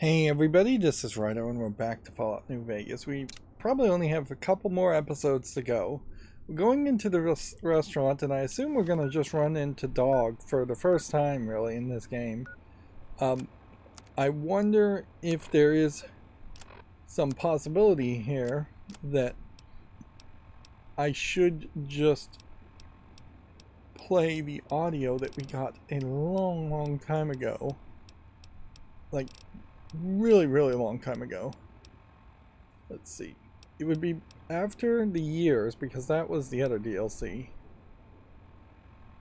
Hey everybody, this is Rydo and we're back to Fallout New Vegas. We probably only have a couple more episodes to go. We're going into the restaurant and I assume we're going to just run into Dog for the first time really in this game. I wonder if there is some possibility here that I should just play the audio that we got a long time ago. Like really long time ago. Let's see. It would be after the years because that was the other DLC.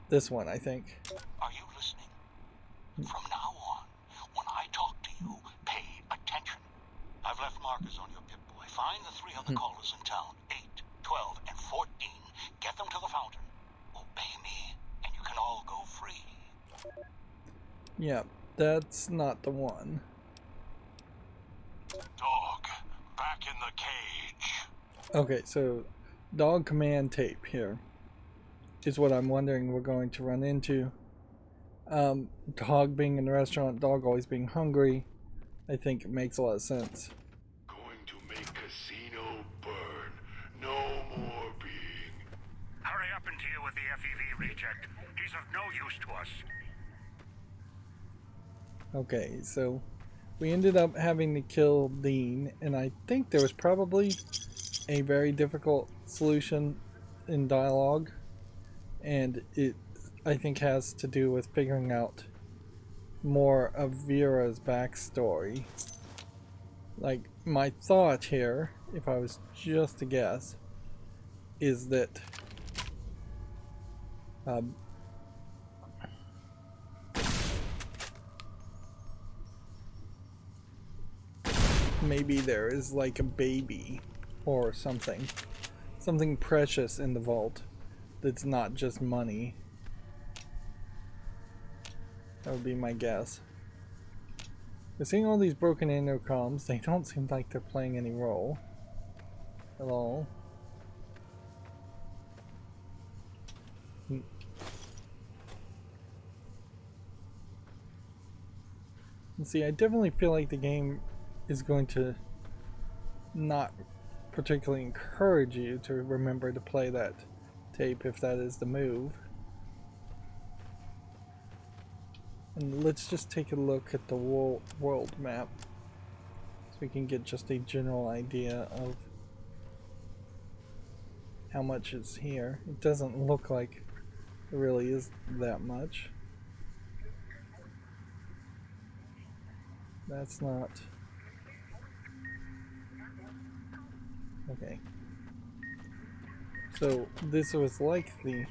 This one, I think. Are you listening? From now on, when I talk to you, pay attention. I've left markers on your Pip-Boy. Find the three other callers in town, 8, 12, and 14. Get them to the fountain. Obey me, and you can all go free. Yeah, that's not the one. Dog, back in the cage. Okay, so dog command tape here is what I'm wondering we're going to run into. Dog being in the restaurant, dog always being hungry. I think it makes a lot of sense. Going to make casino burn. No more being. Hurry up and deal with the FEV reject. He's of no use to us. Okay, so we ended up having to kill Dean, and I think there was probably a very difficult solution in dialogue, and it I think has to do with figuring out more of Vera's backstory. Like, my thought here, if I was just to guess, is that maybe there is like a baby or something precious in the vault that's not just money. That would be my guess. We're seeing all these broken intercoms. They don't seem like they're playing any role at all. See, I definitely feel like the game is going to not particularly encourage you to remember to play that tape if that is the move. And let's just take a look at the world map so we can get just a general idea of how much is here. It doesn't look like it really is that much. That's not... Okay. So this was like the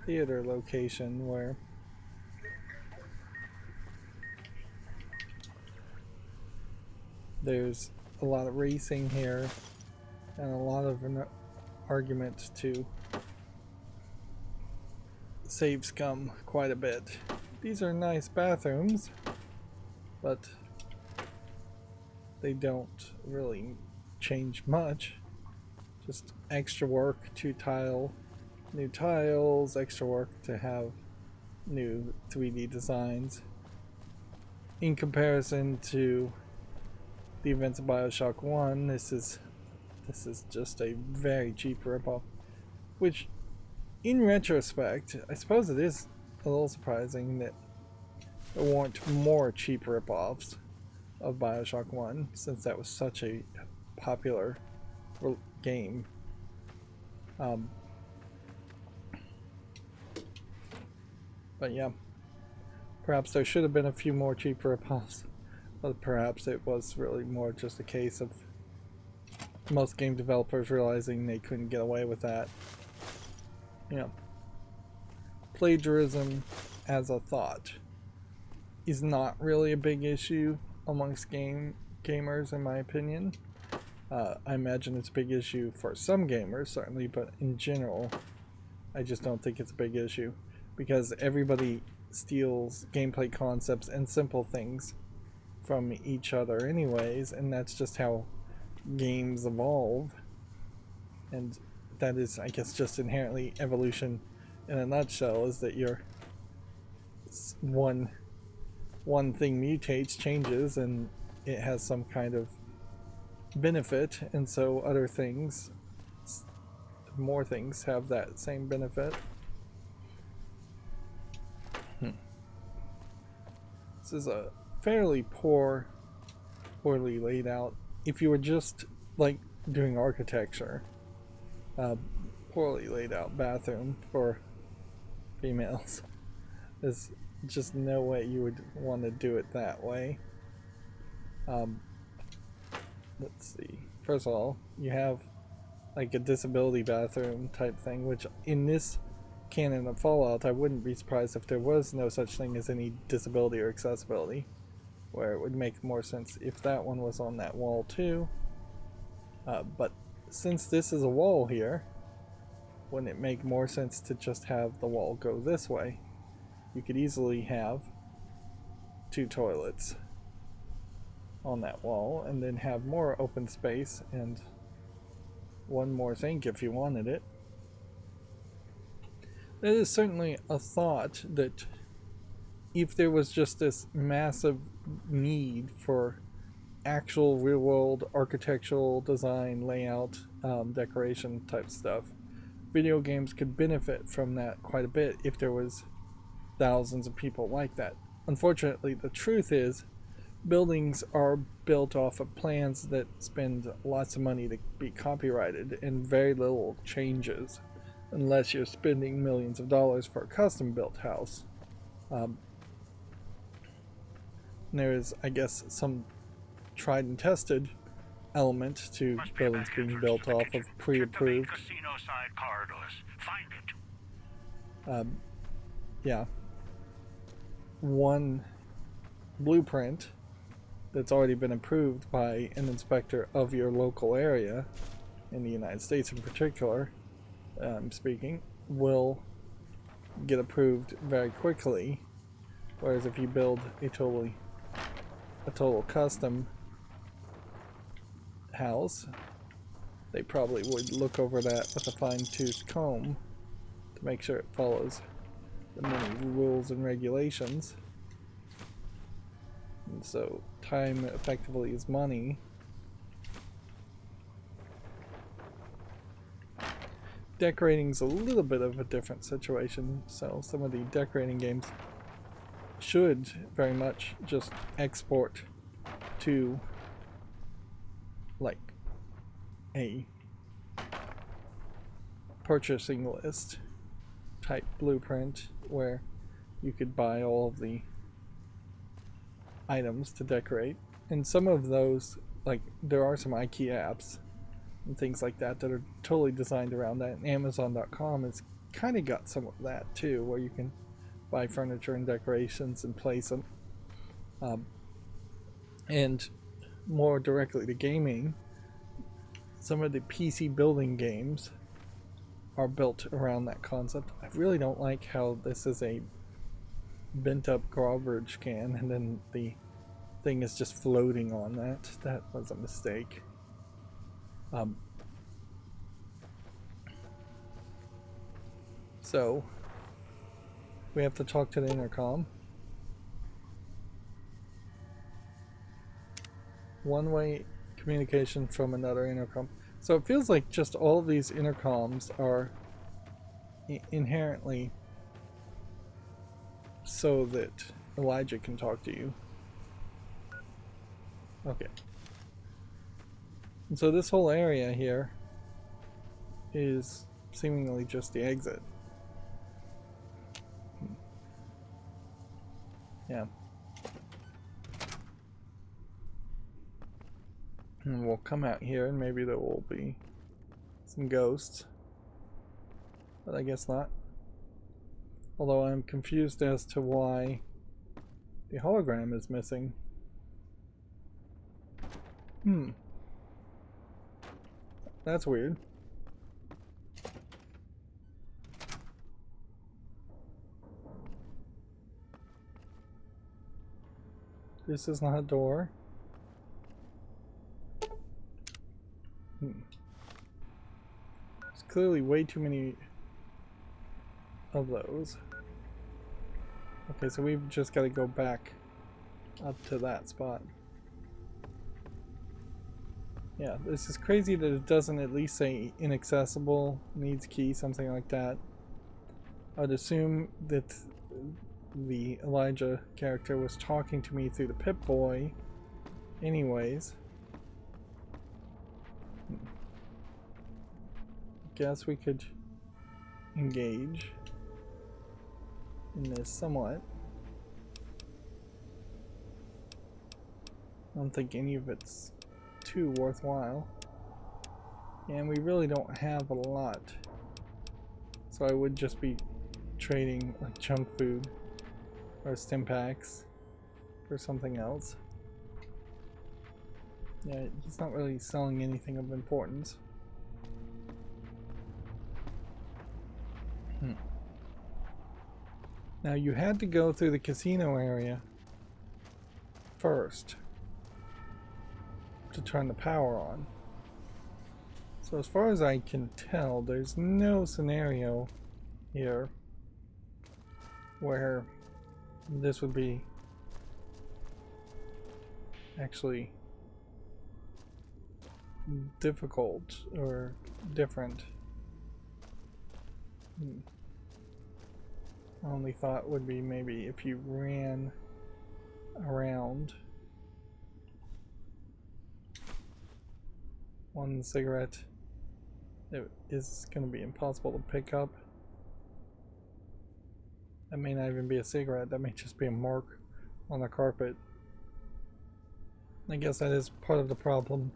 theater location where there's a lot of racing here and a lot of an argument to save scum quite a bit. These are nice bathrooms, but they don't really change much. Just extra work to tile new tiles, extra work to have new 3D designs. In comparison to the events of BioShock 1, this is just a very cheap ripoff. Which, in retrospect, I suppose it is a little surprising that there weren't more cheap ripoffs of BioShock 1, since that was such a popular game. But yeah, perhaps there should have been a few more cheap ripoffs, but perhaps it was really more just a case of most game developers realizing they couldn't get away with that. You know, plagiarism as a thought is not really a big issue amongst gamers, in my opinion. I imagine it's a big issue for some gamers, certainly, but in general, I just don't think it's a big issue because everybody steals gameplay concepts and simple things from each other anyways, and that's just how games evolve. And that is, I guess, just inherently evolution in a nutshell, is that you're one one thing mutates, changes, and it has some kind of benefit, and so other things, more things, have that same benefit. This is a fairly poorly laid out. If you were just like doing architecture, poorly laid out bathroom for females. There's just no way you would want to do it that way. Let's see. First of all, you have like a disability bathroom type thing, which in this canon of Fallout, I wouldn't be surprised if there was no such thing as any disability or accessibility, where it would make more sense if that one was on that wall too. But since this is a wall here, wouldn't it make more sense to just have the wall go this way? You could easily have 2 toilets on that wall and then have more open space and one more sink if you wanted it. There is certainly a thought that if there was just this massive need for actual real world architectural design, layout, decoration type stuff, video games could benefit from that quite a bit if there was thousands of people like that. Unfortunately, the truth is buildings are built off of plans that spend lots of money to be copyrighted and very little changes unless you're spending millions of dollars for a custom built house. There is, I guess, some tried and tested element to buildings being built off of pre-approved. Casino side corridors. Find it. Yeah. One blueprint that's already been approved by an inspector of your local area, in the United States in particular, speaking, will get approved very quickly. Whereas if you build a total custom house, they probably would look over that with a fine-tooth comb to make sure it follows the many rules and regulations. And so time effectively is money. Decorating's a little bit of a different situation, so some of the decorating games should very much just export to like a purchasing list type blueprint where you could buy all of the items to decorate. And some of those, like there are some IKEA apps and things like that that are totally designed around that, and Amazon.com has kind of got some of that too, where you can buy furniture and decorations and place them. And more directly to gaming, some of the PC building games are built around that concept. I really don't like how this is a bent up garbage can and then the thing is just floating on that. That was a mistake. So we have to talk to the intercom. One-way communication from another intercom. So it feels like just all of these intercoms are inherently so that Elijah can talk to you. Okay. And so this whole area here is seemingly just the exit. Yeah. And we'll come out here and maybe there will be some ghosts. But I guess not. Although I'm confused as to why the hologram is missing. That's weird. This is not a door. There's clearly way too many of those. Okay, so we've just got to go back up to that spot. Yeah, this is crazy that it doesn't at least say inaccessible, needs key, something like that. I'd assume that the Elijah character was talking to me through the Pip-Boy anyways. Guess we could engage in this somewhat. I don't think any of it's too worthwhile. And we really don't have a lot. So I would just be trading like junk food or stim packs for something else. Yeah, he's not really selling anything of importance. Now you had to go through the casino area first to turn the power on. So as far as I can tell, there's no scenario here where this would be actually difficult or different. Only thought would be maybe if you ran around. One cigarette, it is going to be impossible to pick up. That may not even be a cigarette, that may just be a mark on the carpet. I guess that is part of the problem,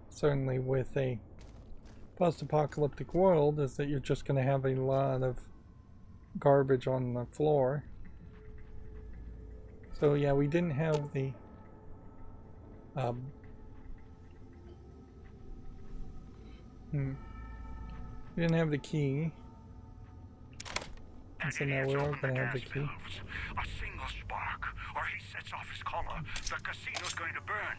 certainly with a post-apocalyptic world, is that you're just going to have a lot of garbage on the floor. So yeah, we didn't have the we didn't have the key. And so now we are going to have the key. A single spark, or he sets off his collar. The casino's going to burn.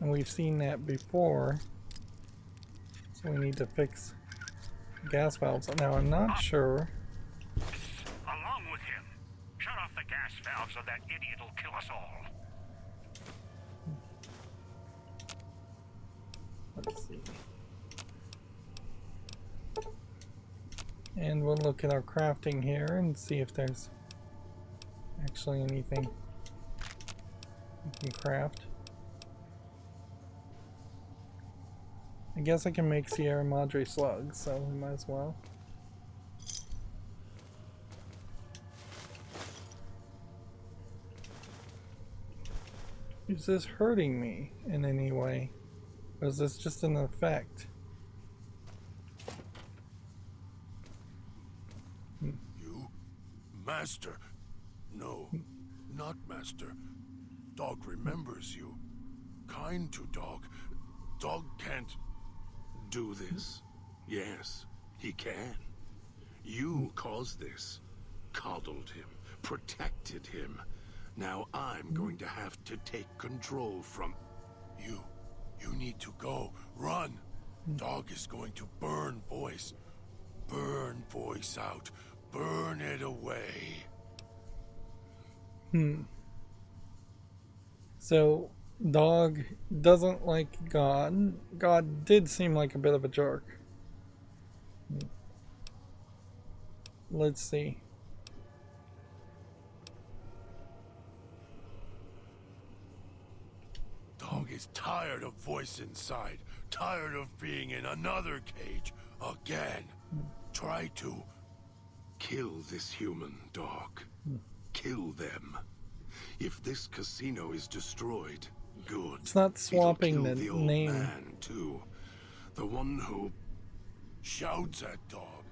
And we've seen that before. So we need to fix gas valves. Now I'm not sure. Along with him. Shut off the gas valves or that idiot will kill us all. Let's see. And we'll look at our crafting here and see if there's actually anything we can craft. I guess I can make Sierra Madre slugs, so we might as well. Is this hurting me in any way? Or is this just an effect? You? Master? No, not Master. Dog remembers you. Kind to Dog. Dog can't do this. Yes, he can. You caused this. Coddled him. Protected him. Now I'm going to have to take control from you. You need to go. Run. Dog is going to burn Voice. Burn Voice out. Burn it away. So, Dog doesn't like God. God did seem like a bit of a jerk. Let's see. Dog is tired of Voice inside. Tired of being in another cage. Again. Try to kill this human, Dog. Kill them. If this casino is destroyed, good. It's not swapping It'll the kill the old name. man, too. The one who shouts at Dog.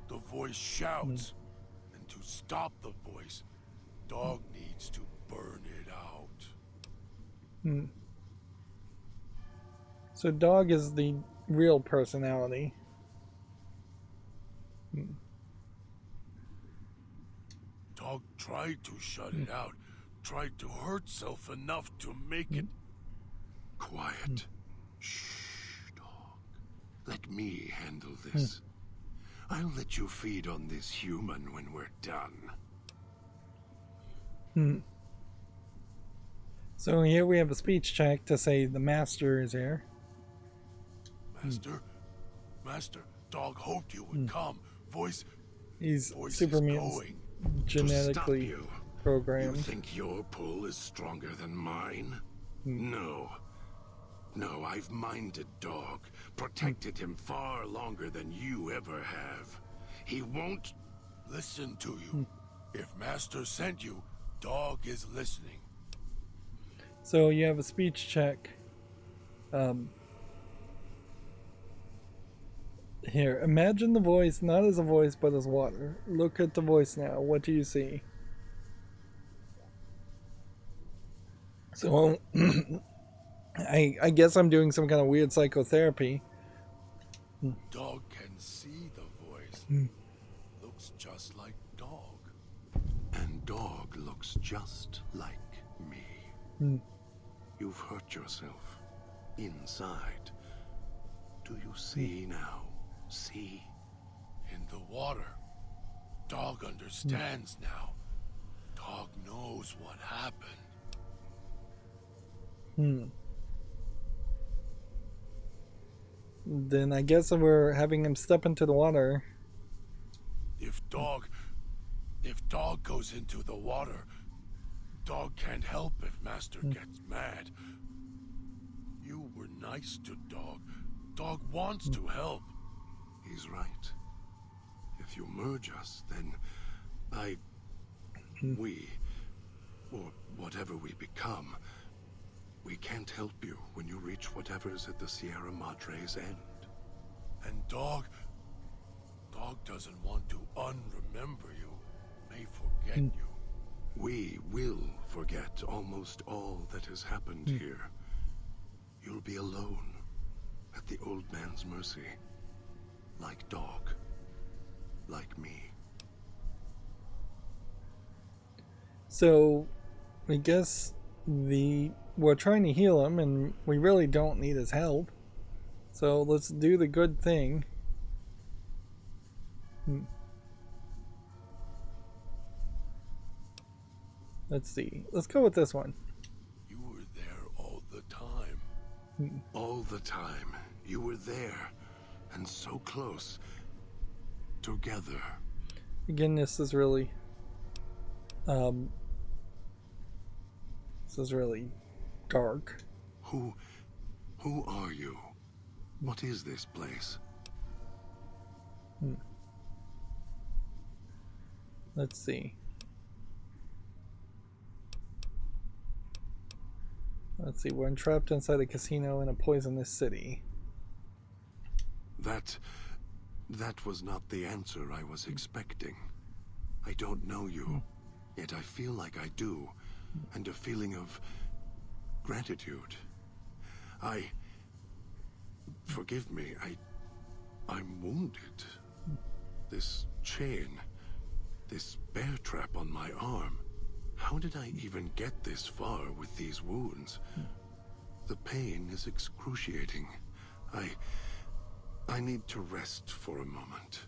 The Voice shouts. And to stop the Voice, Dog needs to burn it out. So Dog is the real personality. Dog tried to shut it out. Tried to hurt self enough to make it quiet. Shh, dog. Let me handle this. I'll let you feed on this human when we're done. So here we have a speech check to say the master is here. Master? Master, dog hoped you would come. Voice He's is super mutants, going. genetically You programmed. think your pull is stronger than mine? No. No, I've minded Dog, protected him far longer than you ever have. He won't listen to you. If Master sent you, Dog is listening. So you have a speech check. Here, imagine the voice not as a voice but as water. Look at the voice now. What do you see? So I guess I'm doing some kind of weird psychotherapy. Dog can see the voice. Looks just like Dog. And Dog looks just like me. You've hurt yourself. Inside. Do you see now? See? In the water. Dog understands now. Dog knows what happened. Then I guess we're having him step into the water. If Dog goes into the water, Dog can't help if Master gets mad. You were nice to Dog. Dog wants to help. He's right. If you merge us, then we, or whatever we become, we can't help you when you reach whatever's at the Sierra Madre's end. And Dog doesn't want to unremember you, may forget you. We will forget almost all that has happened here. You'll be alone, at the old man's mercy. Like Dog. Like me. So I guess we're trying to heal him and we really don't need his help. So let's do the good thing. Let's see. Let's go with this one. You were there all the time. All the time. You were there. And so close. Together. Again, this is really dark. Who are you? What is this place? Let's see. We're entrapped inside a casino in a poisonous city. That was not the answer I was expecting. I don't know you, yet I feel like I do, and a feeling of gratitude. Forgive me, I'm wounded. This chain, this bear trap on my arm. How did I even get this far with these wounds? The pain is excruciating. I need to rest for a moment.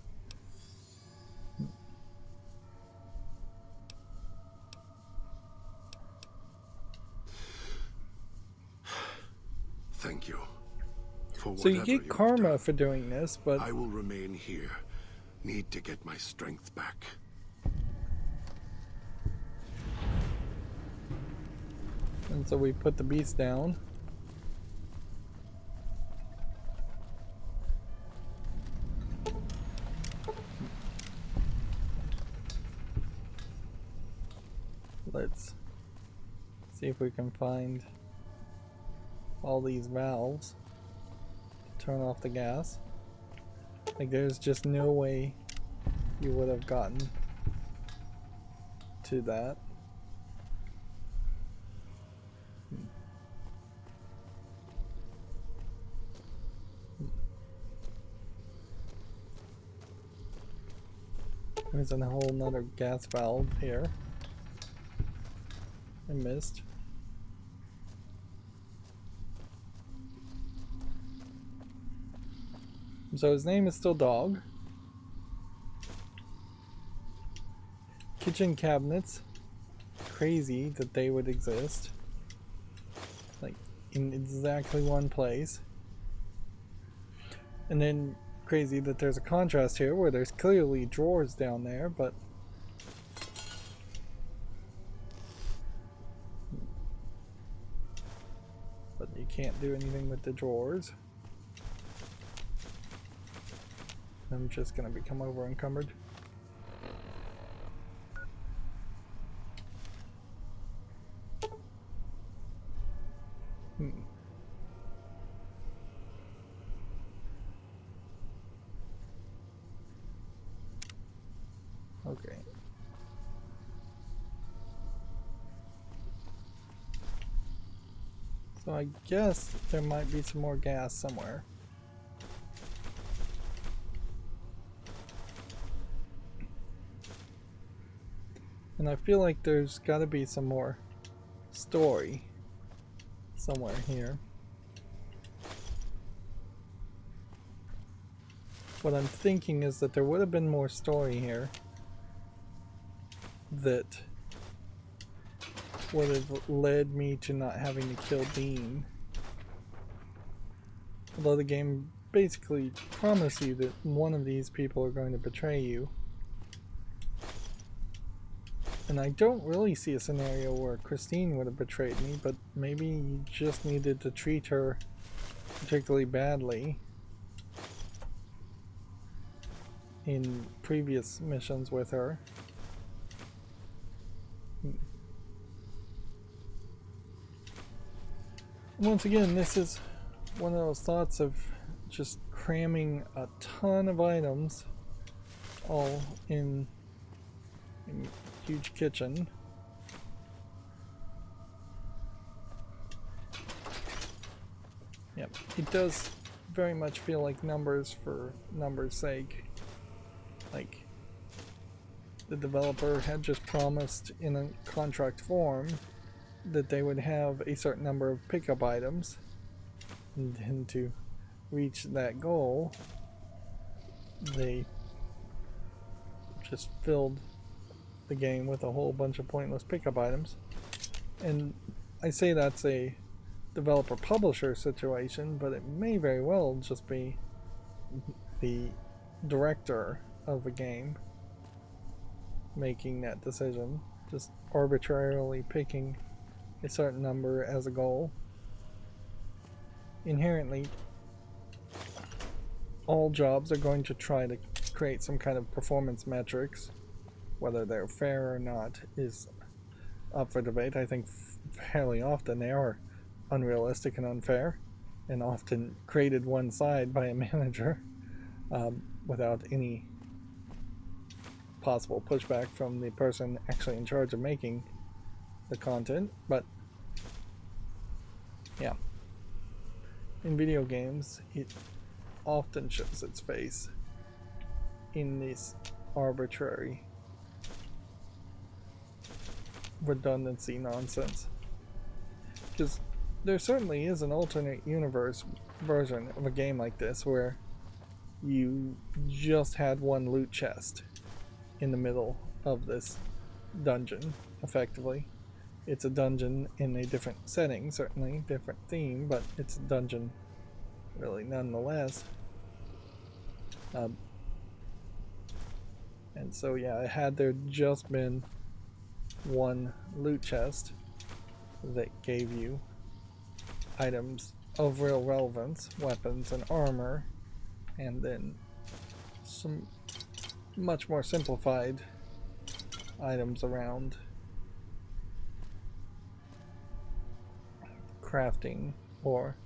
Thank you. So you get karma for doing this, but I will remain here. Need to get my strength back. And so we put the beast down. Let's see if we can find all these valves to turn off the gas. Like, there's just no way you would have gotten to that. There's a whole nother gas valve here. I missed. So his name is still Dog. Kitchen cabinets. Crazy that they would exist. Like, in exactly one place. And then crazy that there's a contrast here where there's clearly drawers down there, but you can't do anything with the drawers. I'm just gonna become over encumbered. Okay. So I guess there might be some more gas somewhere. And I feel like there's got to be some more story somewhere here. What I'm thinking is that there would have been more story here that would have led me to not having to kill Dean. Although the game basically promises you that one of these people are going to betray you. And I don't really see a scenario where Christine would have betrayed me, but maybe you just needed to treat her particularly badly in previous missions with her. Once again, this is one of those thoughts of just cramming a ton of items all in a huge kitchen. Yep, it does very much feel like numbers for numbers' sake. Like the developer had just promised in a contract form that they would have a certain number of pickup items, and then to reach that goal they just filled the game with a whole bunch of pointless pickup items. And I say that's a developer publisher situation, but it may very well just be the director of a game making that decision, just arbitrarily picking a certain number as a goal. Inherently, all jobs are going to try to create some kind of performance metrics. Whether they're fair or not is up for debate. I think fairly often they are unrealistic and unfair, and often created one side by a manager without any possible pushback from the person actually in charge of making the content. But yeah, in video games it often shows its face in this arbitrary redundancy nonsense, because there certainly is an alternate universe version of a game like this where you just had one loot chest in the middle of this dungeon. Effectively, it's a dungeon in a different setting, certainly different theme, but it's a dungeon really nonetheless. And so yeah, had there just been one loot chest that gave you items of real relevance, weapons and armor, and then some much more simplified items around crafting or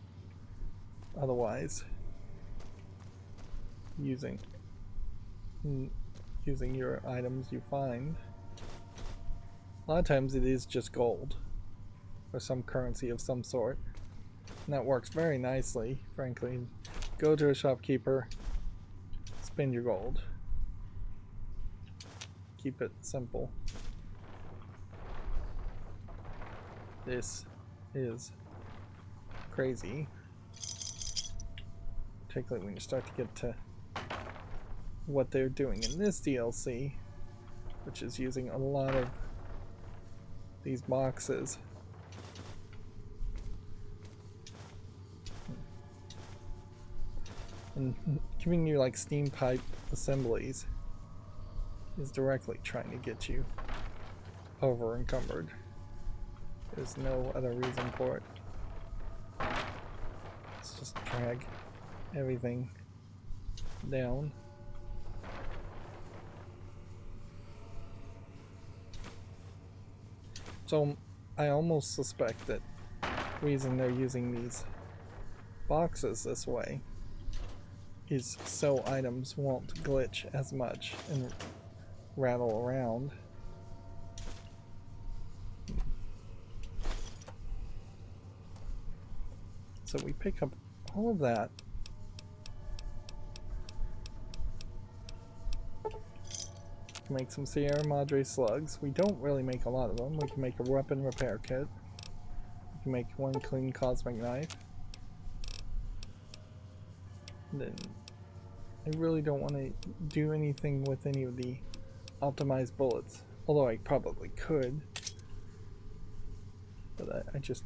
otherwise using your items you find. A lot of times it is just gold or some currency of some sort, and that works very nicely, frankly. Go to a shopkeeper, spend your gold. Keep it simple. This is crazy particularly when you start to get to what they're doing in this DLC, which is using a lot of these boxes. And giving you like steam pipe assemblies is directly trying to get you over encumbered. There's no other reason for it. Let's just drag everything down. So I almost suspect that the reason they're using these boxes this way is so items won't glitch as much and rattle around. So we pick up all of that. Make some Sierra Madre slugs. We don't really make a lot of them. We can make a weapon repair kit. We can make one clean cosmic knife. And then I really don't want to do anything with any of the optimized bullets. Although I probably could. But I just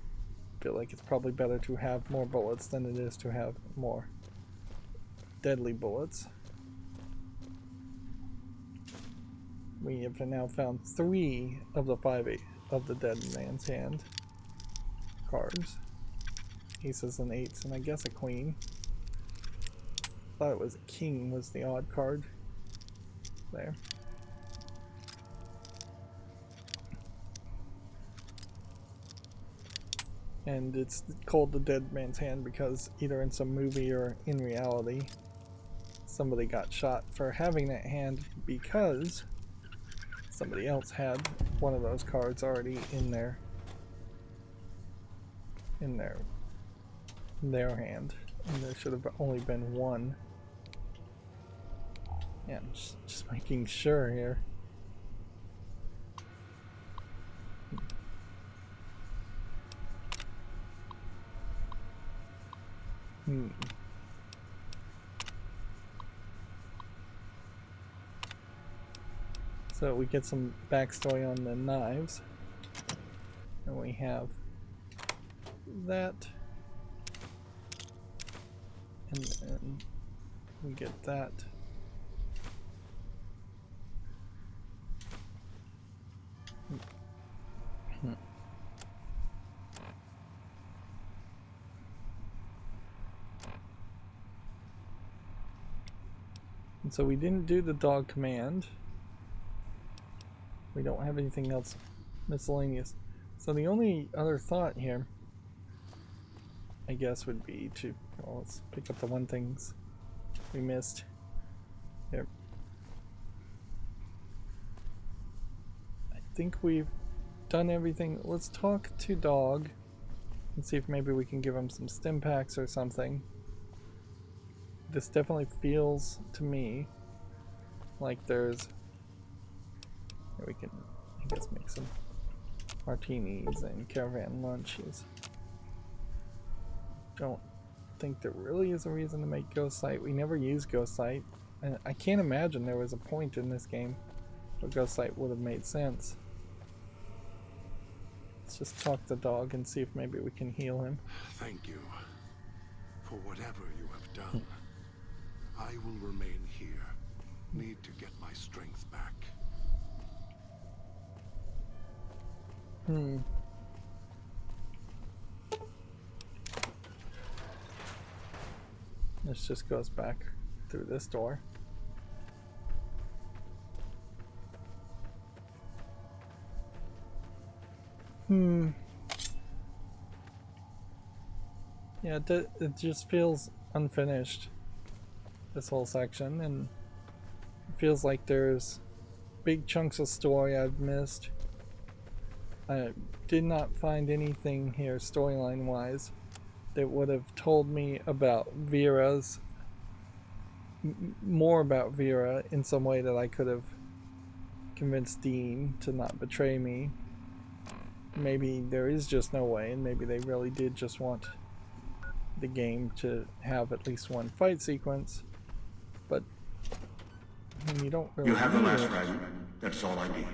feel like it's probably better to have more bullets than it is to have more deadly bullets. We have now found 3 of the 5 of the Dead Man's Hand cards. Aces and 8s, and I guess a queen. Thought it was a king was the odd card. There. And it's called the Dead Man's Hand because either in some movie or in reality somebody got shot for having that hand because somebody else had one of those cards already in their hand, and there should have only been one. Yeah, I'm just making sure here. So we get some backstory on the knives, and we have that, and then we get that. And so we didn't do the dog command. We don't have anything else miscellaneous. So the only other thought here, I guess, would be to, well, let's pick up the one things we missed. Here. I think we've done everything. Let's talk to Dog and see if maybe we can give him some stim packs or something. This definitely feels to me like there's, we can, I guess, make some martinis and caravan lunches. Don't think there really is a reason to make Ghost Sight. We never use Ghost Sight, and I can't imagine there was a point in this game where Ghost Sight would have made sense. Let's just talk to Dog and see if maybe we can heal him. Thank you for whatever you have done. I will remain here. Need to get my strength back. This just goes back through this door. Yeah, it just feels unfinished, this whole section, and it feels like there's big chunks of story I've missed. I did not find anything here storyline wise that would have told me about Vera's, more about Vera in some way that I could have convinced Dean to not betray me. Maybe there is just no way, and maybe they really did just want the game to have at least one fight sequence, but you don't really You have the need last it. fragment. That's all I need.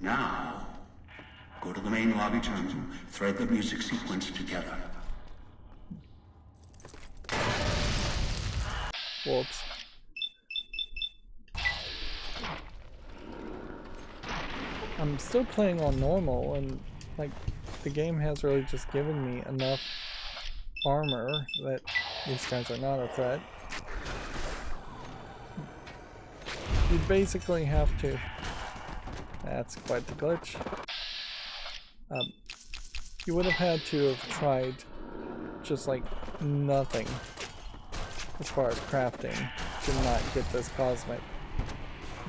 Now, go to the main lobby terminal. Thread the music sequence together. Whoops. I'm still playing on normal, and like the game has really just given me enough armor that these guys are not a threat. You basically have to. That's quite the glitch. You would have had to have tried just like nothing as far as crafting to not get this cosmic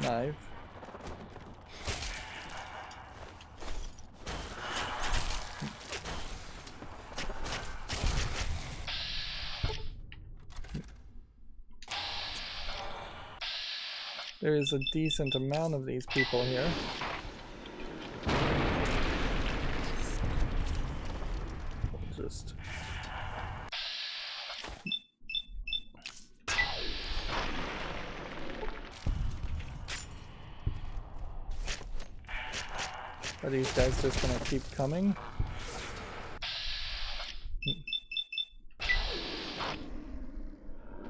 knife. There is a decent amount of these people here. We'll just... Are these guys just gonna keep coming?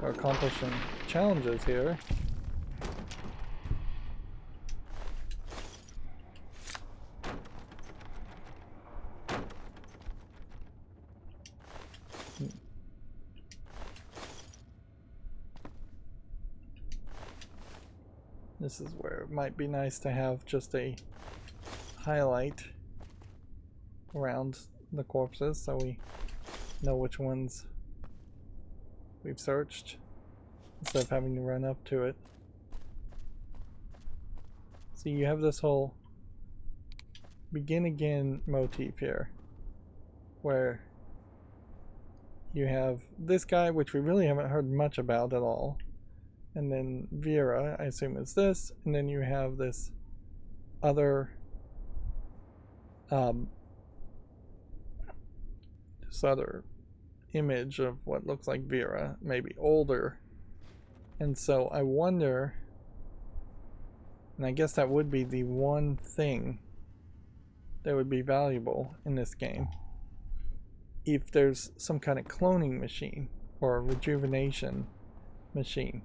We're accomplishing challenges here. This is where it might be nice to have just a highlight around the corpses so we know which ones we've searched instead of having to run up to it. So you have this whole begin again motif here where you have this guy, which we really haven't heard much about at all, and then Vera, I assume is this, and then you have this other this other image of what looks like Vera, maybe older. And so I wonder, and I guess that would be the one thing that would be valuable in this game, if there's some kind of cloning machine or rejuvenation machine,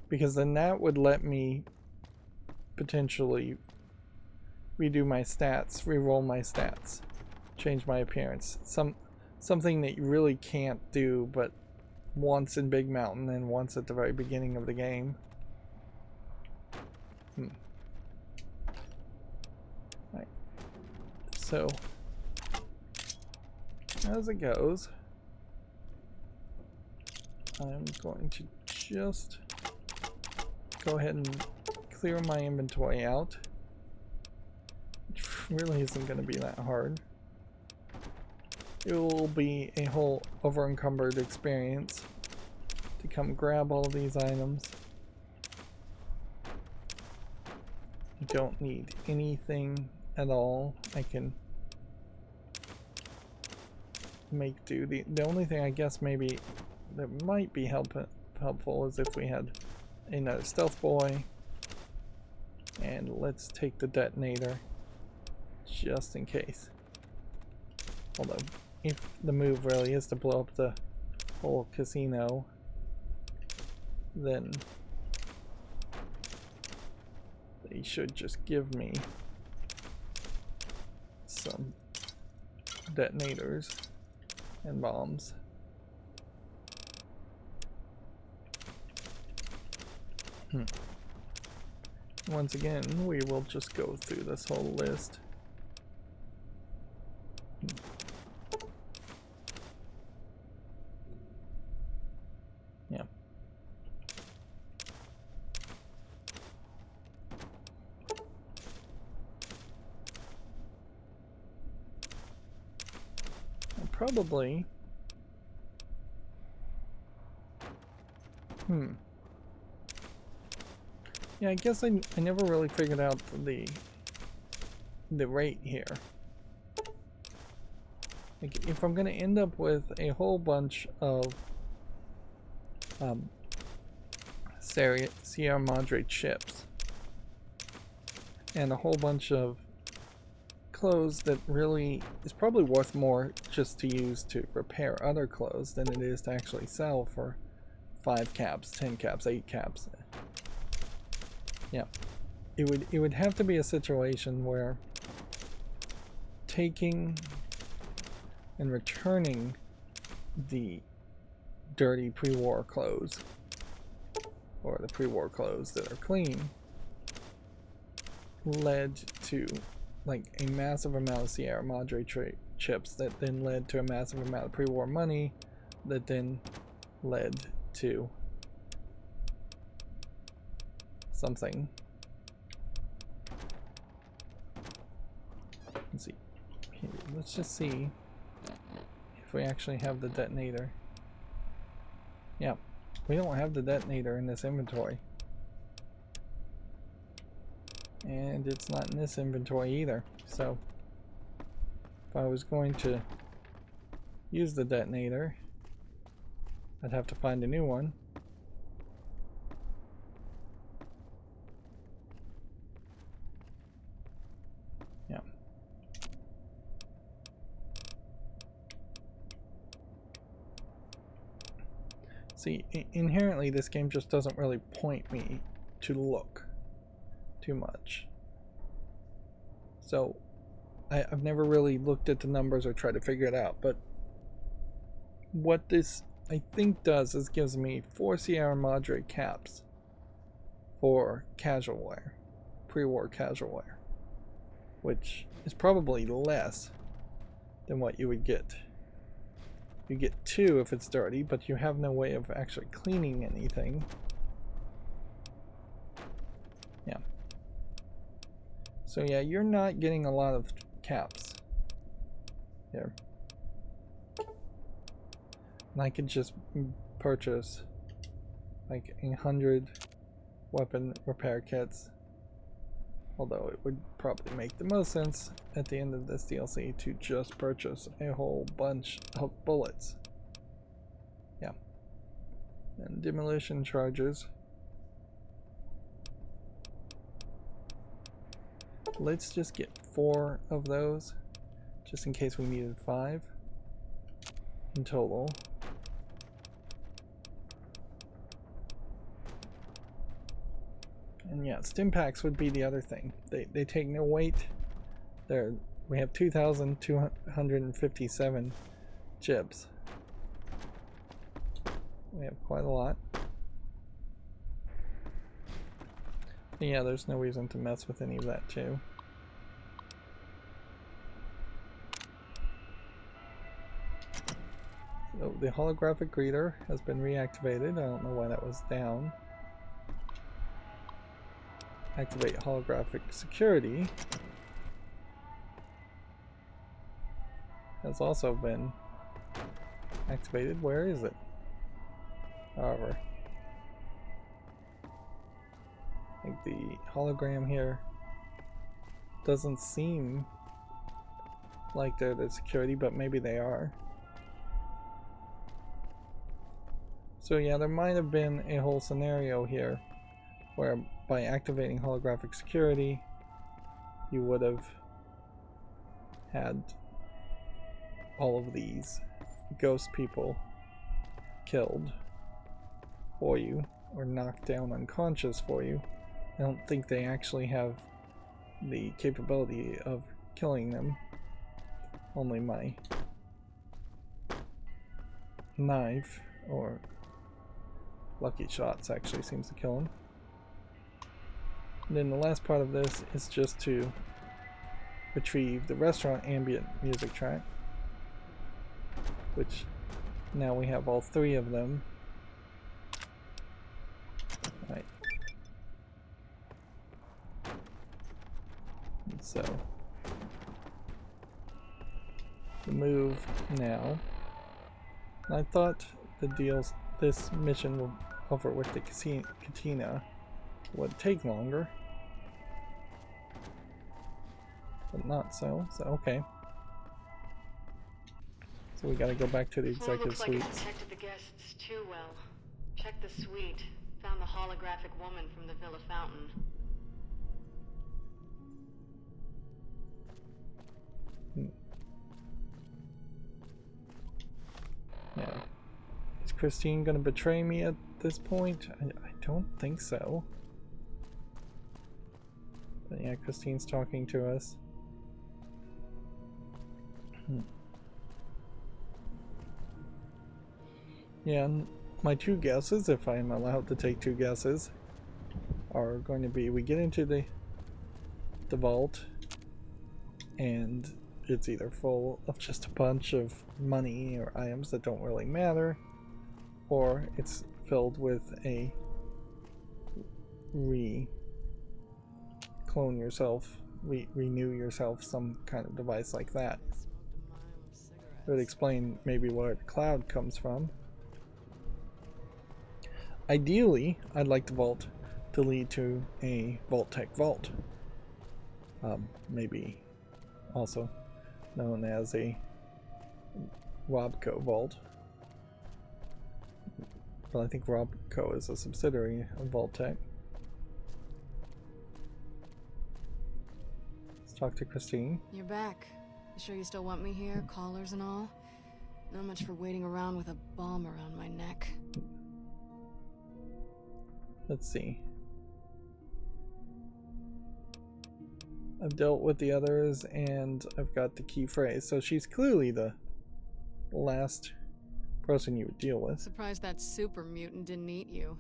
because then that would let me potentially redo my stats, re-roll my stats, change my appearance, something that you really can't do but once in Big Mountain and once at the very beginning of the game. Right. So as it goes, I'm going to just go ahead and clear my inventory out, which really isn't going to be that hard. It will be a whole over-encumbered experience to come grab all of these items. I don't need anything at all. I can make do. The only thing I guess maybe that might be helpful is if we had another stealth boy. And let's take the detonator just in case. Although, if the move really is to blow up the whole casino, then they should just give me some detonators and bombs. Once again, we will just go through this whole list. Yeah. And probably... Yeah, I guess I never really figured out the rate here. Like, if I'm going to end up with a whole bunch of Sierra Madre chips and a whole bunch of clothes that really is probably worth more just to use to repair other clothes than it is to actually sell for 5 caps, 10 caps, 8 caps. Yeah, it would have to be a situation where taking and returning the dirty pre-war clothes, or the pre-war clothes that are clean, led to like a massive amount of Sierra Madre chips that then led to a massive amount of pre-war money that then led to something. Let's see. Here, let's just see if we actually have the detonator. Yeah, we don't have the detonator in this inventory. And it's not in this inventory either. So if I was going to use the detonator, I'd have to find a new one. Yeah. See, inherently this game just doesn't really point me to look too much. So I've never really looked at the numbers or tried to figure it out, but what this I think does is gives me 4 Sierra Madre caps for casual wear, pre-war casual wear, which is probably less than what you would get. You get 2 if it's dirty, but you have no way of actually cleaning anything. Yeah. So yeah, you're not getting a lot of caps here. And I could just purchase like 100 weapon repair kits. Although it would probably make the most sense at the end of this DLC to just purchase a whole bunch of bullets. Yeah. And demolition charges. Let's just get 4 of those, just in case we needed 5 in total. And yeah, stim packs would be the other thing. They take no weight. We have 2,257 chips. We have quite a lot. And yeah, there's no reason to mess with any of that too. So the holographic greeter has been reactivated. I don't know why that was down. Activate holographic security has also been activated. Where is it? However, I think the hologram here doesn't seem like they're the security, but maybe they are. So yeah, there might have been a whole scenario here where by activating holographic security you would have had all of these ghost people killed for you or knocked down unconscious for you. I don't think they actually have the capability of killing them. Only my knife or lucky shots actually seems to kill them. And then the last part of this is just to retrieve the restaurant ambient music track, which now we have all 3 of them. Right. And so the move now. And I thought this mission over with the Katina would take longer, but not so. So okay. So we gotta go back to the Floor executive looks like it suites. protected the guests too well. Check the suite. Found the holographic woman from the Villa Fountain. Yeah. Is Christine gonna betray me at this point? I don't think so. But yeah, Christine's talking to us. Yeah, and my two guesses, if I'm allowed to take two guesses, are going to be we get into the vault and it's either full of just a bunch of money or items that don't really matter, or it's filled with a clone yourself, renew yourself, some kind of device like that. It would explain maybe where the cloud comes from. Ideally, I'd like the vault to lead to a Vault-Tec vault. Maybe also known as a Robco vault. But I think Robco is a subsidiary of Vault-Tec. Let's talk to Christine. You're back. You sure you still want me here? Callers and all? Not much for waiting around with a bomb around my neck. Let's see. I've dealt with the others and I've got the key phrase. So she's clearly the last person you would deal with. Surprised that super mutant didn't eat you.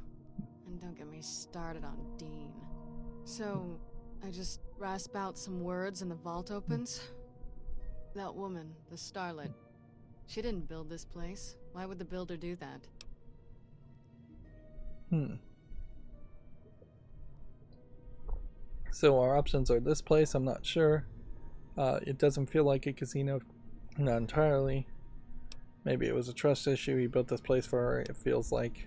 And don't get me started on Dean. So, I just rasp out some words and the vault opens? That woman, the starlet, she didn't build this place. Why would the builder do that? So our options are this place, I'm not sure. It doesn't feel like a casino, not entirely. Maybe it was a trust issue, he built this place for her, it feels like.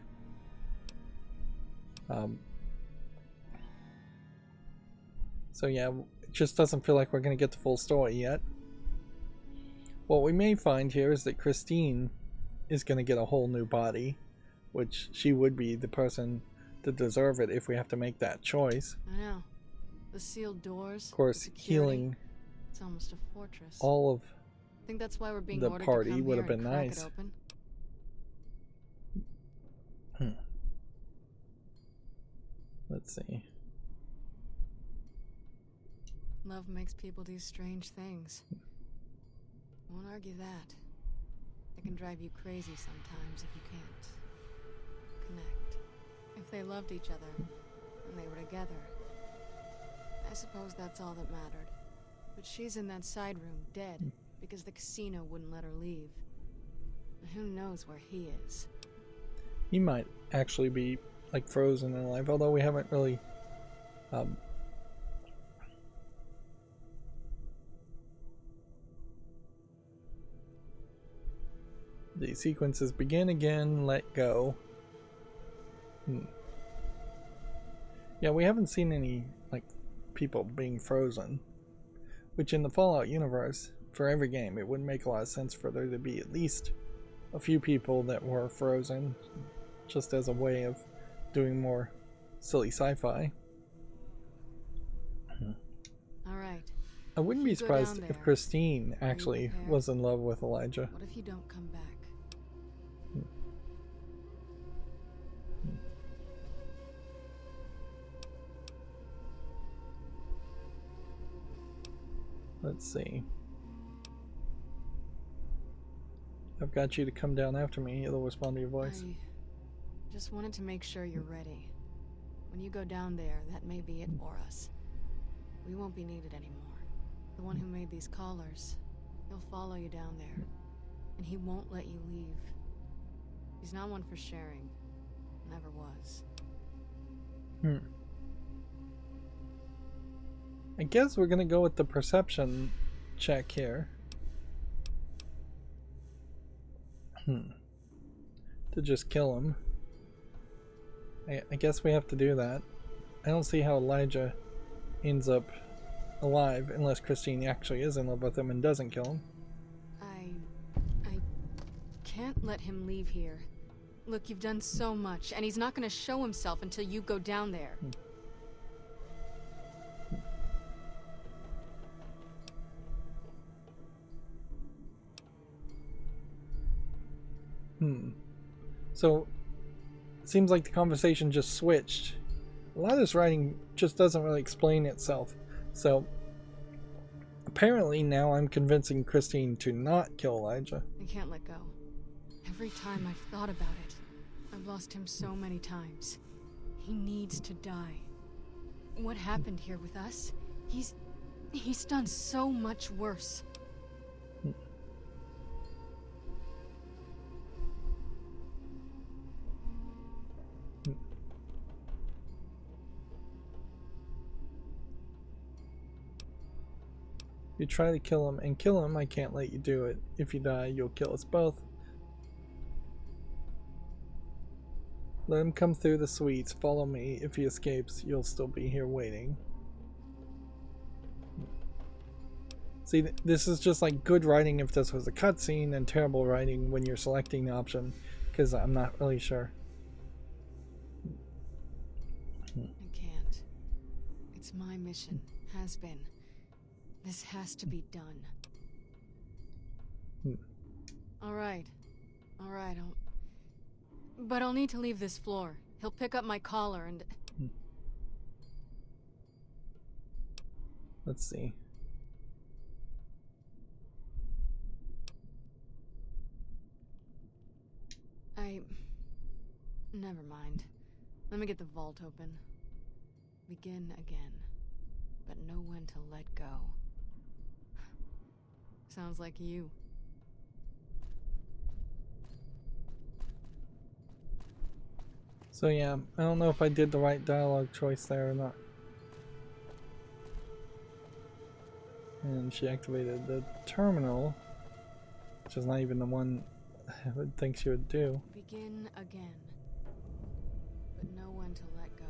So yeah, it just doesn't feel like we're going to get the full story yet. What we may find here is that Christine is going to get a whole new body, which she would be the person to deserve it if we have to make that choice. I know. The sealed doors. Of course, healing It's almost a fortress. all of I think that's why we're being the ordered party to come would here have been and crack nice. it open. Let's see. Love makes people do strange things. Won't argue that. It can drive you crazy sometimes if you can't connect. If they loved each other and they were together, I suppose that's all that mattered. But she's in that side room, dead, because the casino wouldn't let her leave. And who knows where he is? He might actually be like frozen in life, although we haven't really the sequences begin again, let go. Yeah, we haven't seen any like people being frozen, which in the Fallout universe, for every game, it would make a lot of sense for there to be at least a few people that were frozen, just as a way of doing more silly sci-fi. All right. I wouldn't be surprised if Christine actually prepared? was in love with Elijah. What if you don't come back? Let's see. I've got you to come down after me. It'll respond to your voice. I just wanted to make sure you're ready. When you go down there, that may be it for us. We won't be needed anymore. The one who made these collars, he'll follow you down there. And he won't let you leave. He's not one for sharing. Never was. I guess we're gonna go with the perception check here. To just kill him. I guess we have to do that. I don't see how Elijah ends up alive unless Christine actually is in love with him and doesn't kill him. I can't let him leave here. Look, you've done so much, and he's not gonna show himself until you go down there. So, it seems like the conversation just switched. A lot of this writing just doesn't really explain itself. So, apparently now I'm convincing Christine to not kill Elijah. I can't let go. Every time I've thought about it, I've lost him so many times. He needs to die. What happened here with us? He's done so much worse. You try to kill him, I can't let you do it. If you die, you'll kill us both. Let him come through the suites. Follow me. If he escapes, you'll still be here waiting. See, this is just like good writing if this was a cutscene, and terrible writing when you're selecting the option, because I'm not really sure. I can't. It's my mission. Has been. This has to be done. Alright. Alright, I'll need to leave this floor. He'll pick up my collar and... Let's see. Never mind. Let me get the vault open. Begin again. But know when to let go. Sounds like you. So yeah, I don't know if I did the right dialogue choice there or not. And she activated the terminal, which is not even the one I would think she would do. Begin again. But know when to let go.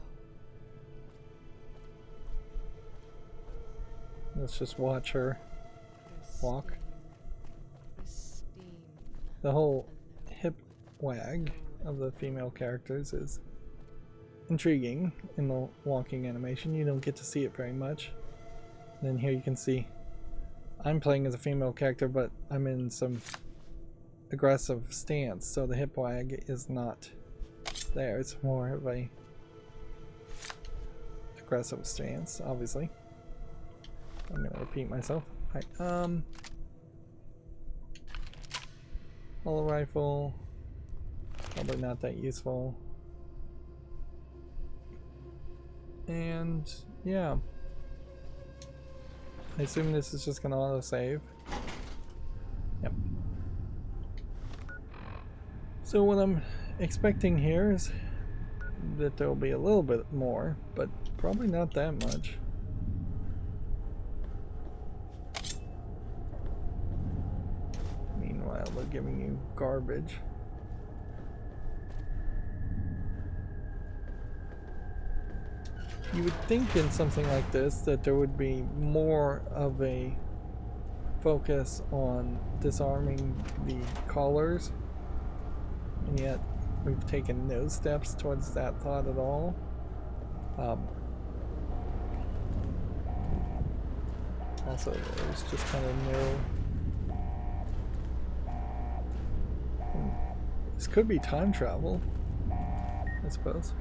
Let's just watch her walk. Pristine. The whole hip wag of the female characters is intriguing in the walking animation. You don't get to see it very much. And then here you can see I'm playing as a female character, but I'm in some aggressive stance, so the hip wag is not there. It's more of a aggressive stance, obviously. I'm gonna repeat myself. Alright, hollow rifle, probably not that useful. And yeah, I assume this is just gonna auto-save. Yep. So what I'm expecting here is that there will be a little bit more, but probably not that much. Meanwhile, they're giving you garbage. You would think in something like this that there would be more of a focus on disarming the callers, and yet we've taken no steps towards that thought at all. Also, there's just kind of no... This could be time travel, I suppose.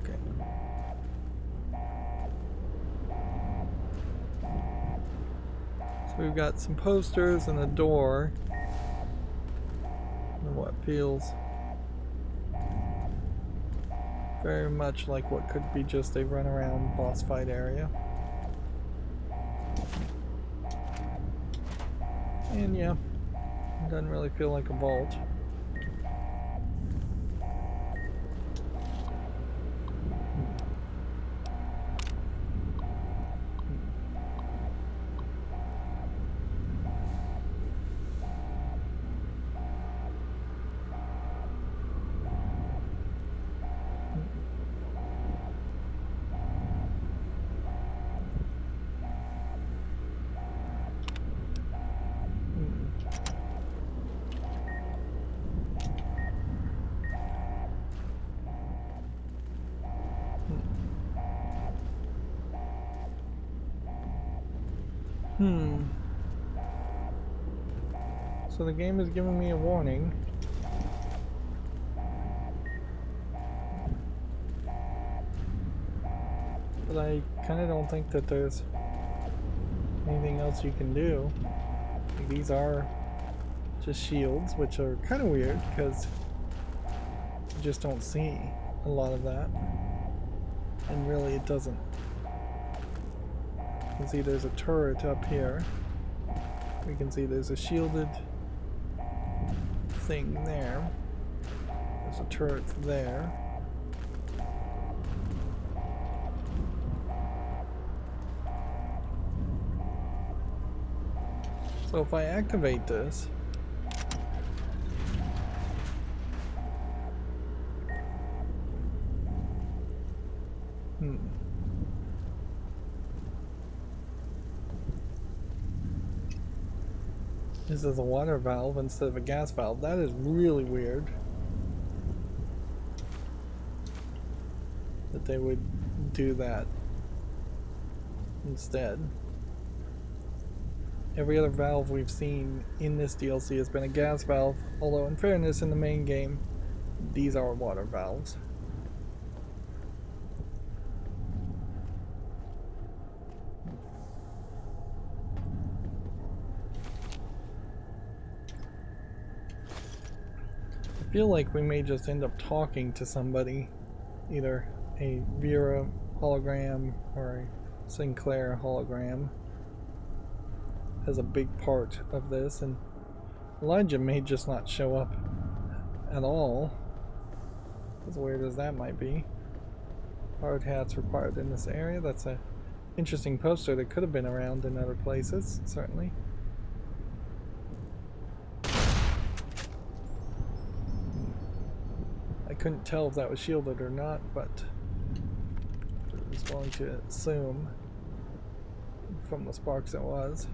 Okay. So we've got some posters and a door. And what feels very much like what could be just a runaround boss fight area. And yeah, it doesn't really feel like a vault. So the game is giving me a warning. But I kind of don't think that there's anything else you can do. Like, these are just shields, which are kind of weird because you just don't see a lot of that. And really it doesn't. You can see there's a turret up here. We can see there's a shielded thing there. There's a turret there. So if I activate this, this is a water valve instead of a gas valve. That is really weird. That they would do that instead. Every other valve we've seen in this DLC has been a gas valve, although in fairness, in the main game, these are water valves. I feel like we may just end up talking to somebody, either a Vera hologram or a Sinclair hologram, as a big part of this, and Elijah may just not show up at all, as weird as that might be. Hard hats required in this area. That's a interesting poster that could have been around in other places, certainly. I couldn't tell if that was shielded or not, but I was going to assume from the sparks it was.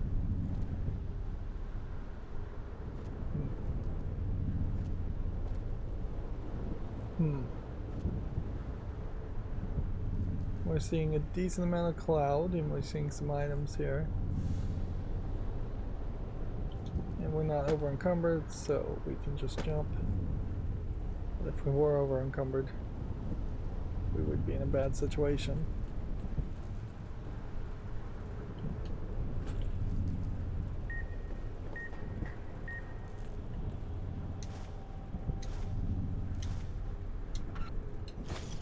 We're seeing a decent amount of cloud, and we're seeing some items here. And we're not over encumbered, so we can just jump. But if we were over encumbered, we would be in a bad situation.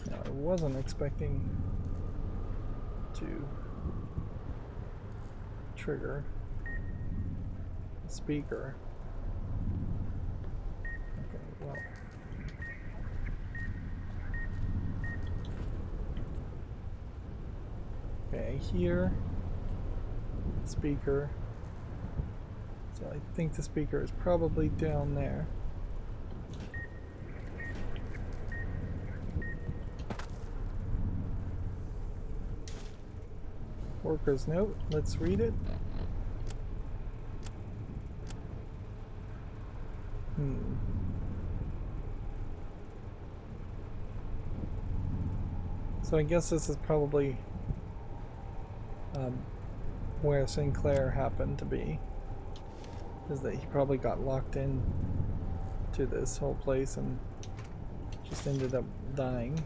Now, I wasn't expecting to trigger the speaker. Okay, well. Okay, here, speaker. So I think the speaker is probably down there. Worker's note, let's read it. So I guess this is probably where Sinclair happened to be. Is that he probably got locked in to this whole place and just ended up dying.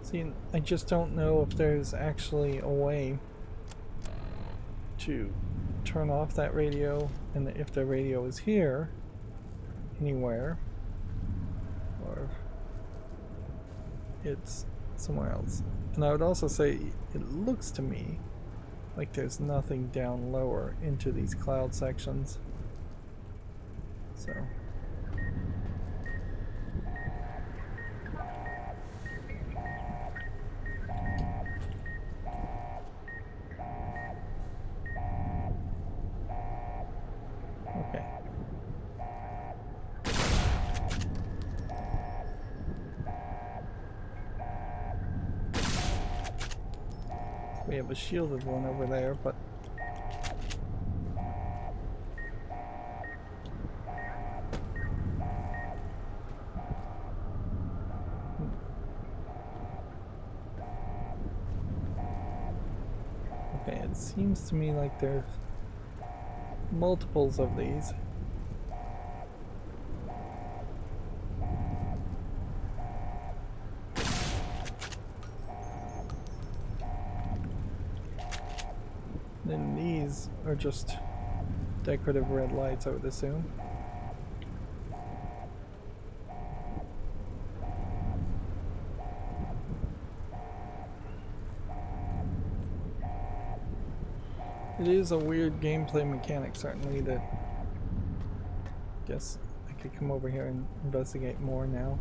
See, I just don't know if there's actually a way to turn off that radio, and if the radio is here anywhere, or if it's somewhere else. And I would also say it looks to me like there's nothing down lower into these cloud sections. So We have a shielded one over there, but okay, it seems to me like there's multiples of these. Then these are just decorative red lights, I would assume. It is a weird gameplay mechanic, certainly, that I guess I could come over here and investigate more now.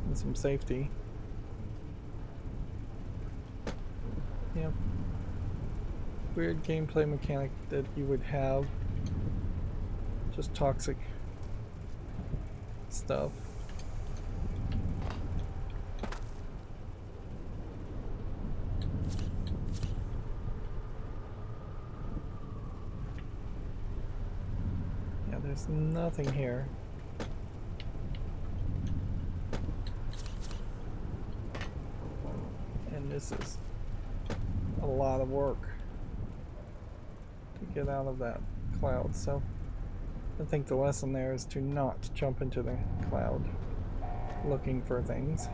And some safety. Yeah. Weird gameplay mechanic that you would have. Just toxic stuff. Yeah, there's nothing here. And this is a lot of work to get out of that cloud, so I think the lesson there is to not jump into the cloud looking for things.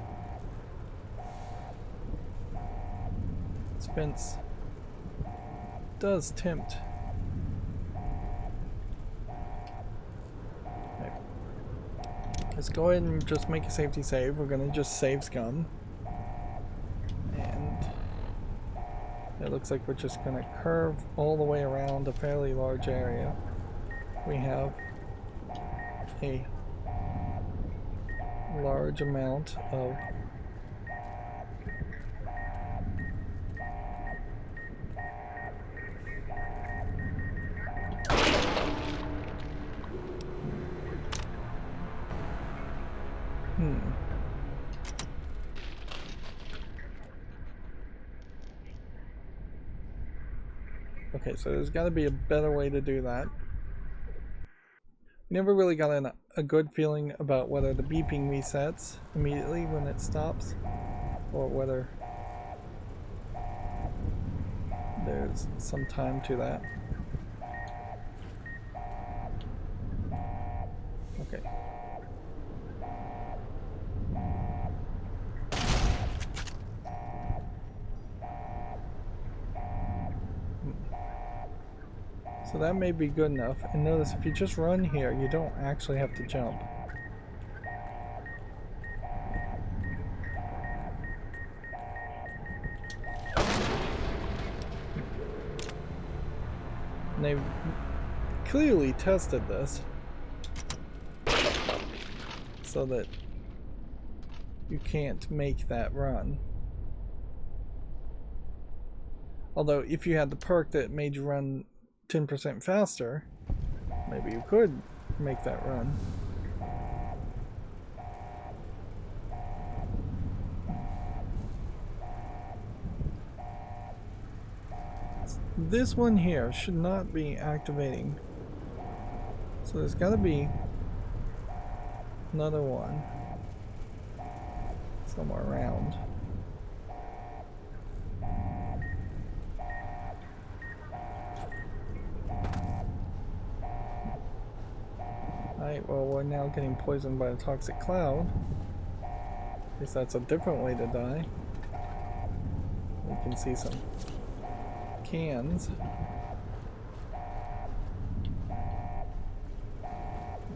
This fence does tempt. Okay. Let's go ahead and just make a safety save. We're gonna just save scum. And it looks like we're just going to curve all the way around a fairly large area. We have a large amount of Okay, so there's got to be a better way to do that. We never really got a good feeling about whether the beeping resets immediately when it stops, or whether there's some time to that. Okay. So that may be good enough. And notice if you just run here, you don't actually have to jump. And they've clearly tested this so that you can't make that run. Although if you had the perk that made you run 10% faster, maybe you could make that run. This one here should not be activating, so there's got to be another one somewhere around. Alright, well, we're now getting poisoned by a toxic cloud. At least that's a different way to die. We can see some cans.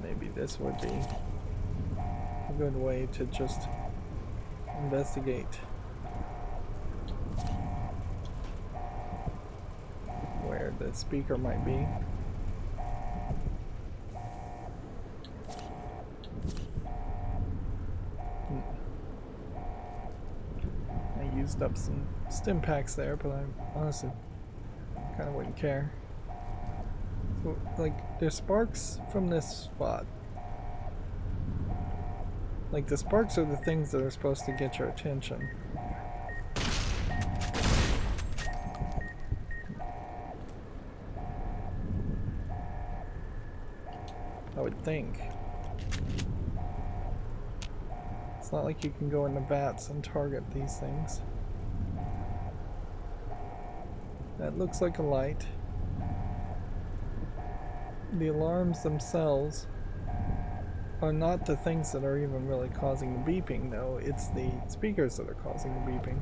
Maybe this would be a good way to just investigate where the speaker might be. Used up some stim packs there, but I honestly kind of wouldn't care. So, like, there's sparks from this spot. Like, the sparks are the things that are supposed to get your attention. would think. It's not like you can go into vats and target these things. That looks like a light. The alarms themselves are not the things that are even really causing the beeping, though. It's the speakers that are causing the beeping.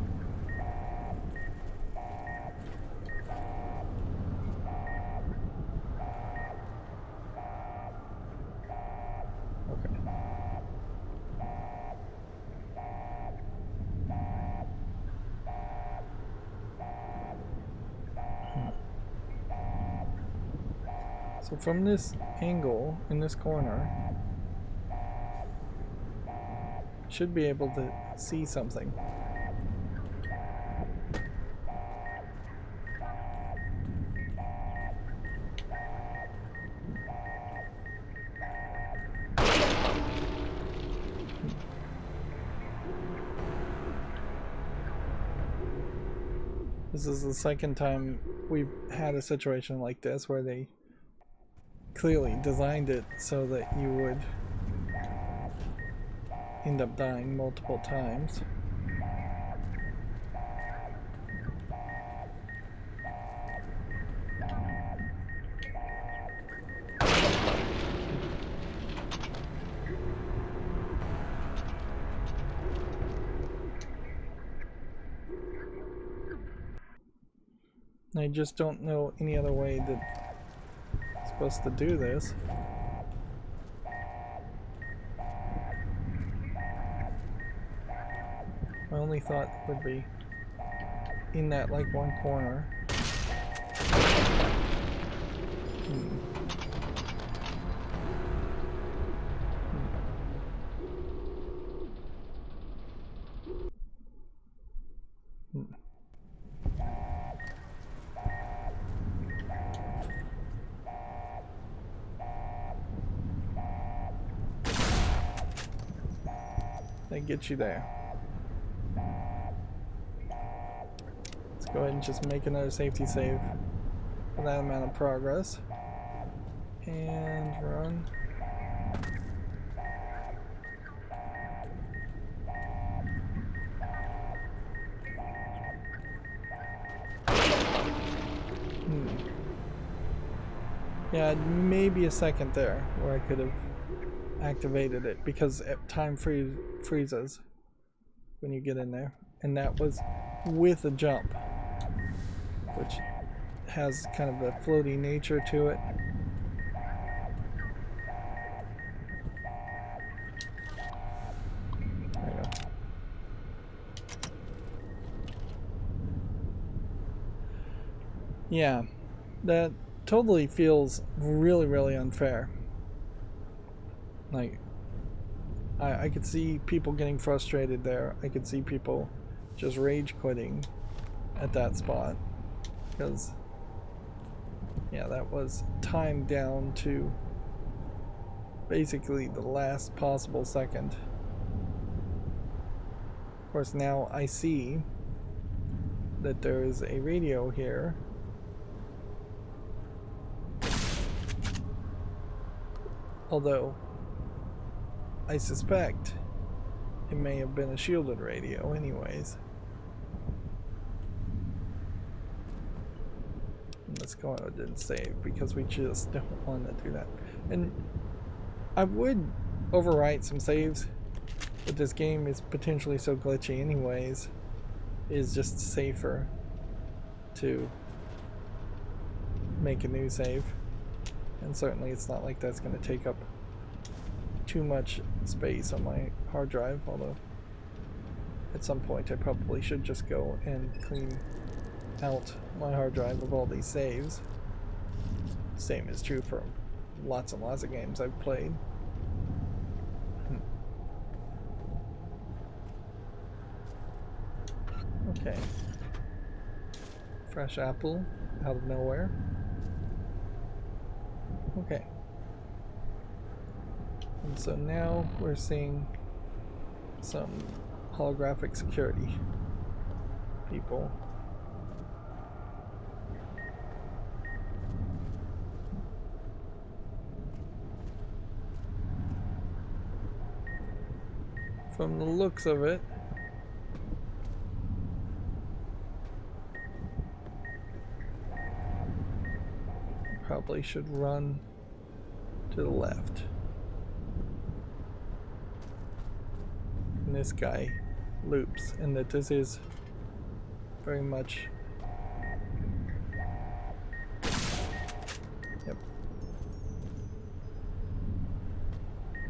So from this angle, in this corner, should be able to see something. This is the second time we've had a situation like this where they clearly designed it so that you would end up dying multiple times. I just don't know any other way that I'm supposed to do this. My only thought would be in that like one corner. They get you there. Let's go ahead and just make another safety save for that amount of progress. And run. Yeah, maybe a second there where I could have activated it because time freezes when you get in there, and that was with a jump, which has kind of a floaty nature to it. There you go. Yeah, that totally feels really unfair. Like, I could see people getting frustrated there. I could see people just rage quitting at that spot. Because, yeah, that was timed down to basically the last possible second. Of course, now I see that there is a radio here. Although, I suspect it may have been a shielded radio anyways. Let's go ahead and save because we just don't want to do that. And I would overwrite some saves, but this game is potentially so glitchy anyways. It's just safer to make a new save. And certainly it's not like that's going to take up too much space on my hard drive, although at some point I probably should just go and clean out my hard drive of all these saves. Same is true for lots and lots of games I've played. Okay. Fresh apple out of nowhere. Okay. And so now we're seeing some holographic security people. from the looks of it. Probably should run to the left. And this guy loops, and that this is very much. Yep.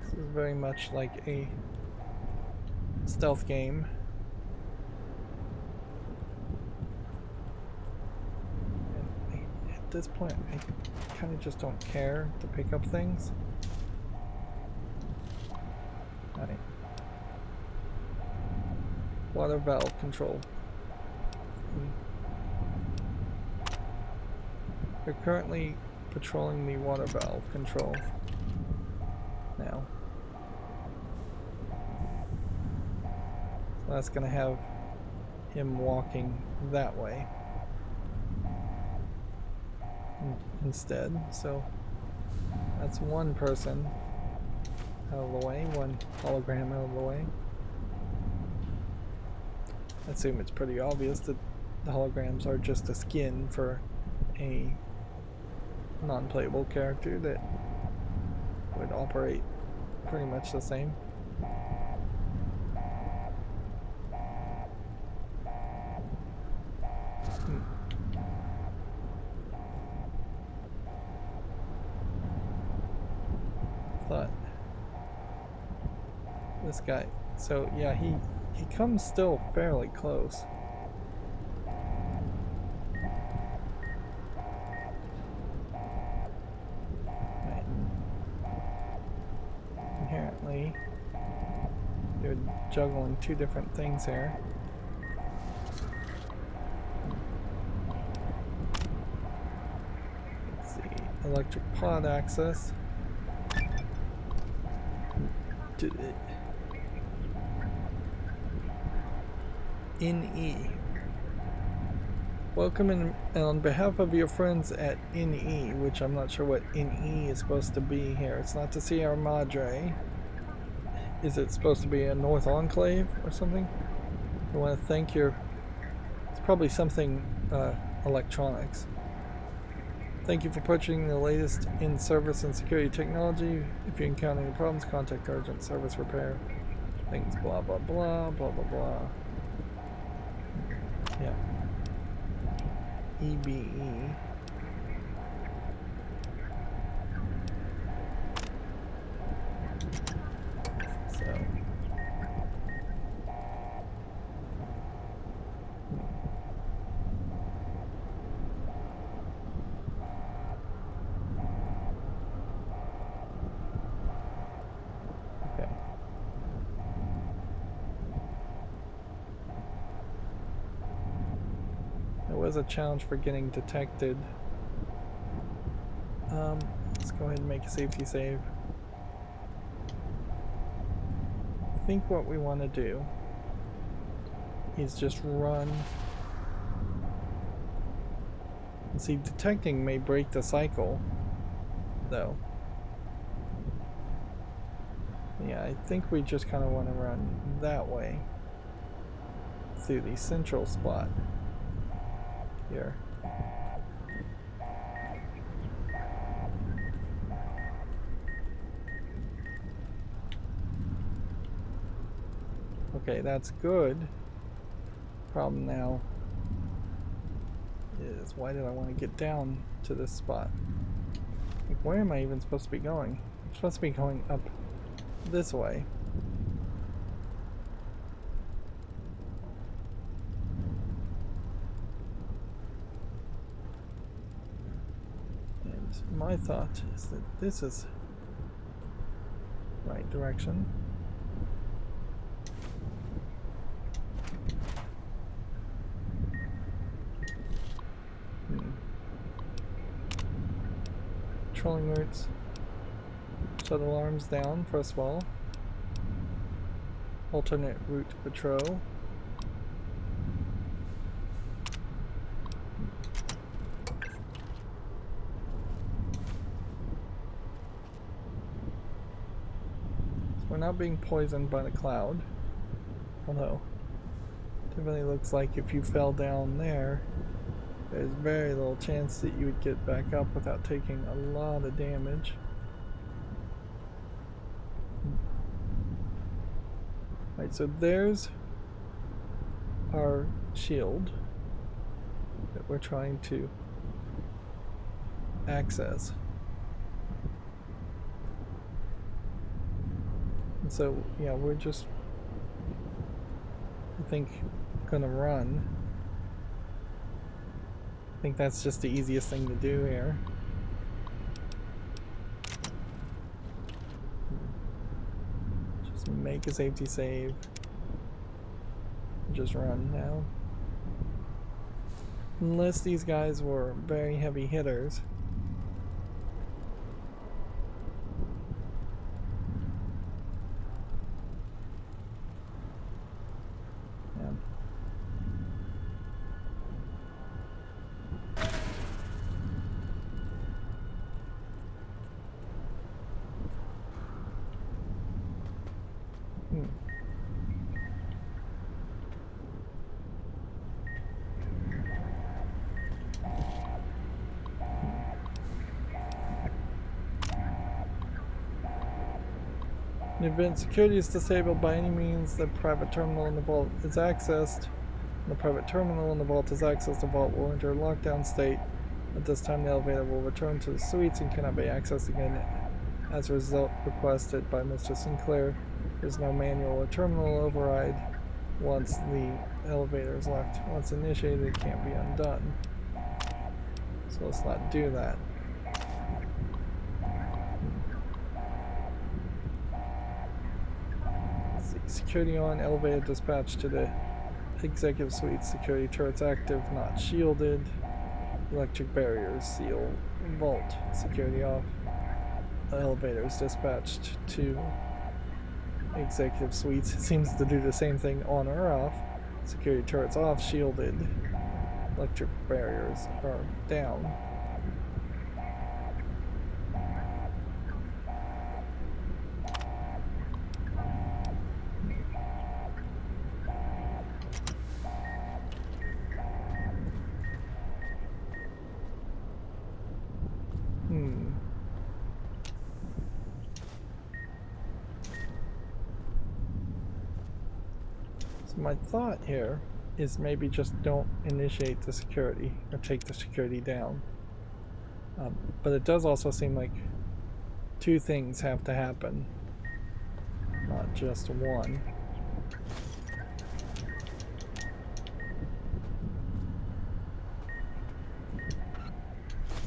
This is very much like a stealth game. And at this point, I kind of just don't care to pick up things. Alright. Water valve control. We're currently patrolling the water valve control now. So that's gonna have him walking that way instead. So that's one person out of the way, one hologram out of the way. I assume it's pretty obvious that the holograms are just a skin for a non-playable character that would operate pretty much the same. Thought this guy, so yeah, he comes still fairly close. Inherently, you're juggling two different things here. Let's see, electric pod access. Did it? NE. Welcome in on behalf of your friends at NE, which I'm not sure what NE is supposed to be here. It's not the Sierra Madre. Is it supposed to be a North Enclave or something? I want to thank your... It's probably something electronics. Thank you for purchasing the latest in service and security technology. If you encounter any problems, contact urgent service repair. Things blah blah blah blah blah blah. Yeah. EBE. So. Okay. There was a challenge for getting detected. Let's go ahead and make a safety save. I think what we want to do is just run. And see, detecting may break the cycle, though. Yeah, I think we just kind of want to run that way through the central spot here. Okay, that's good. Problem now is, why did I want to get down to this spot? Like, where am I even supposed to be going? I'm supposed to be going up this way. And my thought is that this is the right direction. Patrolling routes. Shut alarms down, first of all. Alternate route patrol. So we're not being poisoned by the cloud. Although, it definitely looks like if you fell down there, there's very little chance that you would get back up without taking a lot of damage. Right, so there's our shield that we're trying to access. And so, yeah, we're just, I think, gonna run. I think that's just the easiest thing to do here. Just make a safety save. Just run now. Unless these guys were very heavy hitters. In the event security is disabled by any means, the private terminal in the vault is accessed. When the private terminal in the vault is accessed, the vault will enter a lockdown state. At this time, the elevator will return to the suites and cannot be accessed again. As a result requested by Mr. Sinclair, there's no manual or terminal override once the elevator is locked. Once initiated, it can't be undone. So let's not do that. Security on, elevator dispatched to the executive suite. Security turrets active, not shielded. Electric barriers seal vault. Security off. Elevators dispatched to executive suites. It seems to do the same thing on or off. Security turrets off, shielded. Electric barriers are down. My thought here is maybe just don't initiate the security or take the security down. But it does also seem like two things have to happen, not just one.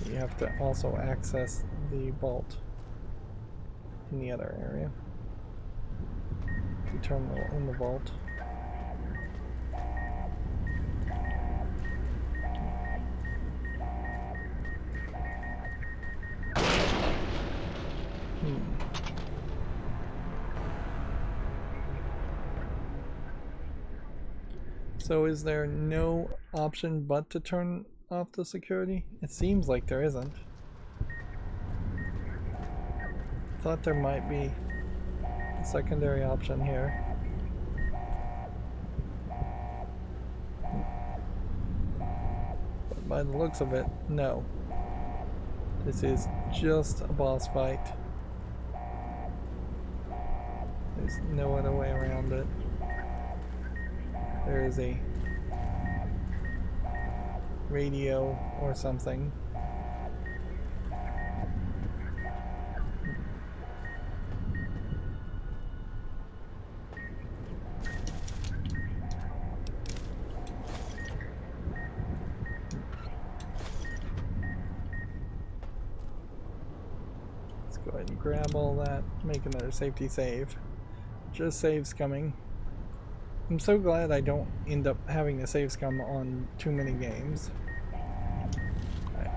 You have to also access the vault in the other area. The terminal in the vault. So is there no option but to turn off the security? It seems like there isn't. Thought there might be a secondary option here. But by the looks of it, no. This is just a boss fight. There's no other way around it. There is a radio or something. Let's go ahead and grab all that, make another safety save. Just saves coming. I'm so glad I don't end up having the saves come on too many games. Right.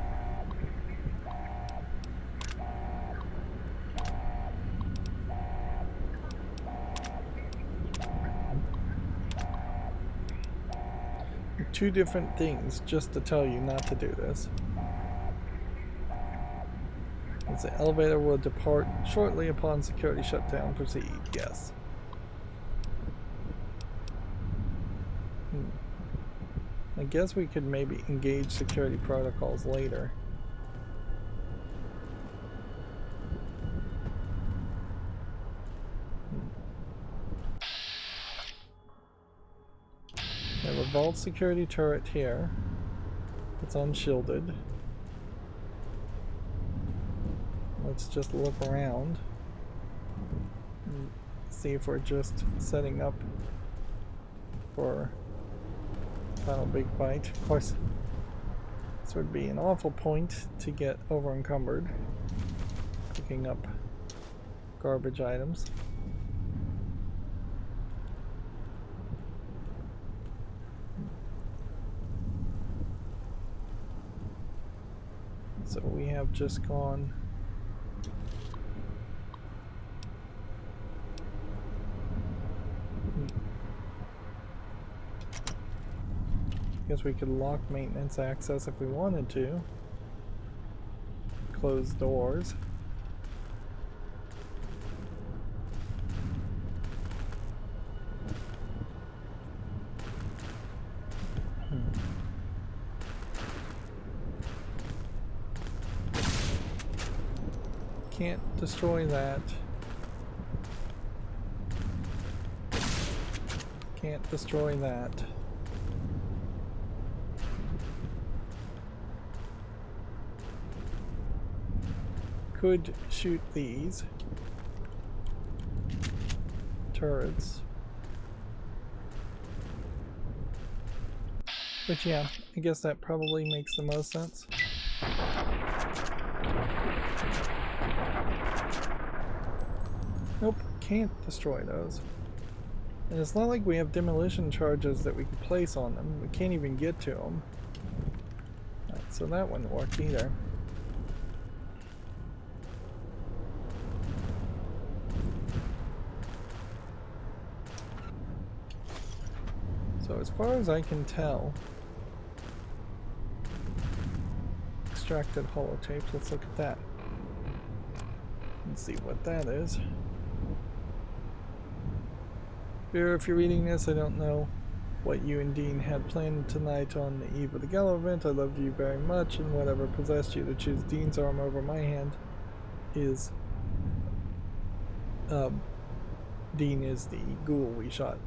Two different things just to tell you not to do this. The elevator will depart shortly upon security shutdown. Proceed. Yes. I guess we could maybe engage security protocols later. We have a vault security turret here. It's unshielded. Let's just look around and see if we're just setting up for final big fight. Of course, this would be an awful point to get over encumbered picking up garbage items. So we have just gone guess we could lock maintenance access if we wanted to. Close doors. Can't destroy that. Can't destroy that. Could shoot these turrets. But yeah, I guess that probably makes the most sense. Nope, can't destroy those. And it's not like we have demolition charges that we could place on them. We can't even get to them. Right, so that wouldn't work either. So as far as I can tell, extracted holotape, let's look at that. Let's see what that is. Vera, if you're reading this, I don't know what you and Dean had planned tonight on the eve of the gala event. I loved you very much, and whatever possessed you to choose Dean's arm over my hand is... Dean is the ghoul we shot.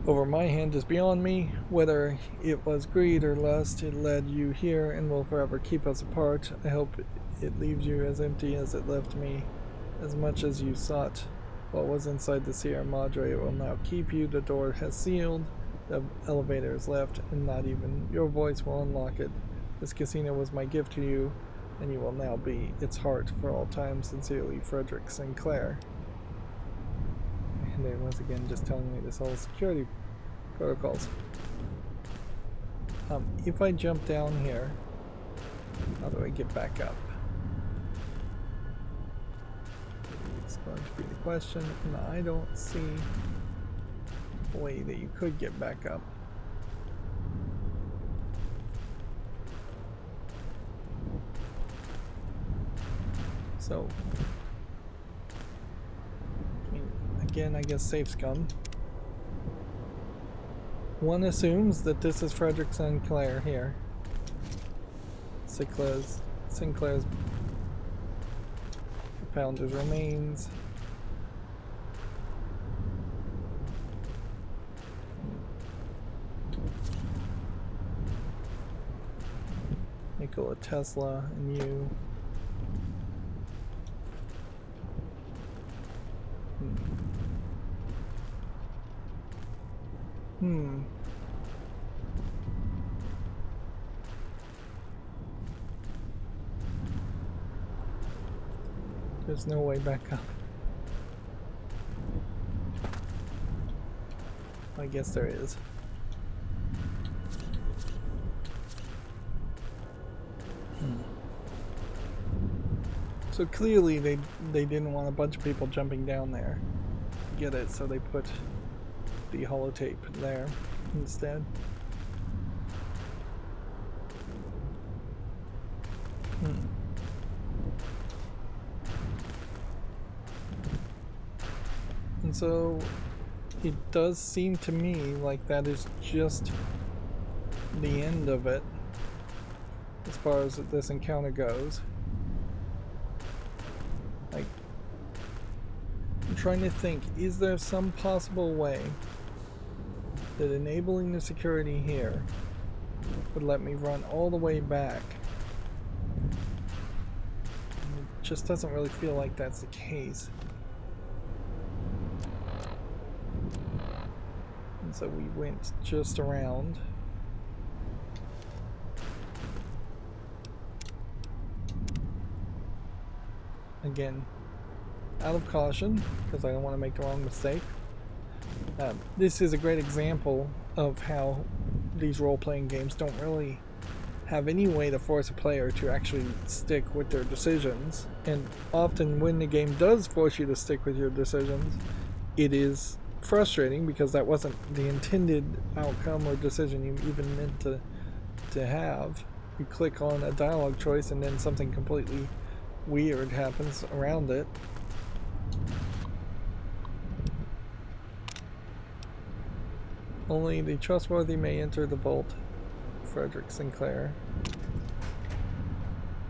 Over my hand is beyond me. Whether it was greed or lust, it led you here and will forever keep us apart. I hope it leaves you as empty as it left me. As much as you sought what was inside the Sierra Madre, it will now keep you. The door has sealed, the elevator is left, and not even your voice will unlock it. This casino was my gift to you, and you will now be its heart for all time. Sincerely, Frederick Sinclair. And it was again just telling me this whole security protocols. If I jump down here, how do I get back up? It's going to be the question, and I don't see a way that you could get back up. So, again, I guess safe scum. One assumes that this is Frederick Sinclair here. Sinclair's founder's remains. Nikola Tesla and you. There's no way back up. I guess there is. So clearly they didn't want a bunch of people jumping down there to get it, so they put the holotape there instead. And so it does seem to me like that is just the end of it as far as this encounter goes. Like, I'm trying to think, is there some possible way that enabling the security here would let me run all the way back? It just doesn't really feel like that's the case. And so we went just around. Again, out of caution, because I don't want to make the wrong mistake. This is a great example of how these role-playing games don't really have any way to force a player to actually stick with their decisions. And often when the game does force you to stick with your decisions, it is frustrating because that wasn't the intended outcome or decision you even meant to have. You click on a dialogue choice and then something completely weird happens around it. Only the trustworthy may enter the vault. Frederick Sinclair.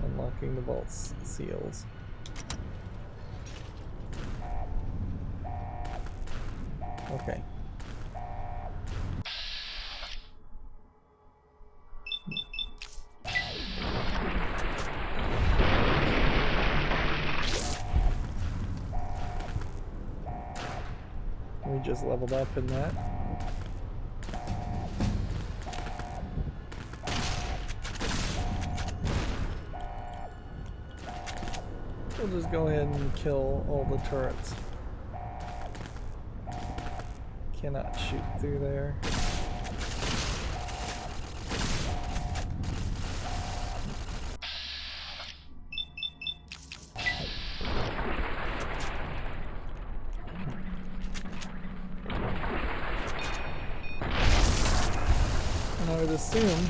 Unlocking the vault's seals. Okay. We just leveled up in that. We'll just go ahead and kill all the turrets. Cannot shoot through there. And I would assume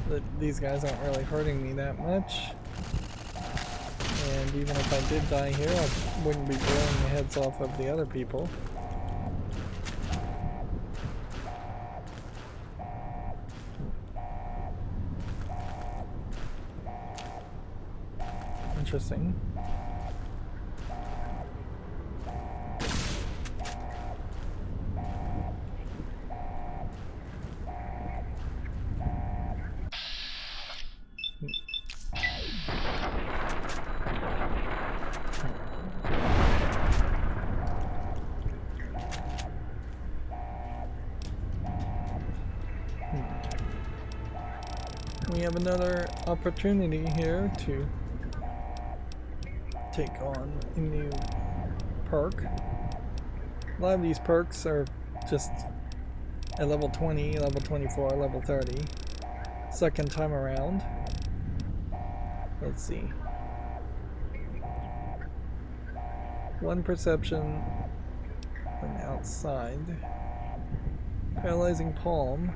that these guys aren't really hurting me that much. And even if I did die here, I wouldn't be blowing the heads off of the other people. Interesting. We have another opportunity here to take on a new perk. A lot of these perks are just at level 20, level 24, level 30. Second time around. Let's see. One perception from outside. Paralyzing palm.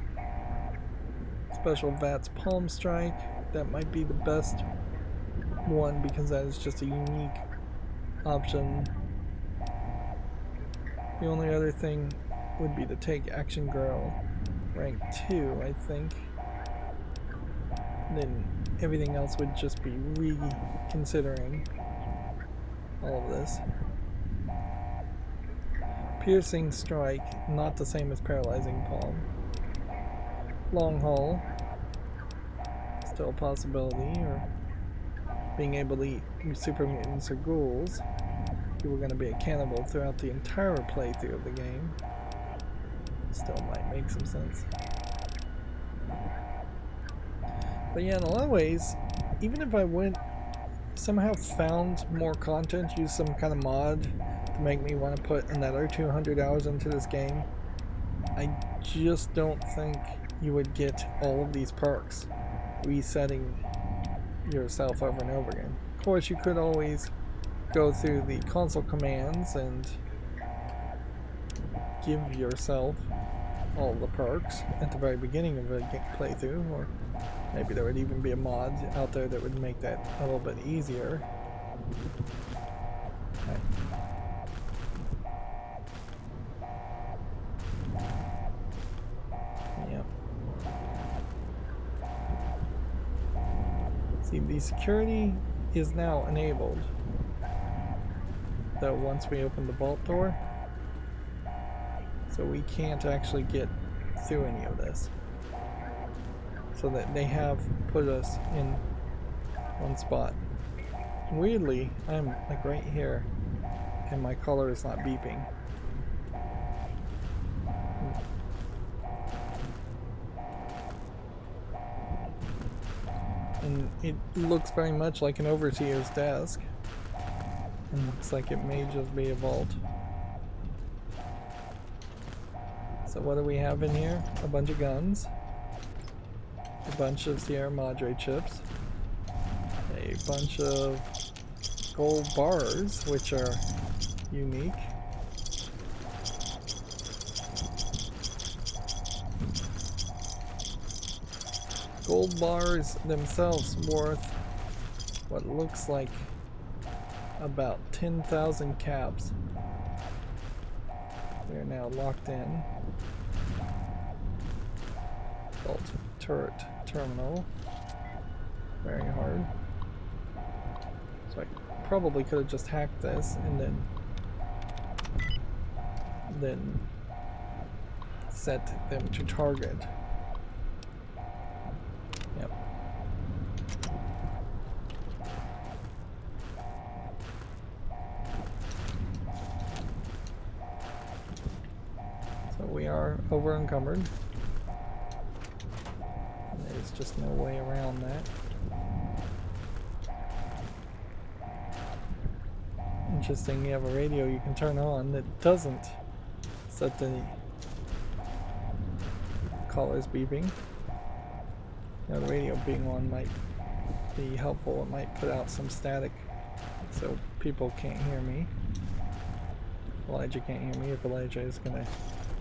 Special VATS palm strike. That might be the best one because that is just a unique option. The only other thing would be to take Action Girl rank 2, I think. Then everything else would just be reconsidering all of this. Piercing strike, not the same as paralyzing palm. Long haul, still a possibility, or being able to eat super mutants or ghouls. If you were going to be a cannibal throughout the entire playthrough of the game, still might make some sense. But yeah, in a lot of ways, even if I somehow found more content, used some kind of mod to make me want to put another 200 hours into this game, I just don't think you would get all of these perks resetting yourself over and over again. Of course, you could always go through the console commands and give yourself all the perks at the very beginning of a playthrough, or maybe there would even be a mod out there that would make that a little bit easier. Okay. See, the security is now enabled. Though once we open the vault door, so we can't actually get through any of this. So that they have put us in one spot. Weirdly, I'm like right here and my collar is not beeping. And it looks very much like an overseer's desk. And looks like it may just be a vault. So what do we have in here? A bunch of guns. A bunch of Sierra Madre chips. A bunch of gold bars, which are unique. Gold bars themselves worth what looks like about 10,000 caps. We are now locked in. Vault turret terminal. Very hard. So I probably could have just hacked this and then set them to target. Yep. So we are over encumbered. There's just no way around that. Interesting, you have a radio you can turn on that doesn't set the collars beeping. Now the radio being on might be helpful. It might put out some static so people can't hear me. Elijah can't hear me if Elijah is going to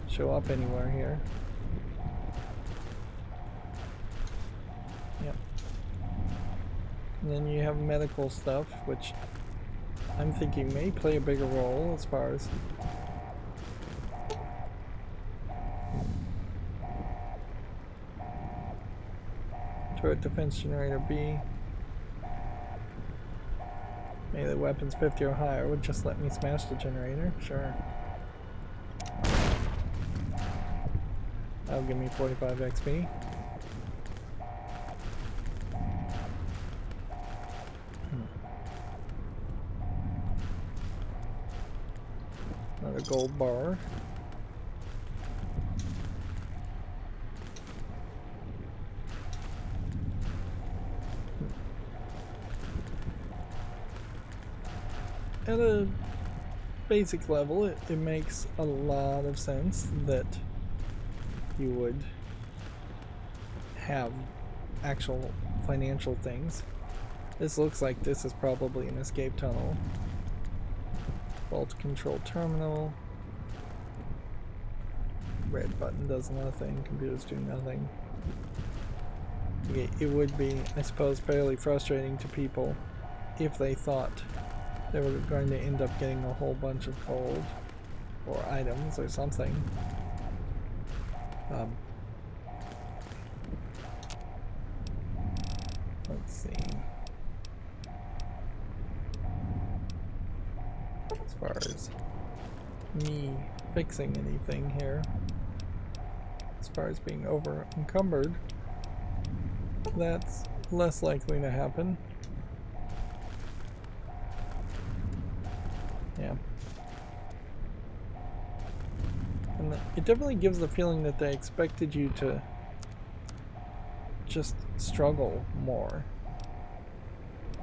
show up anywhere here. Yep. And then you have medical stuff, which I'm thinking may play a bigger role as far as turret defense generator B. Melee weapons 50 or higher would just let me smash the generator, sure. That'll give me 45 XP. Another gold bar. At a basic level, it makes a lot of sense that you would have actual financial things. This looks like this is probably an escape tunnel. Vault control terminal. Red button does nothing. Computers do nothing. Okay, it would be, I suppose, fairly frustrating to people if they thought they were going to end up getting a whole bunch of gold or items or something. Let's see. As far as me fixing anything here, as far as being over encumbered, that's less likely to happen. Yeah. And it definitely gives the feeling that they expected you to just struggle more,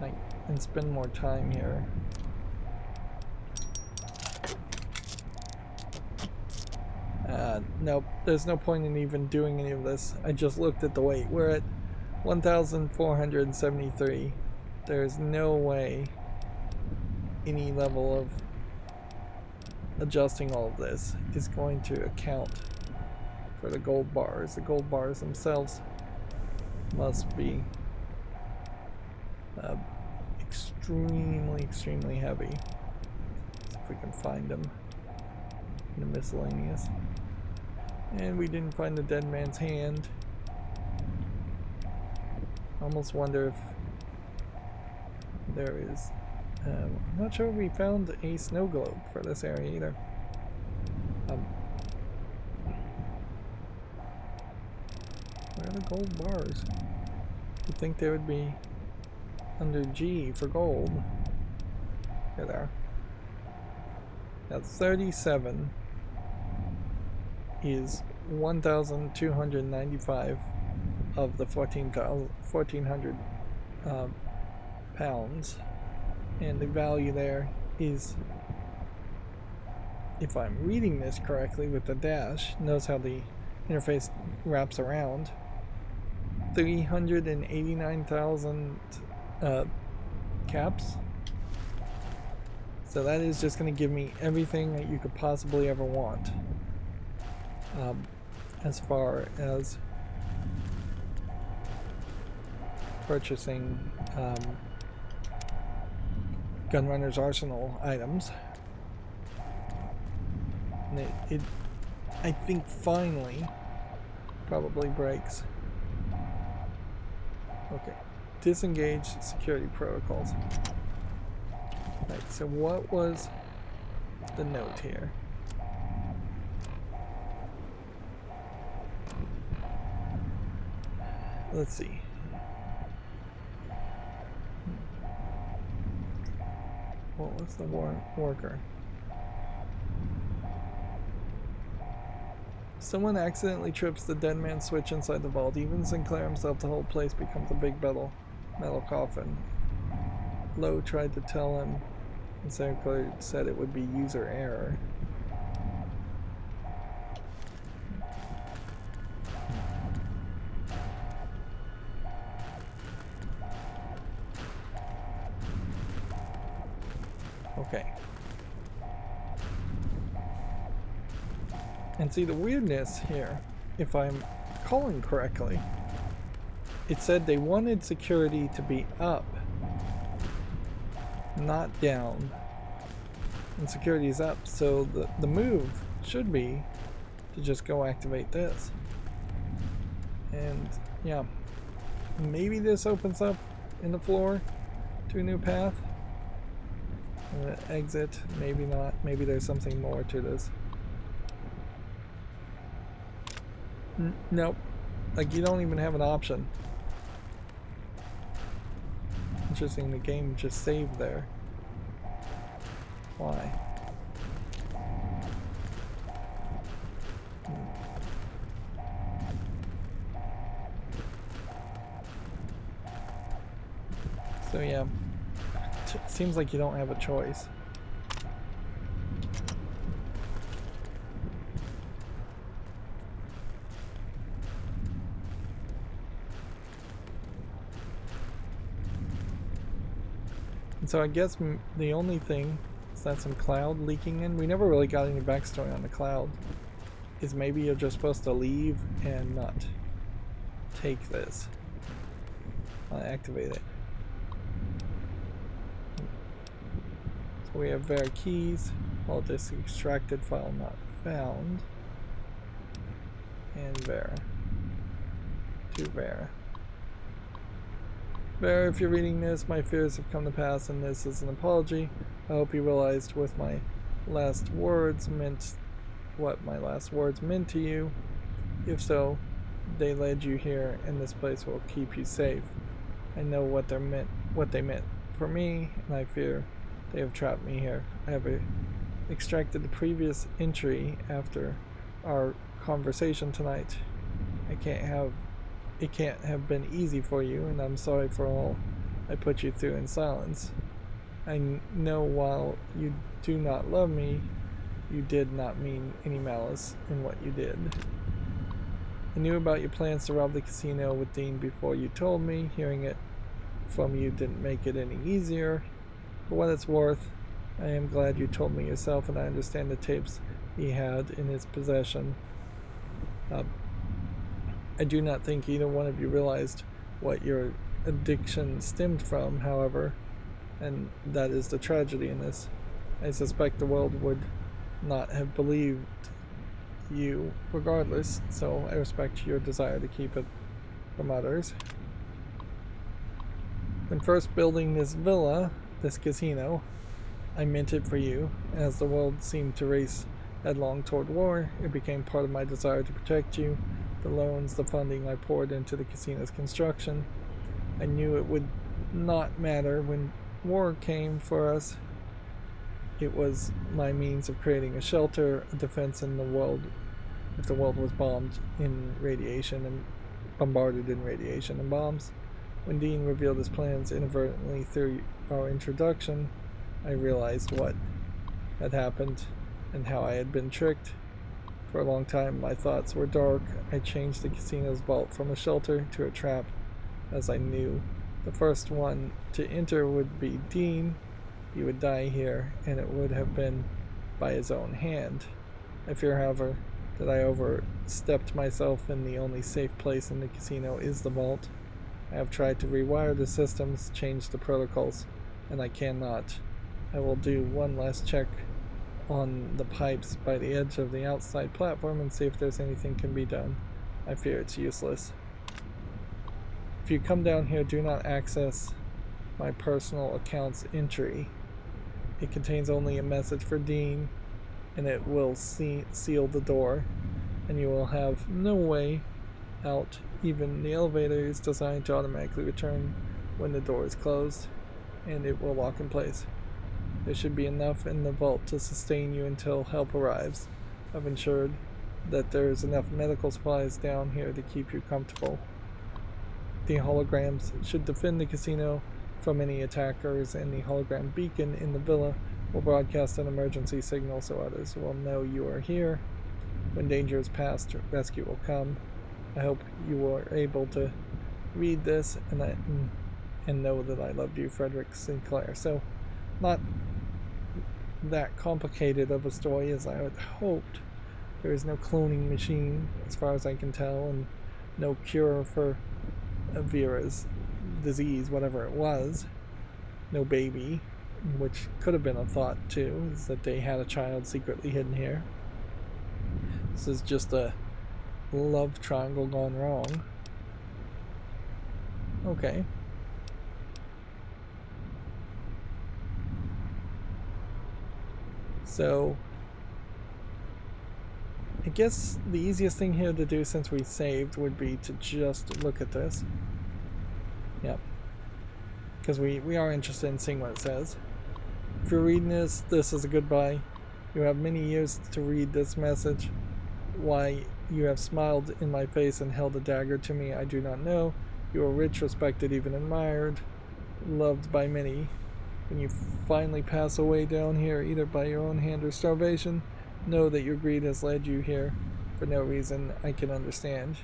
like, and spend more time here. Nope, there's no point in even doing any of this. I just looked at the weight. We're at 1,473. There's no way any level of adjusting all of this is going to account for the gold bars. The gold bars themselves must be extremely heavy. See if we can find them in the miscellaneous. And we didn't find the dead man's hand. I almost wonder if there is... I'm not sure we found a snow globe for this area either. Where are the gold bars? You'd think they would be under G for gold. Here they are. Now 37 is 1,295 of the 1,400 pounds, and the value there is, if I'm reading this correctly with the dash, knows how the interface wraps around, 389,000 caps. So that is just going to give me everything that you could possibly ever want, as far as purchasing Gunrunner's Arsenal items. And it I think finally probably breaks. Okay, disengage security protocols. Right, so what was the note here? Let's see. What was the worker? Someone accidentally trips the dead man switch inside the vault. Even Sinclair himself, the whole place becomes a big metal coffin. Lowe tried to tell him, and Sinclair said it would be user error. Okay. And see the weirdness here, if I'm calling correctly, it said they wanted security to be up, not down. And security is up, so the move should be to just go activate this. And yeah, maybe this opens up in the floor to a new path. Exit, maybe not. Maybe there's something more to this. Nope. Like, you don't even have an option. Interesting, the game just saved there. Why? So yeah, seems like you don't have a choice. And so I guess the only thing is that some cloud leaking in. We never really got any backstory on the cloud. Is maybe you're just supposed to leave and not take this. I'll activate it. So we have var keys, all disk extracted, file not found, and var. To var. Var, if you're reading this, my fears have come to pass, and this is an apology. I hope you realized with my last words meant what my last words meant to you. If so, they led you here, and this place will keep you safe. I know what they meant for me, and I fear they have trapped me here. I have extracted the previous entry after our conversation tonight. It can't have been easy for you, and I'm sorry for all I put you through in silence. I know while you do not love me, you did not mean any malice in what you did. I knew about your plans to rob the casino with Dean before you told me. Hearing it from you didn't make it any easier. For what it's worth, I am glad you told me yourself, and I understand the tapes he had in his possession. I do not think either one of you realized what your addiction stemmed from, however, and that is the tragedy in this. I suspect the world would not have believed you regardless, so I respect your desire to keep it from others. When first building this villa, this casino, I meant it for you. As the world seemed to race headlong toward war, it became part of my desire to protect you. The loans, the funding I poured into the casino's construction. I knew it would not matter when war came for us. It was my means of creating a shelter, a defense in the world if the world was bombarded in radiation and bombs. When Dean revealed his plans inadvertently through our introduction, I realized what had happened and how I had been tricked. For a long time, my thoughts were dark. I changed the casino's vault from a shelter to a trap, as I knew the first one to enter would be Dean. He would die here, and it would have been by his own hand. I fear, however, that I overstepped myself, and the only safe place in the casino is the vault. I have tried to rewire the systems, change the protocols, and I cannot. I will do one last check on the pipes by the edge of the outside platform and see if there's anything can be done. I fear it's useless. If you come down here, do not access my personal account's entry. It contains only a message for Dean, and it will seal the door, and you will have no way out. Even the elevator is designed to automatically return when the door is closed, and it will lock in place. There should be enough in the vault to sustain you until help arrives. I've ensured that there is enough medical supplies down here to keep you comfortable. The holograms should defend the casino from any attackers, and the hologram beacon in the villa will broadcast an emergency signal so others will know you are here. When danger is past, rescue will come. I hope you were able to read this and know that I loved you, Frederick Sinclair. So, not that complicated of a story as I had hoped. There is no cloning machine, as far as I can tell, and no cure for Vera's disease, whatever it was. No baby, which could have been a thought too, is that they had a child secretly hidden here. This is just a love triangle gone wrong. Okay. So, I guess the easiest thing here to do since we saved would be to just look at this. Yep. Because we are interested in seeing what it says. If you're reading this, this is a goodbye. You have many years to read this message. Why you have smiled in my face and held a dagger to me, I do not know. You are rich, respected, even admired, loved by many. When you finally pass away down here, either by your own hand or starvation, know that your greed has led you here for no reason I can understand.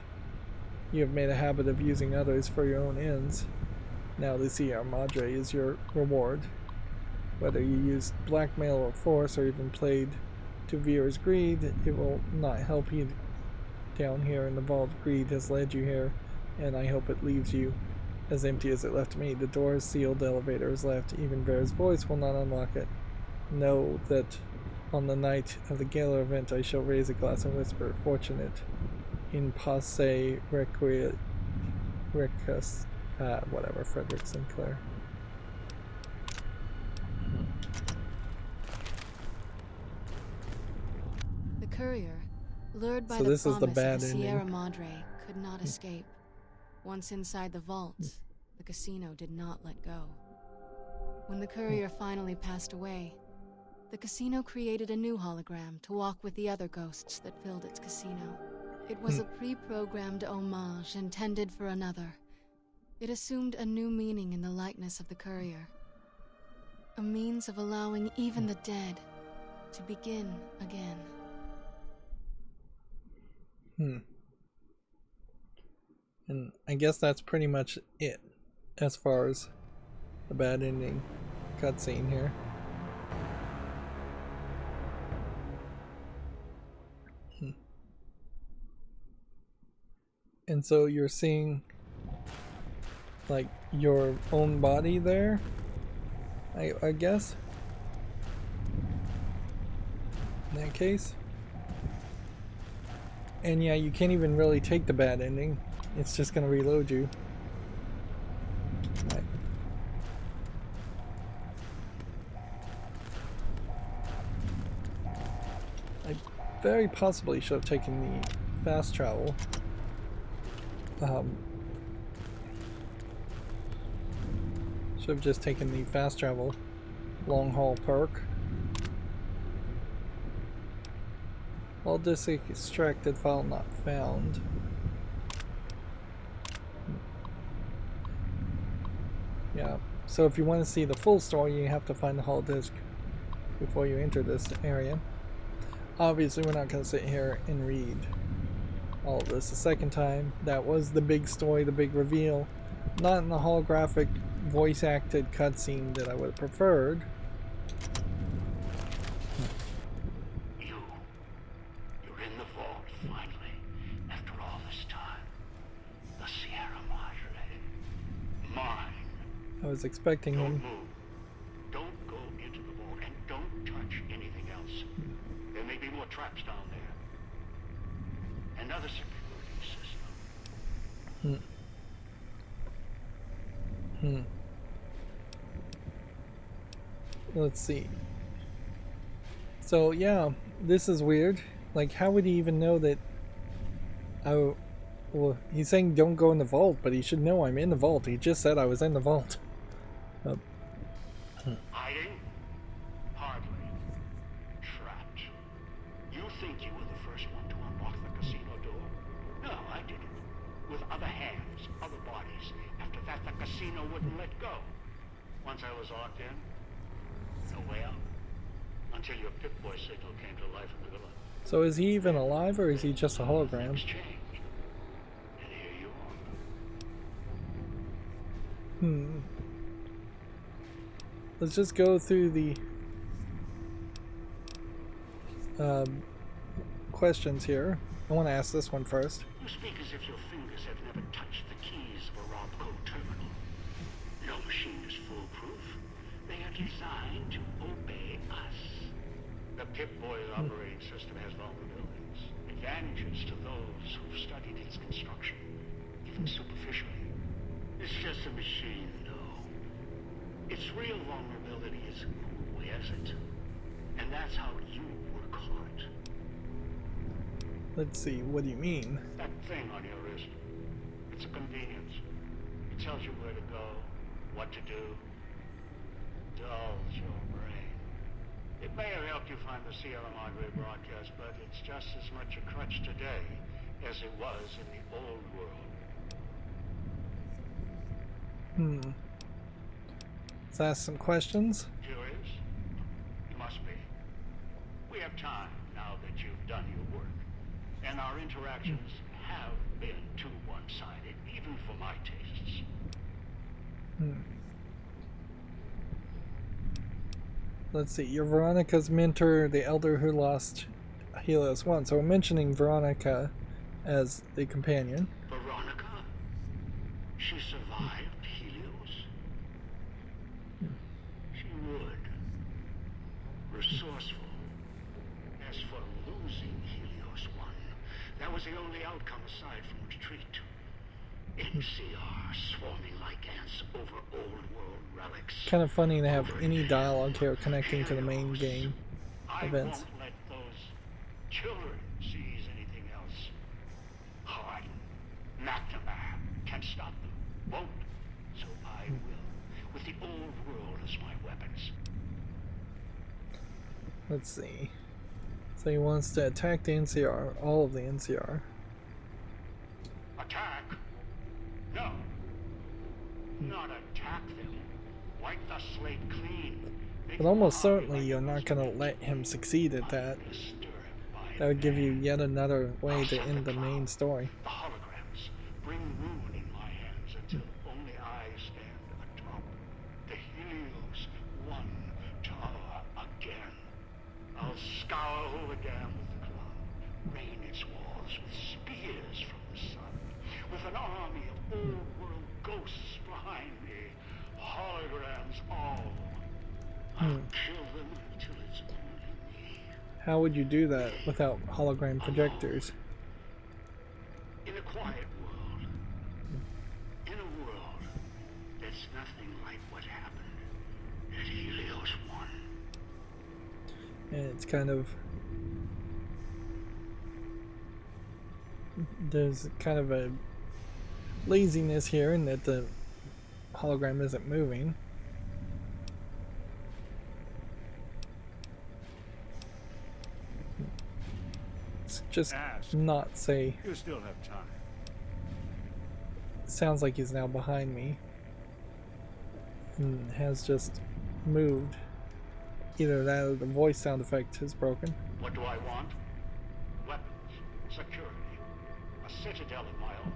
You have made a habit of using others for your own ends. Now Lucia Madre is your reward. Whether you used blackmail or force or even played to Vera's greed, it will not help you down here in the vault. Greed has led you here, and I hope it leaves you as empty as it left me. The door is sealed, the elevator is left. Even Vera's voice will not unlock it. Know that on the night of the gala event, I shall raise a glass and whisper, "Fortunate in passe requiescat," whatever, Frederick Sinclair. The courier, lured by So the this is the promise bad of the ending. Sierra Madre, could not escape. Once inside the vault, the casino did not let go. When the courier finally passed away, the casino created a new hologram to walk with the other ghosts that filled its casino. It was a pre-programmed homage intended for another. It assumed a new meaning in the likeness of the courier. A means of allowing even the dead to begin again. And I guess that's pretty much it as far as the bad ending cutscene here. And so you're seeing like your own body there, I guess, in that case. And yeah, you can't even really take the bad ending. It's just gonna reload you. Right. very possibly should have taken the fast travel. Should have just taken the fast travel long haul perk. All disk extracted, file not found. Yeah, so if you want to see the full story, you have to find the hard disk before you enter this area. Obviously, we're not going to sit here and read all of this a second time. That was the big story, the big reveal. Not in the holographic, voice-acted cutscene that I would have preferred. You're in the vault, finally. After all this time. The Sierra Madre. Mine. I was expecting Don't him. move. Don't go into the vault, and don't touch anything else. There may be more traps down there. Another security system. Let's see. So yeah, this is weird. Like, how would he even know that? Well, he's saying don't go in the vault, but he should know I'm in the vault. He just said I was in the vault. Hiding? Hardly. Trapped. You think you were the first one to unlock the casino door? No, I didn't. With other hands, other bodies. After that, the casino wouldn't let go. Once I was locked in, no way out. Until your Pip-Boy signal came to life in the villa. So is he even alive, or is he just a hologram? Things changed. And here you are. Let's just go through the questions here. I want to ask this one first. You speak as if your fingers have never touched the keys of a Robco terminal. No machine is foolproof. They are designed to obey us. The Pip-Boy operating system has vulnerabilities, advantages to those who've studied its construction, even superficially. It's just a machine, though. Its real vulnerability is who wears it. And that's how you were caught. Let's see, what do you mean? That thing on your wrist. It's a convenience. It tells you where to go, what to do. Dulls your brain. It may have helped you find the Sierra Madre broadcast, but it's just as much a crutch today as it was in the old world. Let's ask some questions. Curious? You must be. We have time now that you've done your work. And our interactions have been too one-sided, even for my tastes. Let's see, you're Veronica's mentor, the elder who lost Helios 1. So we're mentioning Veronica as the companion. Veronica? She survived Helios? She would. Resourceful. As for losing Helios 1, that was the only outcome aside from retreat. NCR swarming like ants over old world relics. Kind of funny to have any dialogue here connecting to the main game events. I won't let those children seize anything else. Hard. McNamara can't stop them. Won't. So I will. With the old world as my weapons. Let's see. So he wants to attack the NCR, all of the NCR. Attack? No. Not attack them. Wipe the slate clean. But almost certainly you're not going to let him succeed at that. That would give you yet another way to end the main story. The holograms bring ruin in my hands until only I stand atop the Helios 1 tower again. I'll scour Hoover Dam with the cloud, rain its walls with spears from the sun, with an army of old-world ghosts behind me, holograms all. I'll kill them until it's only me. How would you do that without hologram projectors? In a quiet world. In a world that's nothing like what happened at Helios 1. And it's kind of there's kind of a laziness here in that the hologram isn't moving. It's just Ask. not say. You still have time. Sounds like he's now behind me and has just moved. Either that or the voice sound effect is broken. What do I want? Weapons, security, a citadel of my own.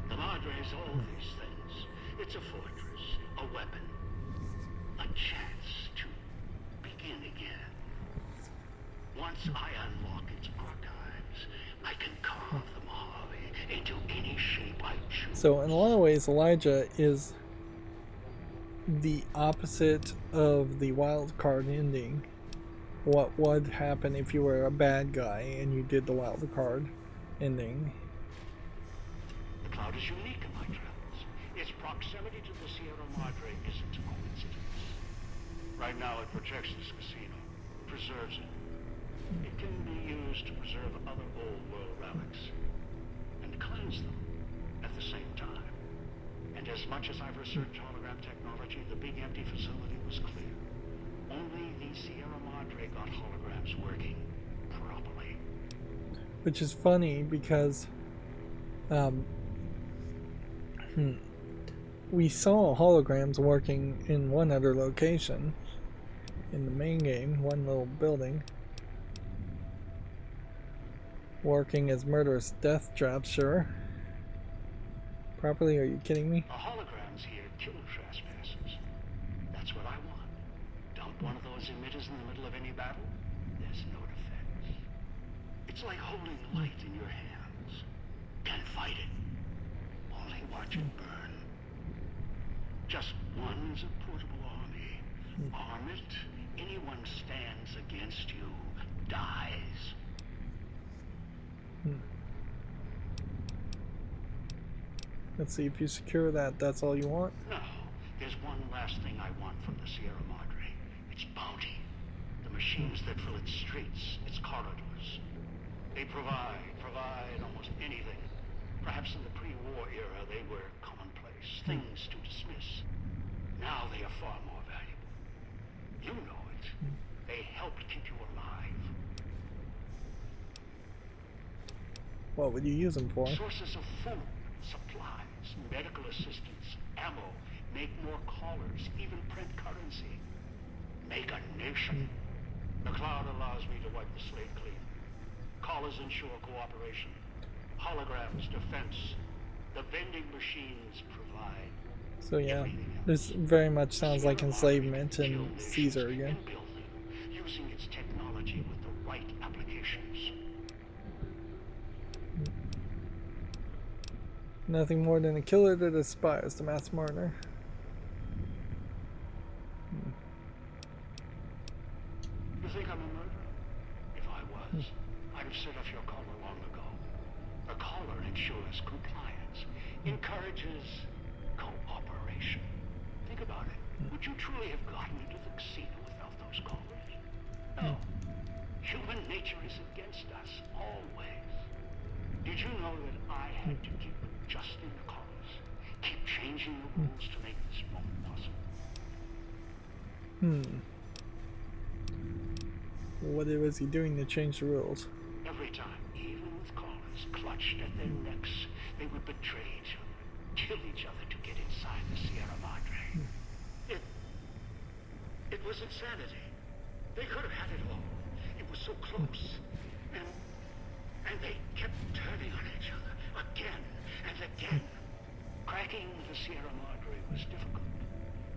The Madre is all these things. It's a fortress, a weapon, a chance to begin again. Once I unlock its archives, I can carve the Mojave into any shape I choose. So in a lot of ways, Elijah is the opposite of the wild card ending. What would happen if you were a bad guy and you did the wild card ending? The cloud is unique in my travels. Its proximity to the Sierra Madre isn't a coincidence. Right now it protects this casino, preserves it. It can be used to preserve other old world relics and cleanse them at the same time. And as much as I've researched hologram technology, the big empty facility was clear. Only the Sierra Madre got holograms working properly. Which is funny because we saw holograms working in one other location in the main game, one little building, working as murderous death traps, sure. Properly, are you kidding me? The holograms here kill trespassers. That's what I want. Dump one of those emitters in the middle of any battle, there's no defense. It's like holding light in your hands. Can't fight it. Only watch it burn. Just one is a portable army. Arm it, anyone stands against you dies. Let's see, if you secure that, that's all you want? No, there's one last thing I want from the Sierra Madre. It's bounty. The machines that fill its streets, its corridors. They provide almost anything. Perhaps in the pre-war era they were commonplace, things to dismiss. Now they are far more valuable. You know it. They helped keep you alive. What would you use them for? Sources of food, supplies, medical assistance, ammo, make more callers, even print currency. Make a nation. The cloud allows me to wipe the slate clean. Callers ensure cooperation. Holograms, defense. The vending machines provide. So yeah, this very much sounds like enslavement and Caesar again. Using its technology with the right applications. Nothing more than a killer that aspires to mass murder. You think I'm a murderer? If I was, I'd have set off your caller long ago. A caller ensures compliance, encourages cooperation. Think about it. Would you truly have gotten into the casino without those callers? No. Human nature is against us, always. Did you know that I had to keep adjusting the callers? Keep changing the rules to make this moment possible? What was he doing to change the rules? Every time, even with callers clutched at their necks, they would betray each other, kill each other to get inside the Sierra Madre. It was insanity. They could have had it all. It was so close. And they kept turning on each other again and again. Cracking the Sierra Madre was difficult,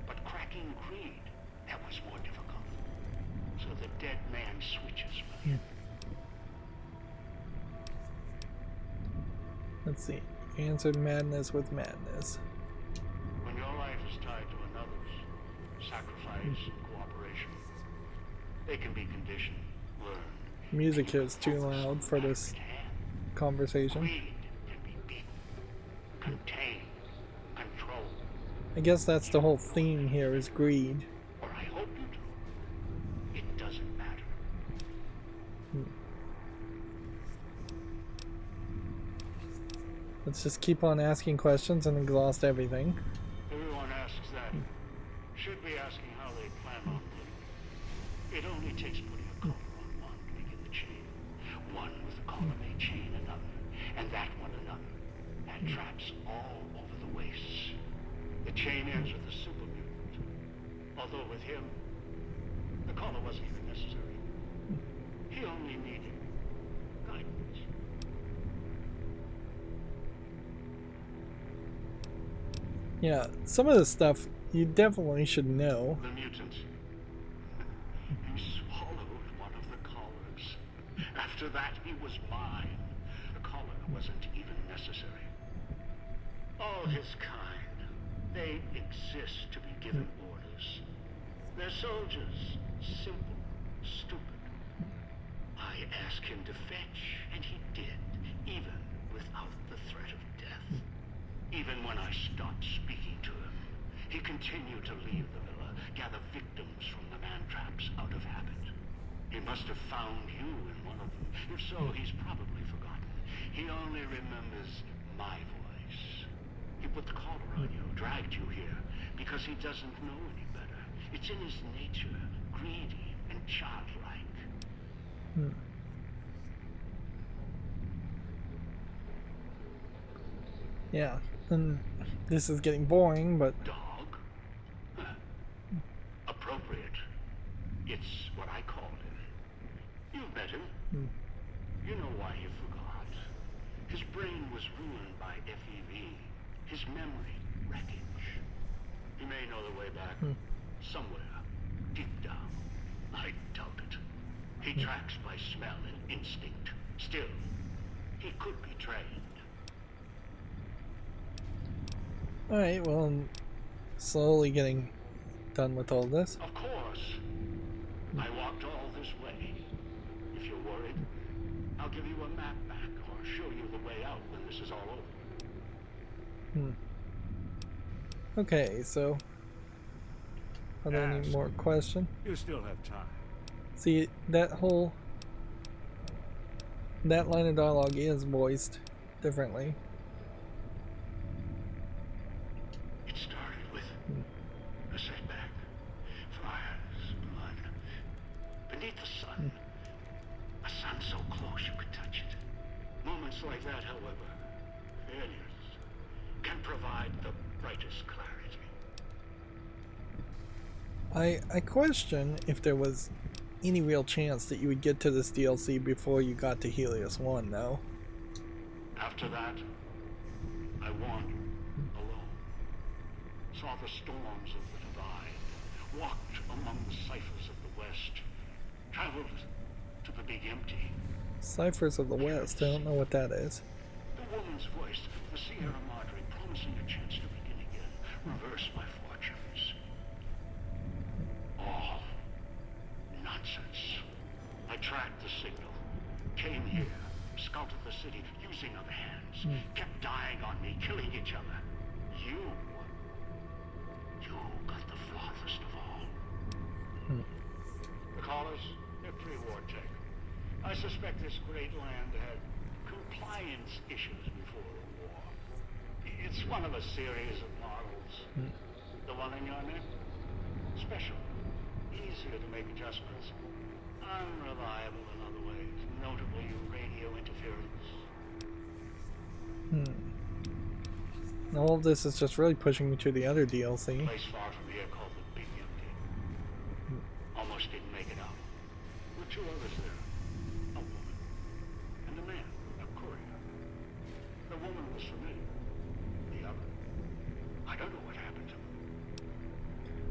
but cracking greed, that was more difficult. So the dead man switches with it. Let's see. Answered madness with madness. When your life is tied to another's, sacrifice and cooperation, they can be conditioned, learned. Music here is too loud for this conversation. Greed can be beaten, contained, controlled. I guess that's the whole theme here, is greed. Or I hope you do. It doesn't matter. Let's just keep on asking questions and exhaust everything. Everyone asks that. Should be asking how they plan on living. It only takes putting a collar on one to begin the chain. One with the collar may chain another, and that one another, and traps all over the wastes. The chain ends with the super mutant. Although with him, the collar wasn't even necessary. He only needed guidance. Yeah, some of this stuff you definitely should know. The mutant. He swallowed one of the collars. After that, he was mine. The collar wasn't even necessary. All his kind, they exist to be given orders. They're soldiers, simple, stupid. I asked him to fetch, and he did, even without the threat of death. Even when I stopped speaking to him, he continued to leave the villa, gather victims from the man-traps out of habit. He must have found you in one of them. If so, he's probably forgotten. He only remembers my voice. He put the collar on you, dragged you here, because he doesn't know any better. It's in his nature, greedy and childlike. Yeah, and this is getting boring, but Dog? Huh. Appropriate. It's what I called him. You've met him. You know why he forgot. His brain was ruined by FEV. His memory, wreckage. He may know the way back. Somewhere. Deep down. I doubt it. He tracks by smell and instinct. Still, he could be trained. alright, well, I'm slowly getting done with all this. Of course. I walked all this way. If you're worried, I'll give you a map back or show you the way out when this is all over. Okay, so are there any more questions? You still have time. See, that line of dialogue is voiced differently. It started with a setback, fires, blood. Beneath the sun, a sun so close you could touch it. Moments like that, however, failures, can provide the brightest clarity. I question if there was any real chance that you would get to this DLC before you got to Helios 1, though. After that, I wandered alone. Saw the storms of the Divide. Walked among the ciphers of the West. Traveled to the Big Empty. Ciphers of the West, I don't know what that is. The woman's voice, the Sierra Madre, promising a chance to begin again. Reverse my fortunes. All nonsense. I tracked the signal. Came here. Scouted the city using other hands. Kept dying on me, killing each other. You got the farthest of all. The callers, they're pre-war tech. I suspect this great land had compliance issues before the war. It's one of a series of models. The one in your neck? Special. Easier to make adjustments. Unreliable in other ways, notably radio interference. All of this is just really pushing me to the other DLC. A place far from here called the Big Empty. Almost didn't make it out. There were two others there. A woman and a man, a courier. The woman was familiar. The other, I don't know what happened to him.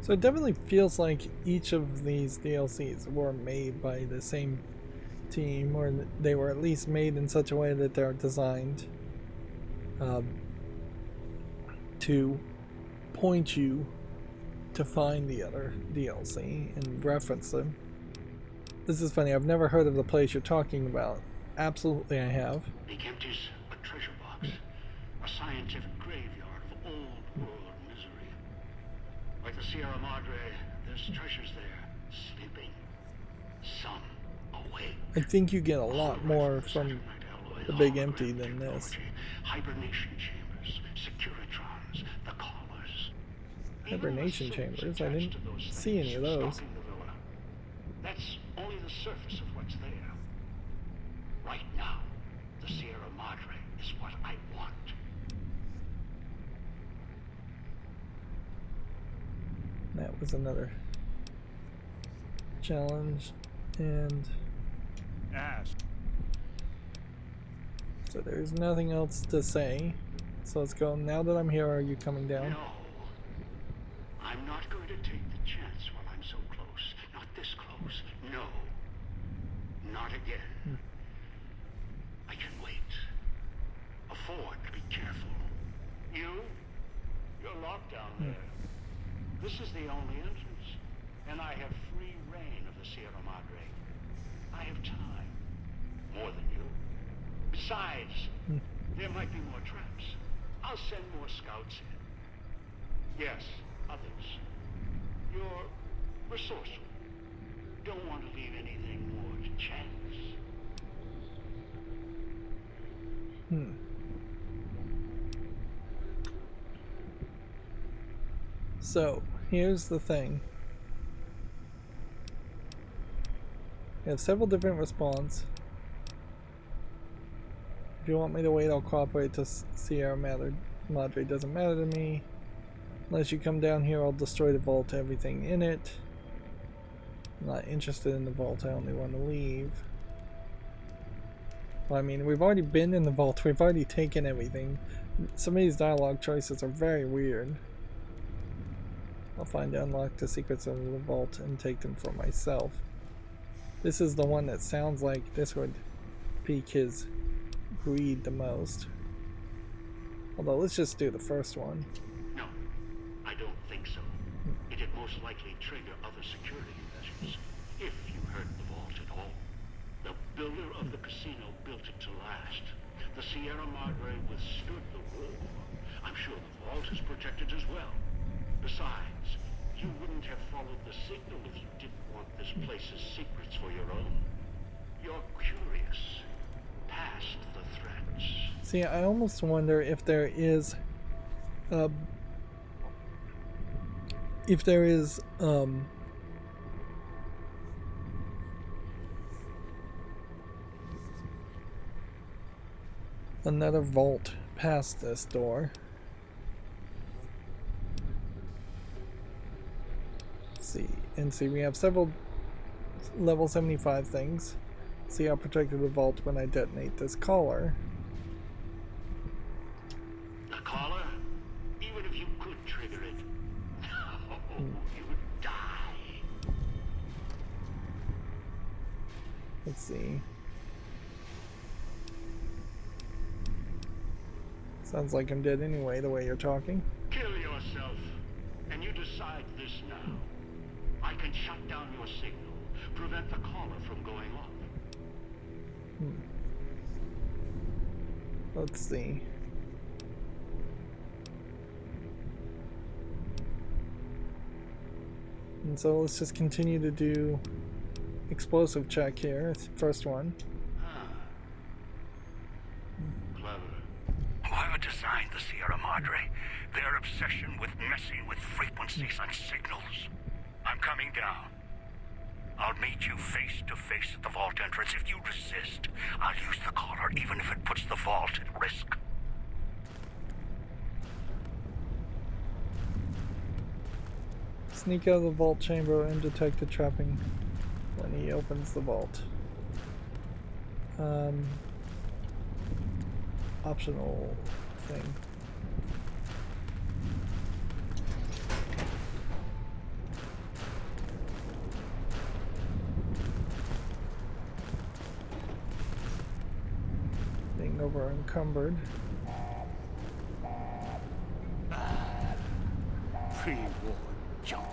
So it definitely feels like each of these DLCs were made by the same team, or they were at least made in such a way that they're designed to point you to find the other DLC and reference them. This is funny, I've never heard of the place you're talking about. Absolutely I have. Big Empty's a treasure box. A scientific graveyard of old world misery. Like the Sierra Madre, there's treasures there, sleeping. Some awake. I think you get a lot more from the Big Empty than this. hibernation chambers, securitrons, the collars. Even Hibernation the sewers chambers? I attached didn't to those see any of things those. stalking the villa. That's only the surface of what's there. Right now, the Sierra Madre is what I want. That was another challenge, and Ask. so there's nothing else to say. So let's go. Now that I'm here, are you coming down? No. I'm not going to take the chance while I'm so close. Not this close. No. Not again. I can wait. Afford to be careful. You're locked down there. This is the only entrance, and I have free reign of the Sierra Madre. I have time. More than you. Besides, there might be more traps. I'll send more scouts in. Yes, others. You're resourceful. Don't want to leave anything more to chance. So, here's the thing. We have several different respawns. If you want me to wait, I'll cooperate to Sierra Madre. Doesn't matter to me. Unless you come down here, I'll destroy the vault, everything in it. I'm not interested in the vault, I only want to leave. Well, I mean, we've already been in the vault, we've already taken everything. Some of these dialogue choices are very weird. I'll find and unlock the secrets of the vault and take them for myself. This is the one that sounds like this would pique his greed the most. Although, let's just do the first one. No, I don't think so. It'd most likely trigger other security measures, if you hurt the vault at all. The builder of the casino built it to last. The Sierra Madre withstood the war. I'm sure the vault is protected as well. Besides, you wouldn't have followed the signal if you didn't want this place's secrets for your own. You're curious. Past the threats. See, I almost wonder if there is another vault past this door. See, we have several level 75 things. See how protected the vault when I detonate this collar. The collar? Even if you could trigger it, no, you would die. Let's see. Sounds like I'm dead anyway, the way you're talking. Kill yourself, and you decide this now. I can shut down your signal, prevent the collar from going off. Let's see. And so let's just continue to do explosive check here. First one. Clever. Whoever designed the Sierra Madre, their obsession with messing with frequencies and signals. I'm coming down. I'll meet you face to face at the vault entrance. If you resist, I'll use the collar even if it puts the vault at risk. Sneak out of the vault chamber and detect the trapping when he opens the vault. Optional thing. Being over encumbered. Pre-war junk.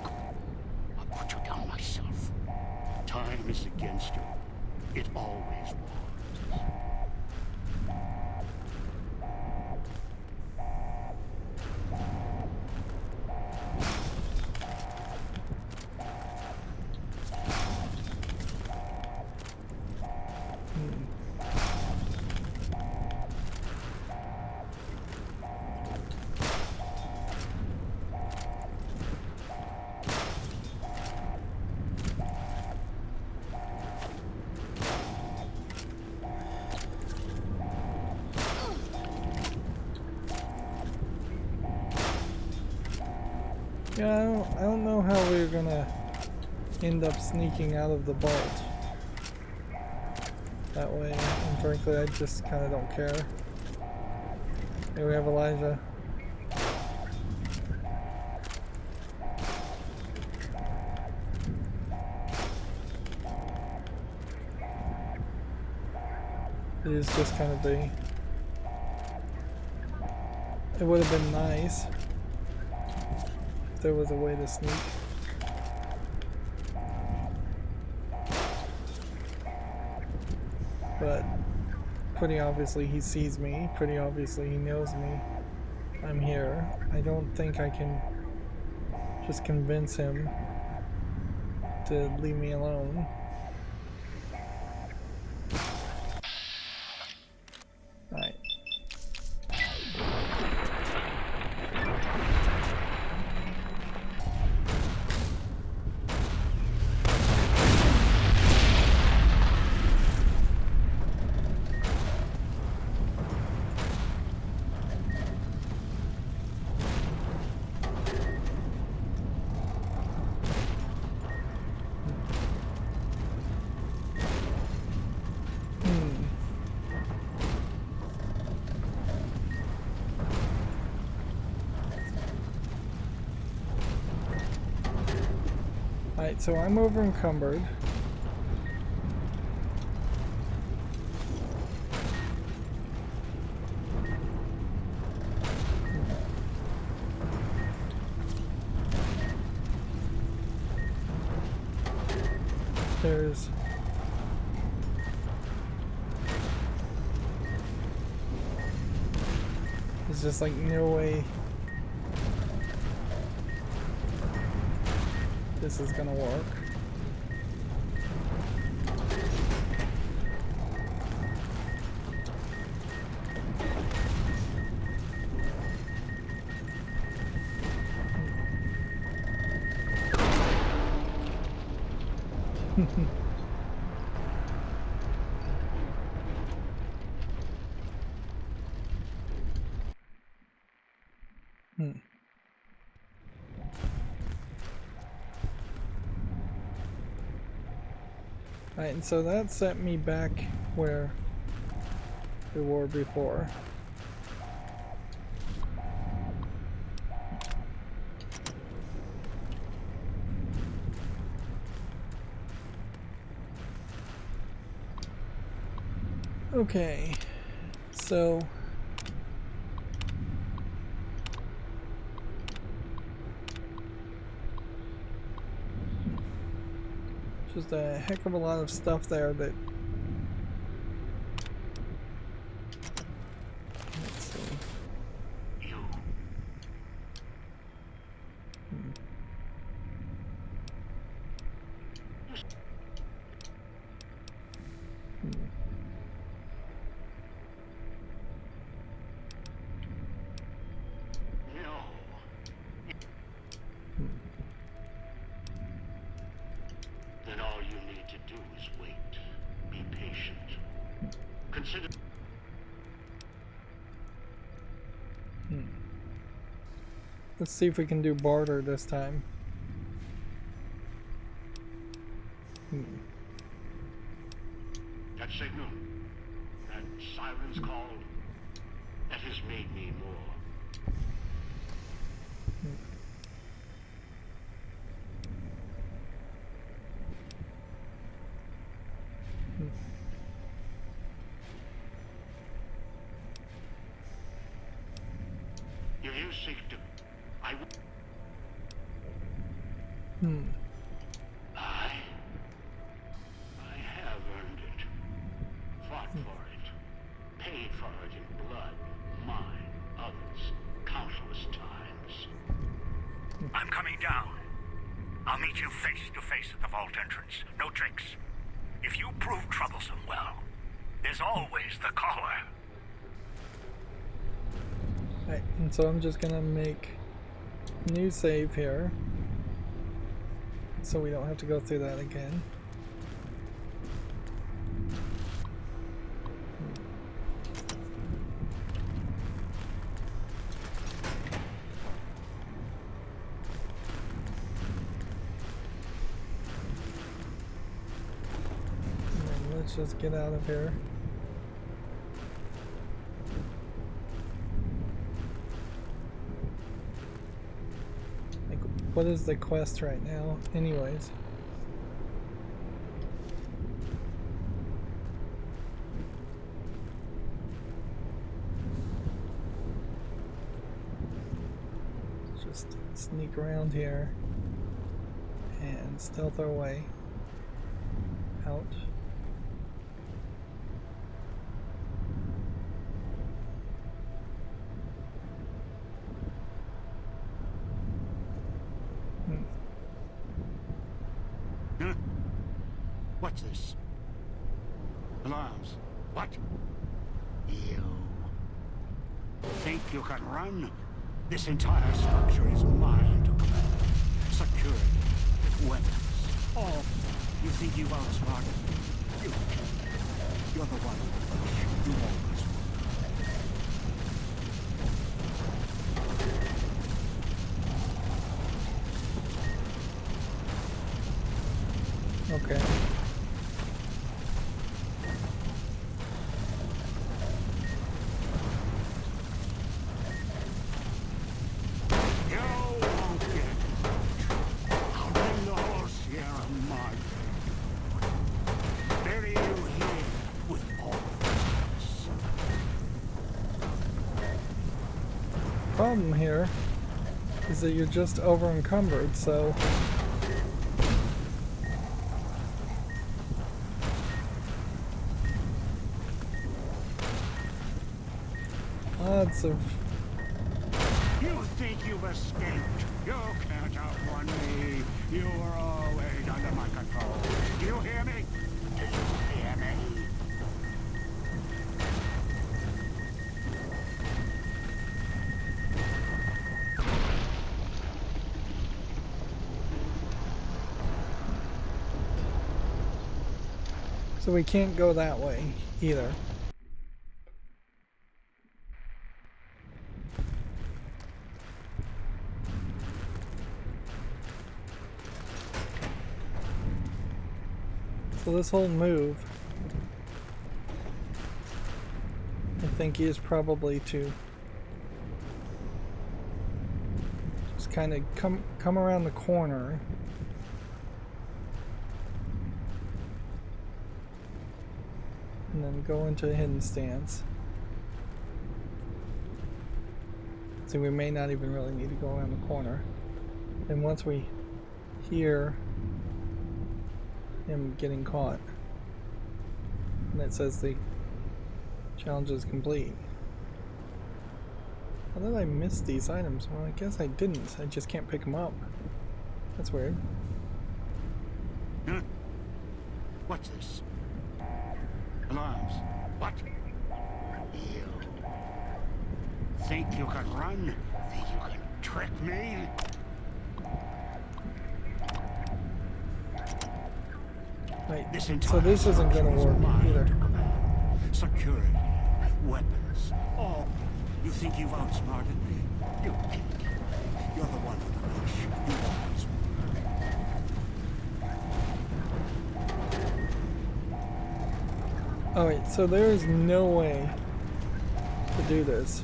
I'll put you down myself. Time is against you. It always was. Yeah, I don't know how we're gonna end up sneaking out of the vault that way, and frankly I just kinda don't care. Here we have Elijah. It is just kind of it would have been nice if there was a way to sneak. But pretty obviously he sees me, pretty obviously he knows me. I'm here. I don't think I can just convince him to leave me alone. Alright. Alright, so I'm over encumbered. There's just like no way this is gonna work. Alright, and so that set me back where we were before. Okay, so just a heck of a lot of stuff there that, let's see. Then all you need to do is wait. Be patient. Consider... Let's see if we can do barter this time. That signal, that siren's call, that has made me more. If you seek to... I have earned it. Fought for it. Paid for it in blood. Mine. Others. Countless times. I'm coming down. I'll meet you face to face at the vault entrance. No tricks. If you prove troublesome, well, there's always the caller. Right, and so I'm just gonna make a new save here, so we don't have to go through that again. Let's just get out of here. Like, what is the quest right now, anyways? Just sneak around here and stealth our way out. Huh? What's this? Alarms. What? You think you can run? This entire structure is mine to command. Secured with weapons. Oh, you think you've outsmarted me? You're the one you always Okay. You won't get it. I'll bring the whole Sierra Madre. Bury you here with all of us. Problem here is that you're just over encumbered, so odds of You think you've escaped? You can't outrun me. You were always under my control. Do you hear me? Do you hear me? so we can't go that way either. So this whole move, I think, is probably to just kind of come around the corner and then go into a hidden stance. So we may not even really need to go around the corner. And once we hear him getting caught, and it says the challenge is complete. How did I miss these items? Well, I guess I didn't. I just can't pick them up. That's weird. Huh? What's this? Alarms. What? You think you can run? Think you can trick me? Wait, This so entire this isn't going to structure is work mine either. to command. Secured with weapons. Oh, you think you've outsmarted me? You can't. You're the one on the leash. You always were. Oh wait, so there's no way to do this.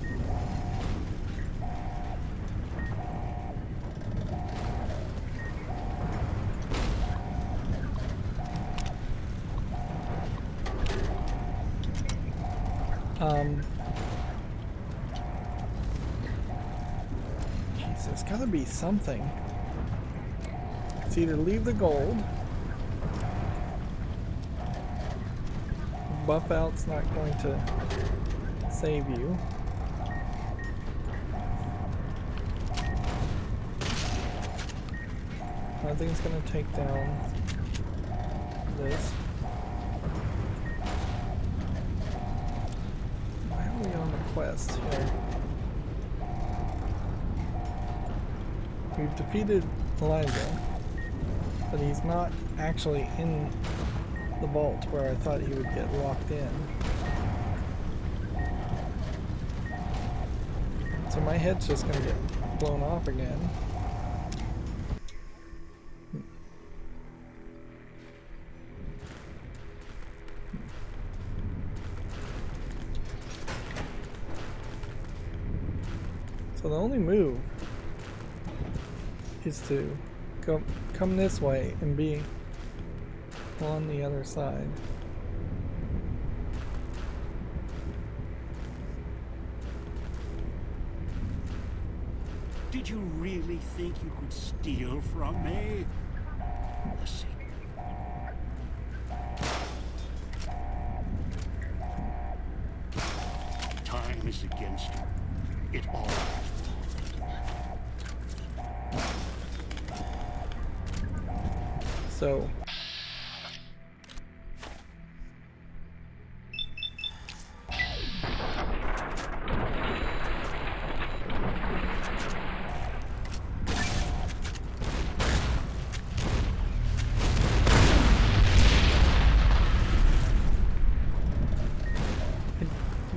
Jeez, there's gotta be something. It's either leave the gold. Buff out's not going to save you. Nothing's going to take down this. Why are we on the quest here? We've defeated Rydo, but he's not actually in the vault where I thought he would get locked in. So my head's just gonna get blown off again. So the only move is to come this way and be on the other side. Did you really think you could steal from me? Listen. Time is against you. It always So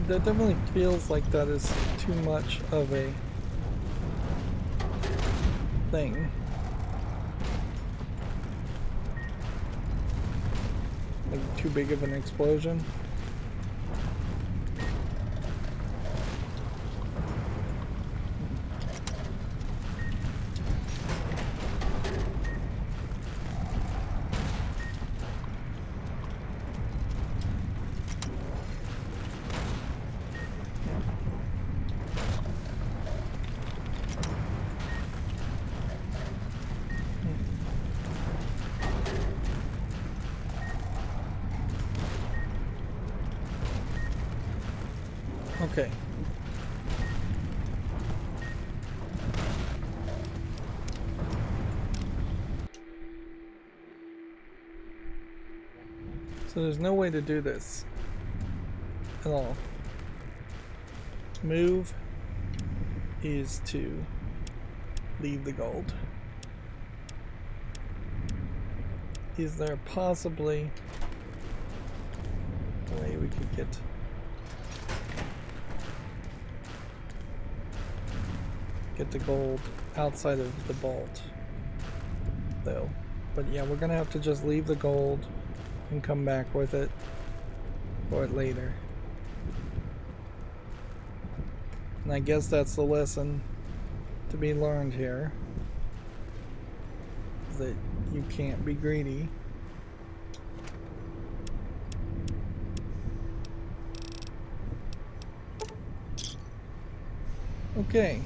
that definitely feels like that is too much of a thing. Like too big of an explosion. Okay. So there's no way to do this at all. Move is to leave the gold. Is there possibly a way we could get the gold outside of the vault though? But yeah, we're gonna have to just leave the gold and come back with it for it later. And I guess that's the lesson to be learned here, is that you can't be greedy. Okay.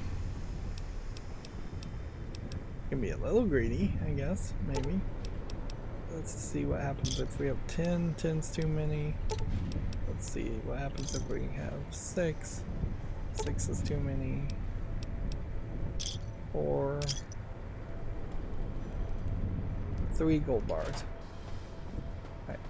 Can be a little greedy, I guess, maybe. Let's see what happens if we have 10. 10's too many. Let's see what happens if we have 6. 6 is too many. 4. 3 gold bars. Right.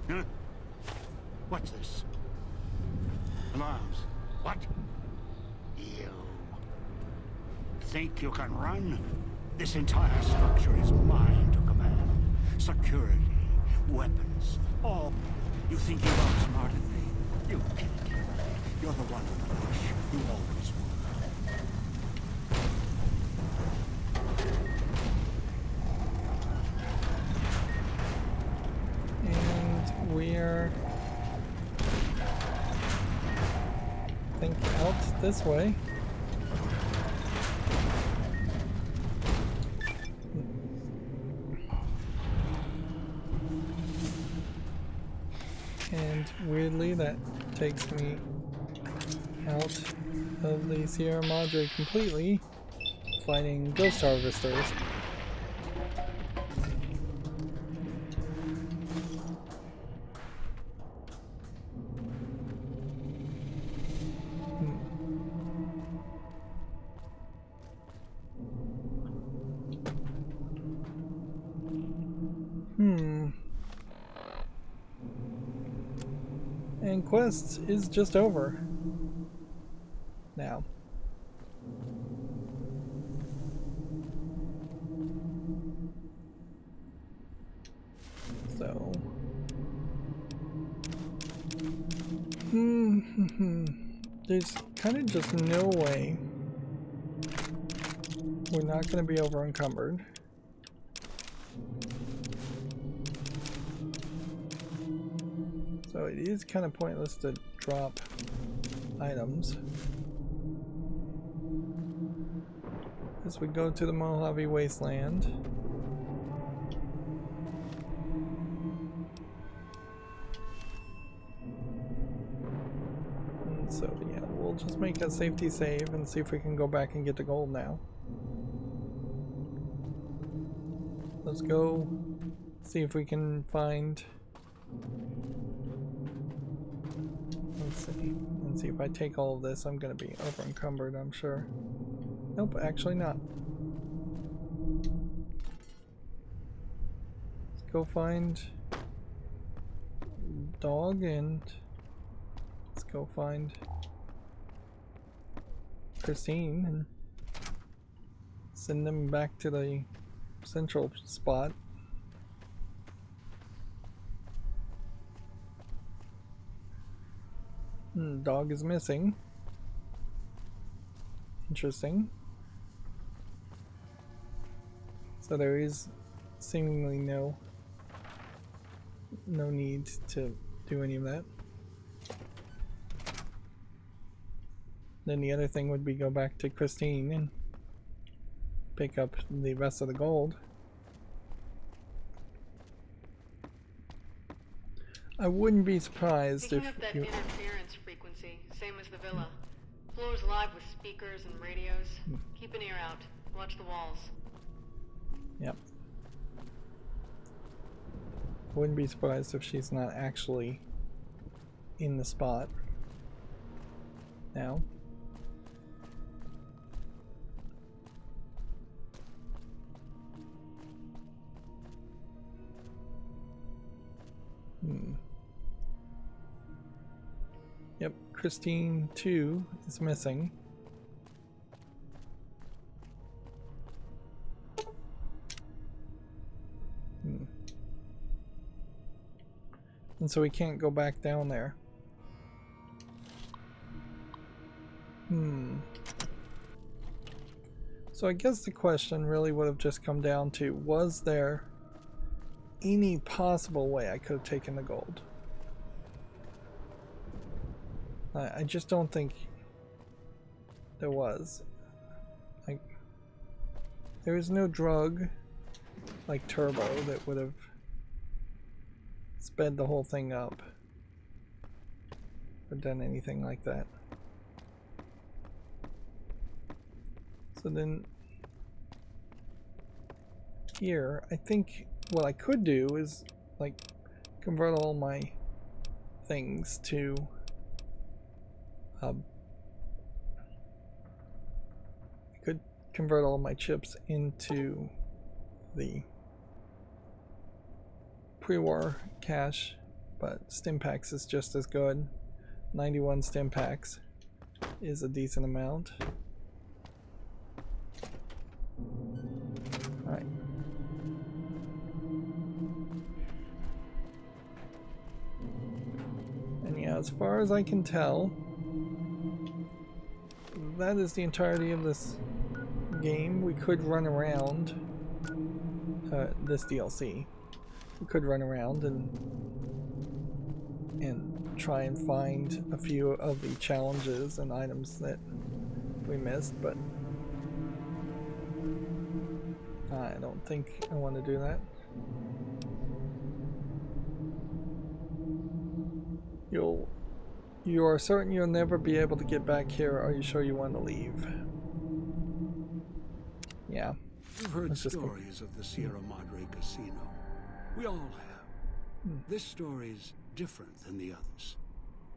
Huh? What's this? Alarms. What? You think you can run? This entire structure is mine to command. Security, weapons, all. You think you're outsmarted me? You can't. You're the one with the push. You always And we're, I think, out this way. And weirdly, that takes me out of the Sierra Madre completely, fighting ghost harvesters. And quest is just over now. So there's kind of just no way we're not going to be over encumbered. So it is kind of pointless to drop items. As we go to the Mojave Wasteland. And so yeah, we'll just make a safety save and see if we can go back and get the gold now. Let's go see if we can find. Let's see. Let's see if I take all of this, I'm gonna be over encumbered, I'm sure. Nope, actually not. Let's go find dog and let's go find Christine and send them back to the central spot. Dog is missing. Interesting. So there is seemingly no need to do any of that. Then the other thing would be go back to Christine and pick up the rest of the gold. I wouldn't be surprised Picking if up that you... interference frequency, same as the villa. Floor's live with speakers and radios. Keep an ear out. Watch the walls. Yep. Wouldn't be surprised if she's not actually in the spot now. Yep, Christine 2 is missing. And so we can't go back down there. So I guess the question really would have just come down to, was there any possible way I could have taken the gold? I just don't think there was. Like, there is no drug like turbo that would have sped the whole thing up or done anything like that. So then here, I think what I could do is like convert all my things to I could convert all my chips into the pre-war cache, but stim packs is just as good. 91 stim packs is a decent amount. Alright. And yeah, as far as I can tell, that is the entirety of this game. We could run around this DLC. We could run around and try and find a few of the challenges and items that we missed, but I don't think I want to do that. You are certain you'll never be able to get back here. Are you sure you want to leave? Yeah. You've heard stories of the Sierra Madre Casino. We all have. This story's different than the others.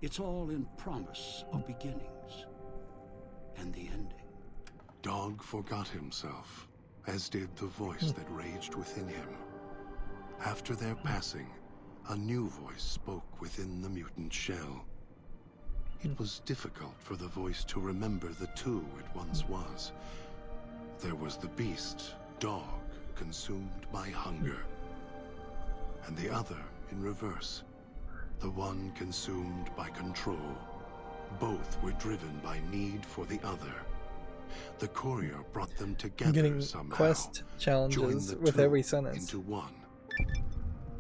It's all in promise of beginnings and the ending. Dog forgot himself, as did the voice that raged within him. After their passing, a new voice spoke within the mutant shell. It was difficult for the voice to remember the two it once was. There was the beast, dog, consumed by hunger. And the other in reverse, the one consumed by control. Both were driven by need for the other. The courier brought them I'm together getting somehow. quest joined challenges the with two every sentence. into one.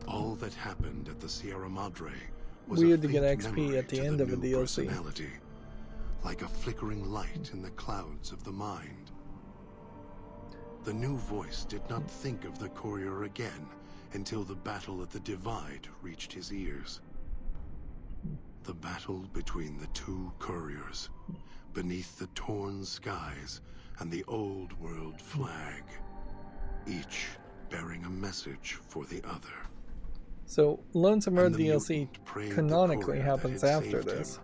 All that happened at the Sierra Madre was Weird a to get faint XP memory at the to end of a new DLC. personality, like a flickering light in the clouds of the mind. The new voice did not think of the courier again until the battle at the Divide reached his ears. The battle between the two couriers, beneath the torn skies and the old world flag, each bearing a message for the other. So, Lonesome Road And the DLC mutant prayed the canonically courier happens that had after saved this. him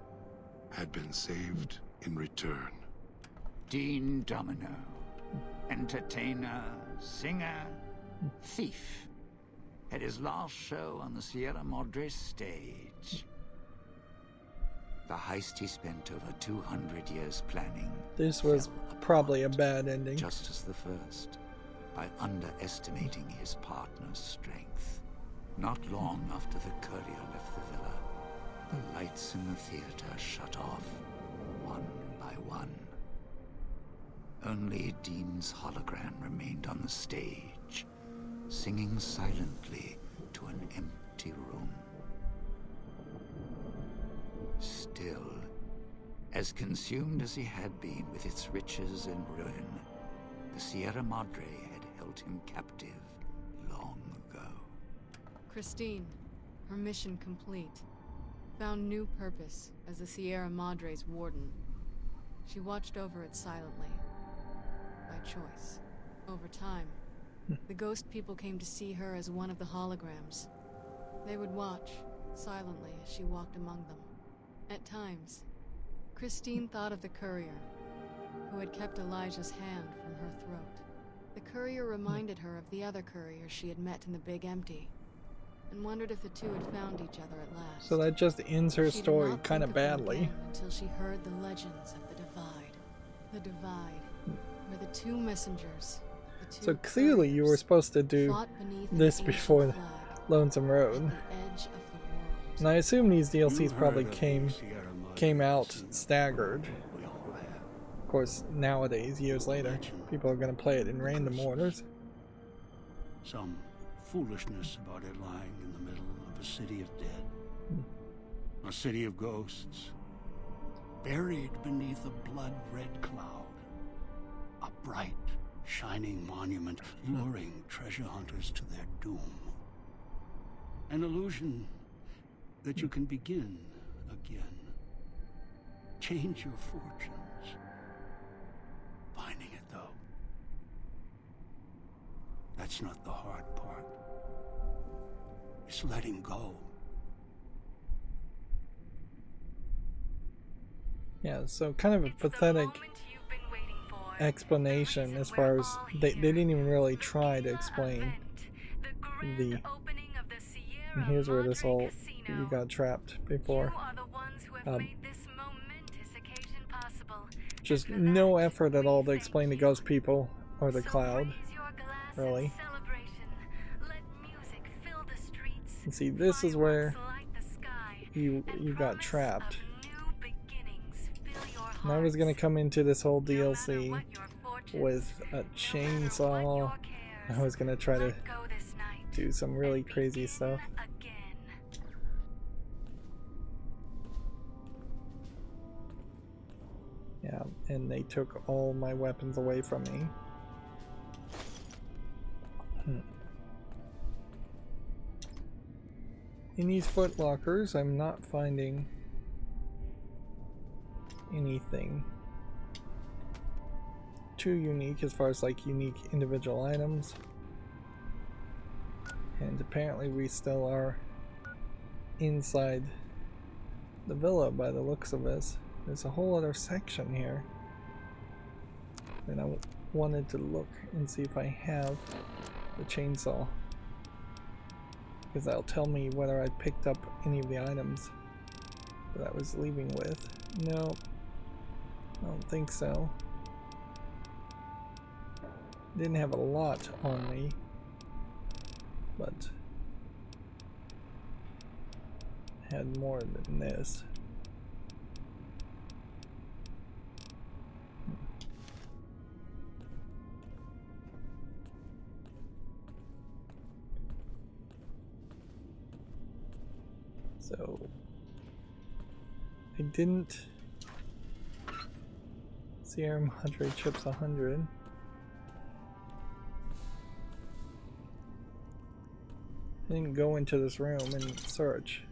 had been saved in return. Dean Domino, entertainer, singer, thief, had his last show on the Sierra Madre stage. The heist he spent over 200 years planning. This was fell probably a apart, bad ending. just as the first, by underestimating his partner's strength. Not long after the courier left the villa, the lights in the theater shut off, one by one. Only Dean's hologram remained on the stage, singing silently to an empty room. Still, as consumed as he had been with its riches and ruin, the Sierra Madre had held him captive long ago. Christine, her mission complete. Found new purpose as the Sierra Madre's warden. She watched over it silently. By choice. Over time, the ghost people came to see her as one of the holograms. They would watch, silently, as she walked among them. At times, Christine thought of the courier, who had kept Elijah's hand from her throat. The courier reminded her of the other courier she had met in the Big Empty, and wondered if the two had found each other at last. So that just ends her She did story not kind think of them badly. again until she heard the legends of the Divide. The Divide, where the two messengers, the two So clearly you were couriers, supposed to do fought beneath an this ancient before flag Lonesome at Road. the edge of the world. And I assume these DLCs You've probably heard of came the Sierra Madre came out casino. staggered. We all have. Of course, nowadays, years later, people are going to play it in random orders. Some foolishness about it lying in the middle of a city of dead. A city of ghosts. Buried beneath a blood-red cloud. A bright, shining monument luring treasure hunters to their doom. An illusion that you can begin again. Change your fortunes. Finding it, though. That's not the hard part. It's letting go. Yeah, so kind of a pathetic explanation as far as they didn't even really try to explain the. And here's where this all you got trapped before. Just no effort at all to explain the ghost people or the cloud, really. And see, this is where you got trapped. And I was gonna come into this whole DLC with a chainsaw. I was gonna try to do some really crazy stuff. Yeah, and they took all my weapons away from me. In these footlockers, I'm not finding anything too unique as far as like unique individual items. And apparently we still are inside the villa by the looks of this. There's a whole other section here. And I wanted to look and see if I have the chainsaw, because that'll tell me whether I picked up any of the items that I was leaving with. No, I don't think so. Didn't have a lot on me, but had more than this. So I didn't. Sierra Madre chips 100. I didn't go into this room and search.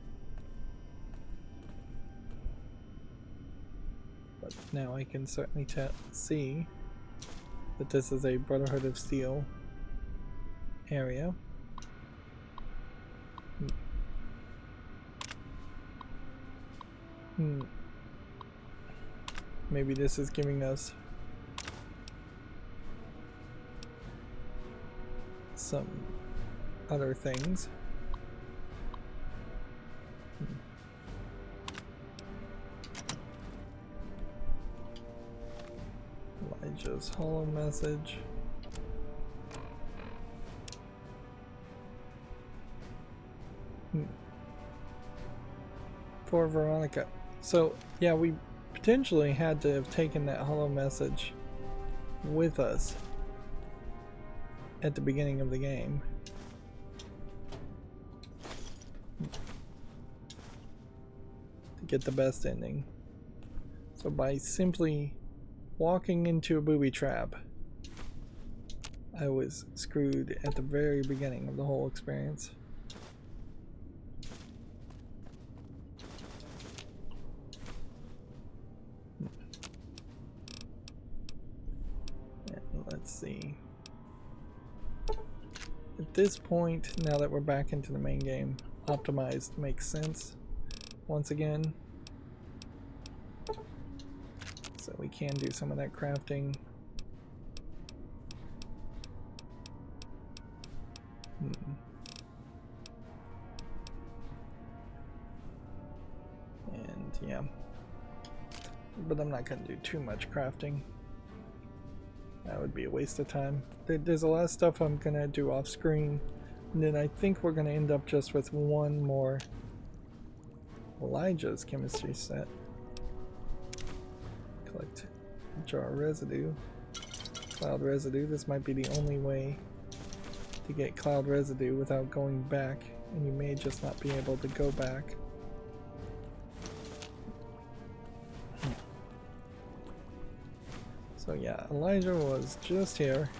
But now I can certainly see that this is a Brotherhood of Steel area. Maybe this is giving us some other things. Elijah's hollow message. For Veronica. So yeah, we potentially had to have taken that hollow message with us at the beginning of the game. To get the best ending. So by simply walking into a booby trap, I was screwed at the very beginning of the whole experience. Let's see. At this point, now that we're back into the main game, optimized makes sense once again. So we can do some of that crafting. And yeah. But I'm not going to do too much crafting. That would be a waste of time. There's a lot of stuff I'm going to do off screen. And then I think we're going to end up just with one more Elijah's chemistry set. Collect jar residue. Cloud residue. This might be the only way to get cloud residue without going back. And you may just not be able to go back. So yeah, Elijah was just here.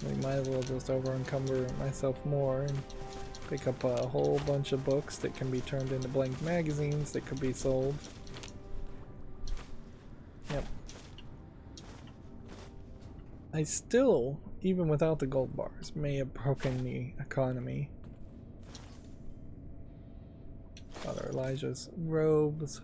We might as well just over-encumber myself more and pick up a whole bunch of books that can be turned into blank magazines that could be sold. Yep. I still, even without the gold bars, may have broken the economy. Father Elijah's robes.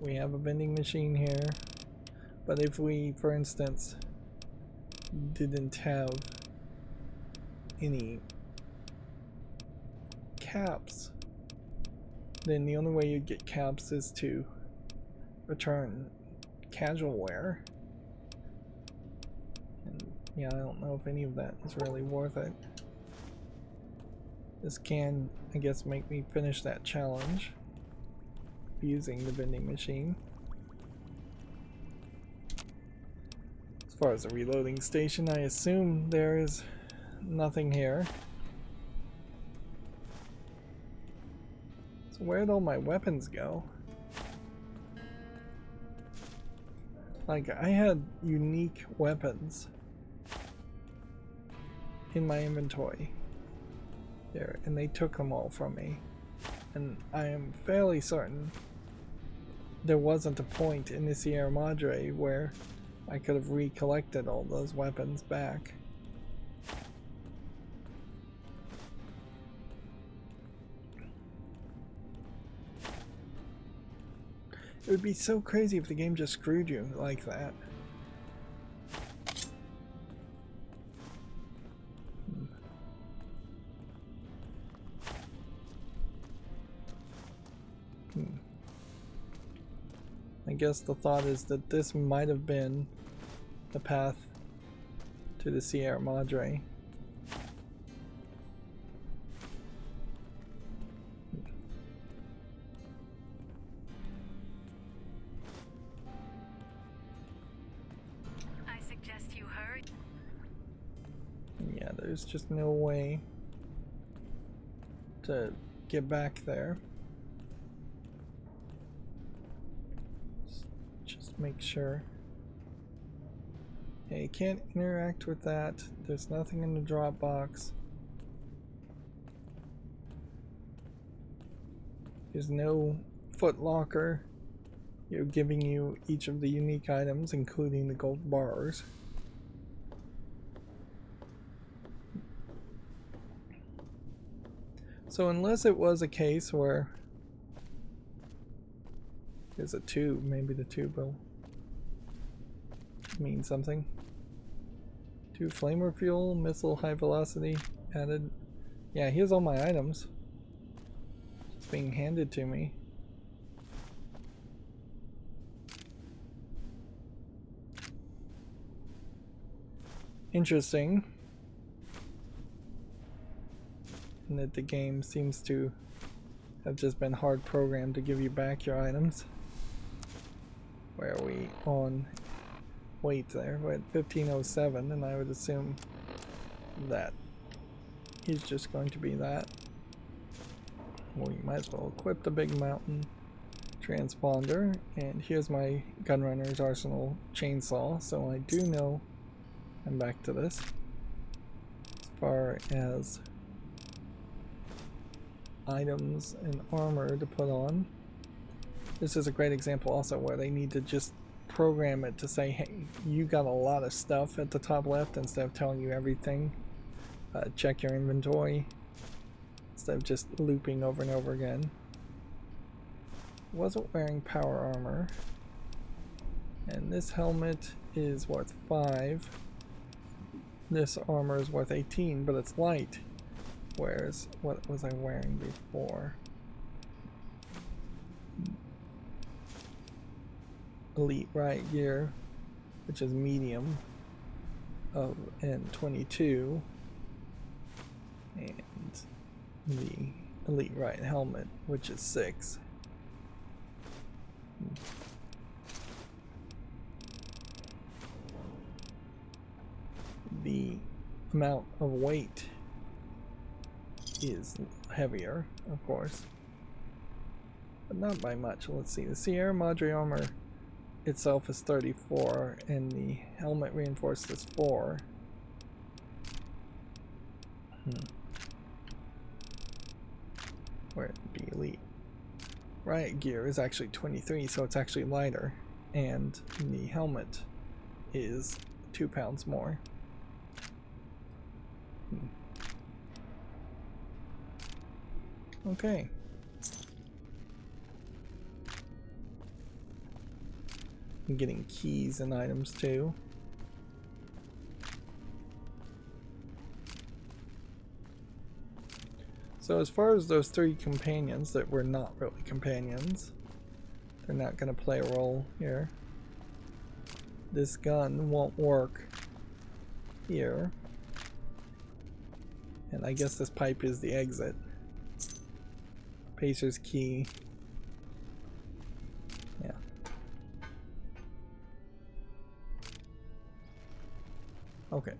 We have a vending machine here, but if we, for instance, didn't have any caps, then the only way you'd get caps is to return casual wear. And yeah, I don't know if any of that is really worth it. This can, I guess, make me finish that challenge using the vending machine. As far as the reloading station, I assume there is nothing here. So where'd all my weapons go? Like, I had unique weapons in my inventory there, and they took them all from me. And I am fairly certain there wasn't a point in the Sierra Madre where I could have recollected all those weapons back. It would be so crazy if the game just screwed you like that. I guess the thought is that this might have been the path to the Sierra Madre. Yeah, there's just no way to get back there. Just make sure. Yeah, you can't interact with that. There's nothing in the drop box. There's no foot locker. You're giving you each of the unique items, including the gold bars. So unless it was a case where there's a tube, maybe the tube will mean something. 2 flamer fuel, missile high velocity added. Yeah, here's all my items. It's being handed to me. Interesting. And that the game seems to have just been hard programmed to give you back your items. Where are we on weight there? We're at 1507, and I would assume that is just going to be that. Well, you might as well equip the big mountain transponder, and here's my gunrunner's arsenal chainsaw, so I do know I'm back to this. As far as items and armor to put on, this is a great example also where they need to just program it to say, hey, you got a lot of stuff at the top left instead of telling you everything. Check your inventory instead of just looping over and over again. Wasn't wearing power armor, and this helmet is worth 5. This armor is worth 18, but it's light. Whereas, what was I wearing before? Elite riot gear, which is medium, and 22, and the elite riot helmet, which is 6. The amount of weight is heavier, of course, but not by much. Let's see, the Sierra Madre armor itself is 34, and the helmet reinforced is 4. Where the elite riot gear is actually 23, so it's actually lighter, and the helmet is 2 pounds more. Okay. I'm getting keys and items too. So as far as those 3 companions that were not really companions, they're not going to play a role here. This gun won't work here. And I guess this pipe is the exit. Pacer's key. Yeah. Okay.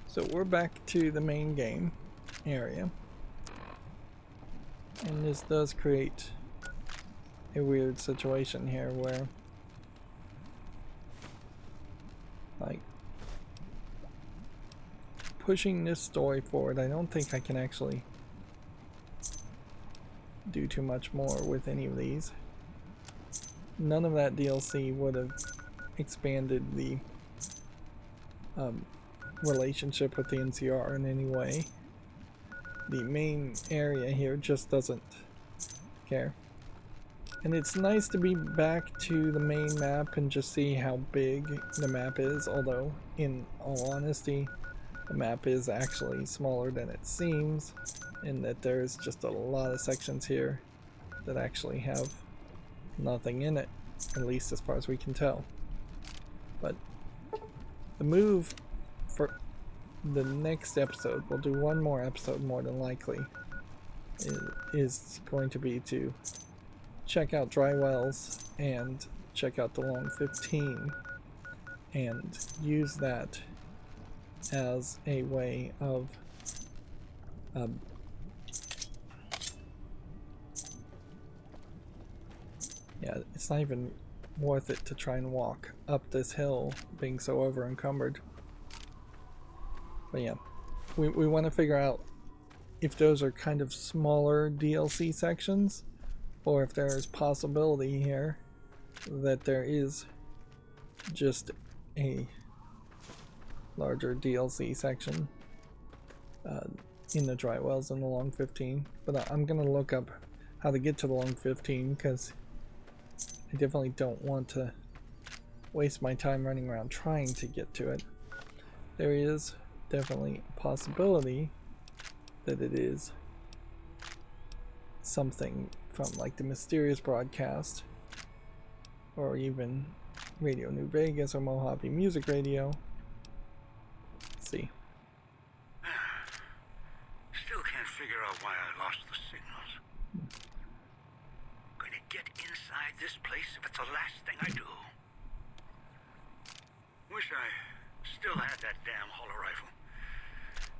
So we're back to the main game area. And this does create a weird situation here where, like, pushing this story forward, I don't think I can actually do too much more with any of these. None of that DLC would have expanded the relationship with the NCR in any way. The main area here just doesn't care. And it's nice to be back to the main map and just see how big the map is, although in all honesty the map is actually smaller than it seems, in that there's just a lot of sections here that actually have nothing in it, at least as far as we can tell. But the move for the next episode, we'll do one more episode more than likely, is going to be to check out Dry Wells and check out the Long 15 and use that as a way of yeah, it's not even worth it to try and walk up this hill being so over encumbered. But yeah, we want to figure out if those are kind of smaller DLC sections, or if there is possibility here that there is just a larger DLC section in the dry wells in the long 15. But I'm gonna look up how to get to the long 15, because I definitely don't want to waste my time running around trying to get to it. There is definitely a possibility that it is something from like the Mysterious Broadcast, or even Radio New Vegas or Mojave Music Radio. Let's see. Still can't figure out why I lost the signals. Gonna get inside this place if it's the last thing I do. Wish I still had that damn holo rifle.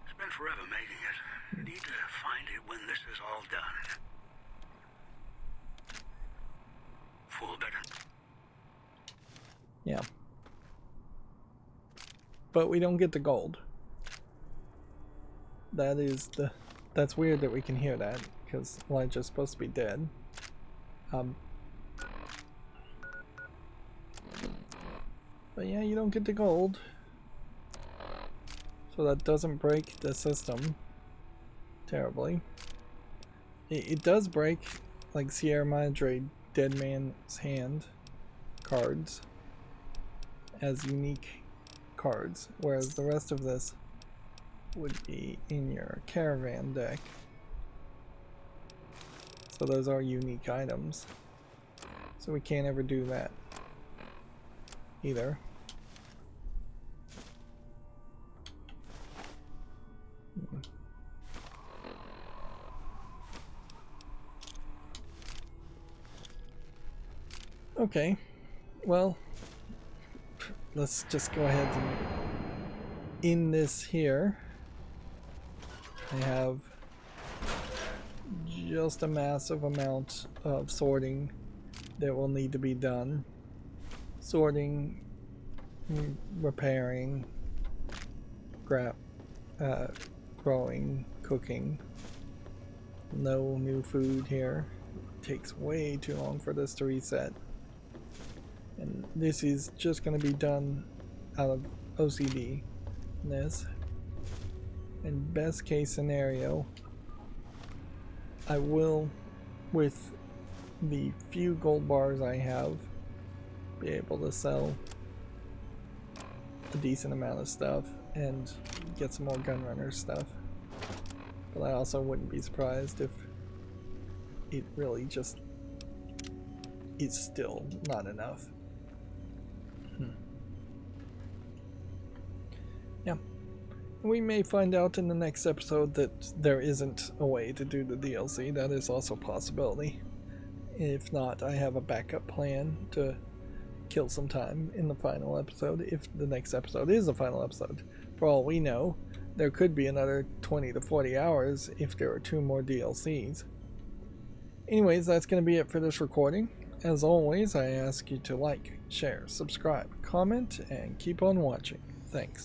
It's been forever making it. Need to find it when this is all done. Fool better. Yeah. But we don't get the gold. That is the... That's weird that we can hear that, because Elijah's supposed to be dead. But yeah, you don't get the gold. So that doesn't break the system terribly. It does break, like, Sierra Madre Dead Man's Hand cards as unique cards, whereas the rest of this would be in your caravan deck. So those are unique items. So we can't ever do that either. Okay, well, let's just go ahead and in this here. I have just a massive amount of sorting that will need to be done. Sorting, repairing, growing, cooking. No new food here. It takes way too long for this to reset. And this is just going to be done out of OCD-ness. And best case scenario, I will, with the few gold bars I have, be able to sell a decent amount of stuff and get some more Gunrunner stuff. But I also wouldn't be surprised if it really just is still not enough. Yeah. We may find out in the next episode that there isn't a way to do the DLC. That is also a possibility. If not, I have a backup plan to kill some time in the final episode, if the next episode is the final episode. For all we know, there could be another 20 to 40 hours if there are 2 more DLCs. Anyways, that's going to be it for this recording. As always, I ask you to like, share, subscribe, comment, and keep on watching. Thanks.